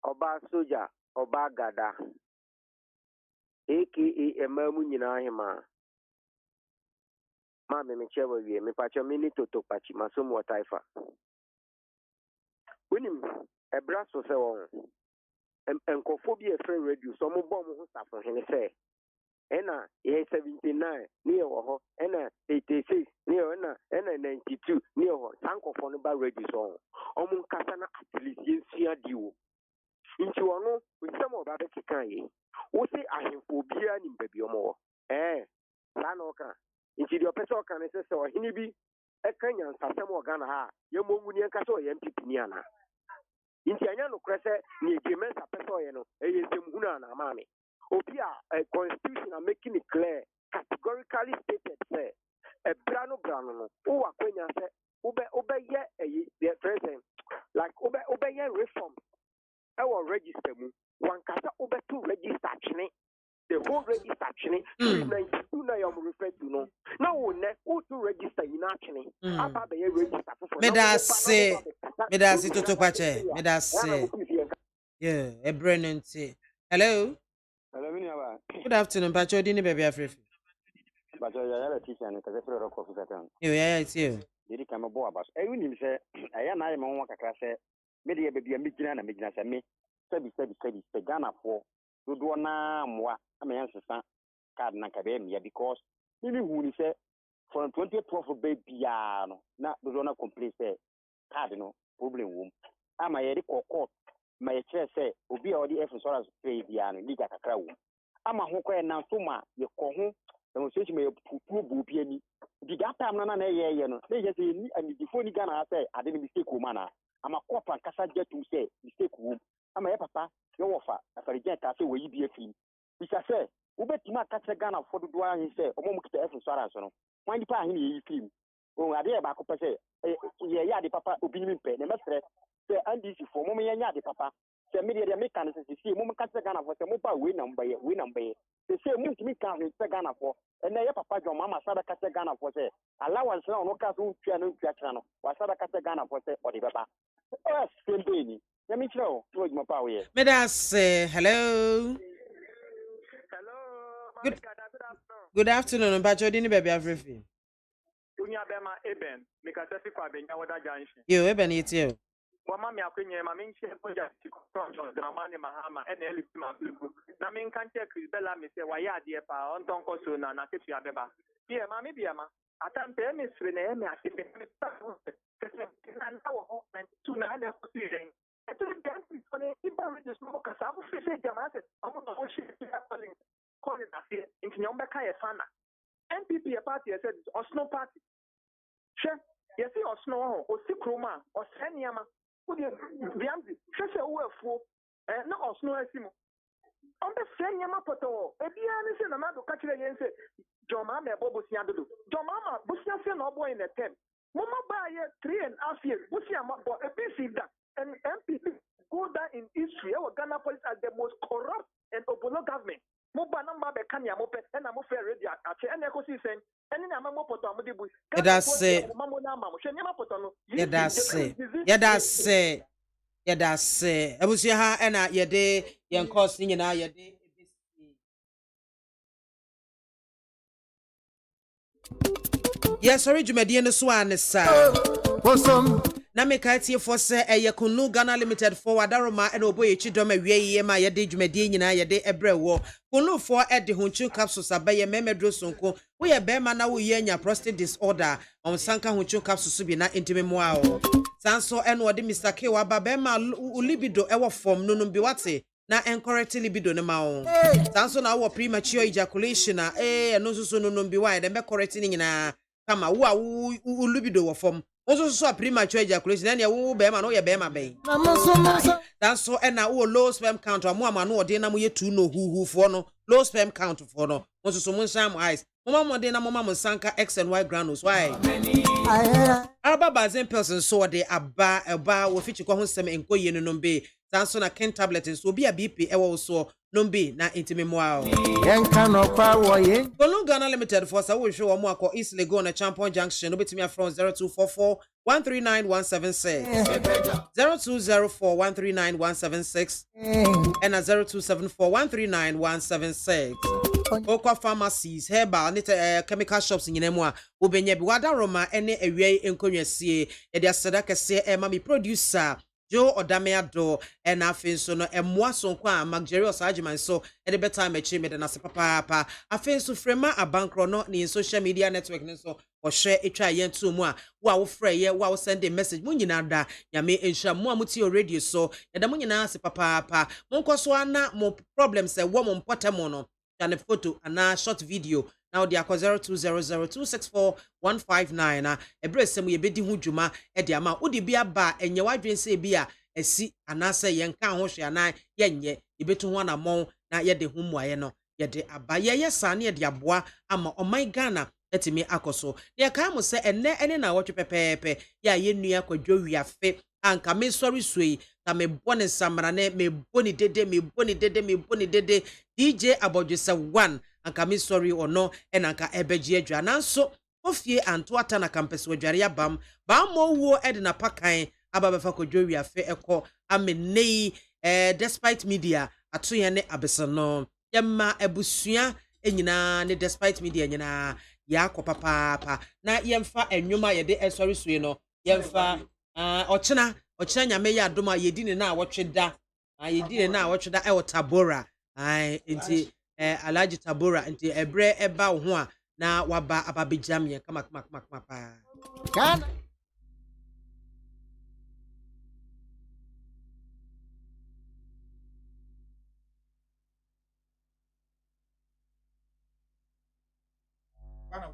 Oba Soja, Oba Gada. AKA Emamu nyina hema. Maame me chewa wie, me pacho mini toto pachi masomo wa taifa. Winim, ebra so se won. Enkofo bi e friend radio so mo bom ho safo hene se. Ena ye 79 ni e wo ho, ena 86 ni e ena 92 ni e ho. Sankofo no ba radio so. Omo nkasa na at least yensia diwo. Nti wono, nsem oba be kikan ye. Wo se ahemfo bia ni mbabi omo. Sa na oka. Nti di opese oka ne se ohini bi ekanya nsasem ogana ha, ye mongu ni nkasa o ye MPP ni ana. Nti anya no krese ni egemensa pese o ye no, eye semhuna na Maame. Obi a constitution are making it clear, categorically stated say, a brano no, who are going to say, Ube ye the president, like Ube ye reform, our register, one casa Ube to register actually, the whole register actually, 392 na I'm referred to no. Now, who to register in actually, Abba ye register for Medase Toto Pache, Medase, yeah, a brilliant. Hello. Good afternoon, Bacho din baby Afrifi. Bacho ya teacher ne kaze fere rock of satan. Yeah, it's you. Didi kama bo abas. Nim se aya na ayema won kakra se me de baby amigina na megina se me sabi Ghana for dodo na moa ama yan sesa card na ka be me because me hu ni se from 2012 baby ya no na dodo na complete se card no problem wom ama ye de court ma ye chere se obi a odi insurance pay bia no liga kakra wom ama ho kwa na nsoma ye ko ho demonstration me pupu bu bi ani di that time na ye no they just say ni before ni Ghana say ade ni mistake wo mana ama kopa kasa jetu say mistake wo ama ye papa ye wofa afarijan ka say we bi afim bisa say wo betima ka che Ghana for do ahin say omo mukita insurance no wan di pa ahin ye film o ade ba ko pese ye ya de papa obi ni mpe na mesre say NDC for mo ye nya de papa say media de make kan say mo ka che Ghana for say mo pa we na mbaye they say mo ntimi kan say Ghana for and ye papa John mama sada ka che Ghana for say allowance na no ka so tua no tua kra no wa sada ka che Ghana for say odi baba same day ni ya mi chiro to mo pa we Medase, hello. Good afternoon, Bacho din baby Afrifi. Unya bema Eben, mika sefi kwa benya wada junction. Yo, Eben it's you. Wama mi akwenye ma minchi epoja tiko dramani mahama ene elipi mablibu. Na minkanche Krisbella mi se wayadi epa ontonko so na ketu ya beba. Biye mami Biamah. Atampe emi sire na emi asipe. Na nawo ho tu na ane kusire. Eto ni gansi kone iba regis mo kasa abu fese jamate. Amu na ho shi ya calling na inti nyombe ka ye fana. NPP party said Osno party. Chef, you see Osno ho, osi kroma, oseniama. Udi biamzi, chef uefu, na Osno esimo. On the seniama poto, ebia ni se na madu kachire yense. Joma me bobo siandudu. Joma busia se no boy in the 10. Mama ba ye 3.5 years. Busia ma bo ebisi that. And MPP go down in history. Our Ghana police are the most corrupt and obono government. Moba namba be kanya mope na mo fair radio ate ene ko si sen ene na mo poto amode bu yedase abusia ha ena yede yen course ni nyina yede yes sorry jumedie no so anesa na meka tie for se Kunu Ghana Limited for wadaroma e oboye chidom awie ma yede dwumadie nyina yede ebrewo Kunu for de honchu capsules abaye memedro sonko wo ye bema na wo ye nya prostate disorder on sanka honchu capsules bi na intime mo a o sanso eno de Mr. K wa bema libido e wo form no bi wate na incorrect libido ne ma o sanso na wo premature ejaculation na eno so no bi wa de be correct ni nyina kama wo libido wo form also so premature ejaculation na wo be ma no ye be ma be That's so and now low sperm count or more no de na mo ye 2 no who for no low sperm count for no mo so mo sham eyes mama de na mama mo sanka X and Y granules why Araba bazen person so de aba wo fichi ko ho sem enkoye no nombe sanso na ken tablet so bi a BP ewo so nombe na intime moa Yenka no kwa wo ye Ghana Limited for sa wo hwe wo mo akọ East Legon na Champion Junction no betimi from 0244 139176 0204 139176 and 0274 139176 Okwa pharmacies, herbal, chemical shops in Yenemua, Ubenya Biwada Roma, any away in Konyasie, and their Sadaka say, Mammy producer, Joe Odameado, and Afin Sono, and Moisson Qua, Magerios Argument, so at the better time a chimney than as a papa. I feel so frema a bankro not in social media network, so or share a try yen to moi, wow, frey, wow, send a message, Muninada, Yame, and Shamuamuti radio, so, and the Munina, papa, Monkoswana, more problems, a woman potamono. And a photo and a short video. Now they are 0200264159. A breast some we be di hujuma e di ama odi bia ba enye wadwen se bia esi anase yen kan ho hwe ana yenye ibetu ho na mon na ye de humwaye no ye de aba ye sa na ye de aboa ama oman Ghana etimi akoso. Ye kan mo se ene na wotwe pepepe ya ye nua kwadwo wiafe anka me sorry sui ka me bone samra ne me boni dede DJ Abodjesa 1 anka me sorry or no and anka ebeji adwa nanso ofie anto ata na campus wadware abam ba mo wo edna pakan ababefa kodwo wiafe ekọ amenei despite media ato ye ne abesono yemma abusua enyina ne despite media nyina ya akọ na yemfa enwuma ye de sorry sui no yemfa ochina nyame ya adoma yedi ne na awotweda yedi ne na awotweda e Tabora inti Alhaji Tabora inti ebre eba ho a na waba ababejam ye kama pa Ghana Ghana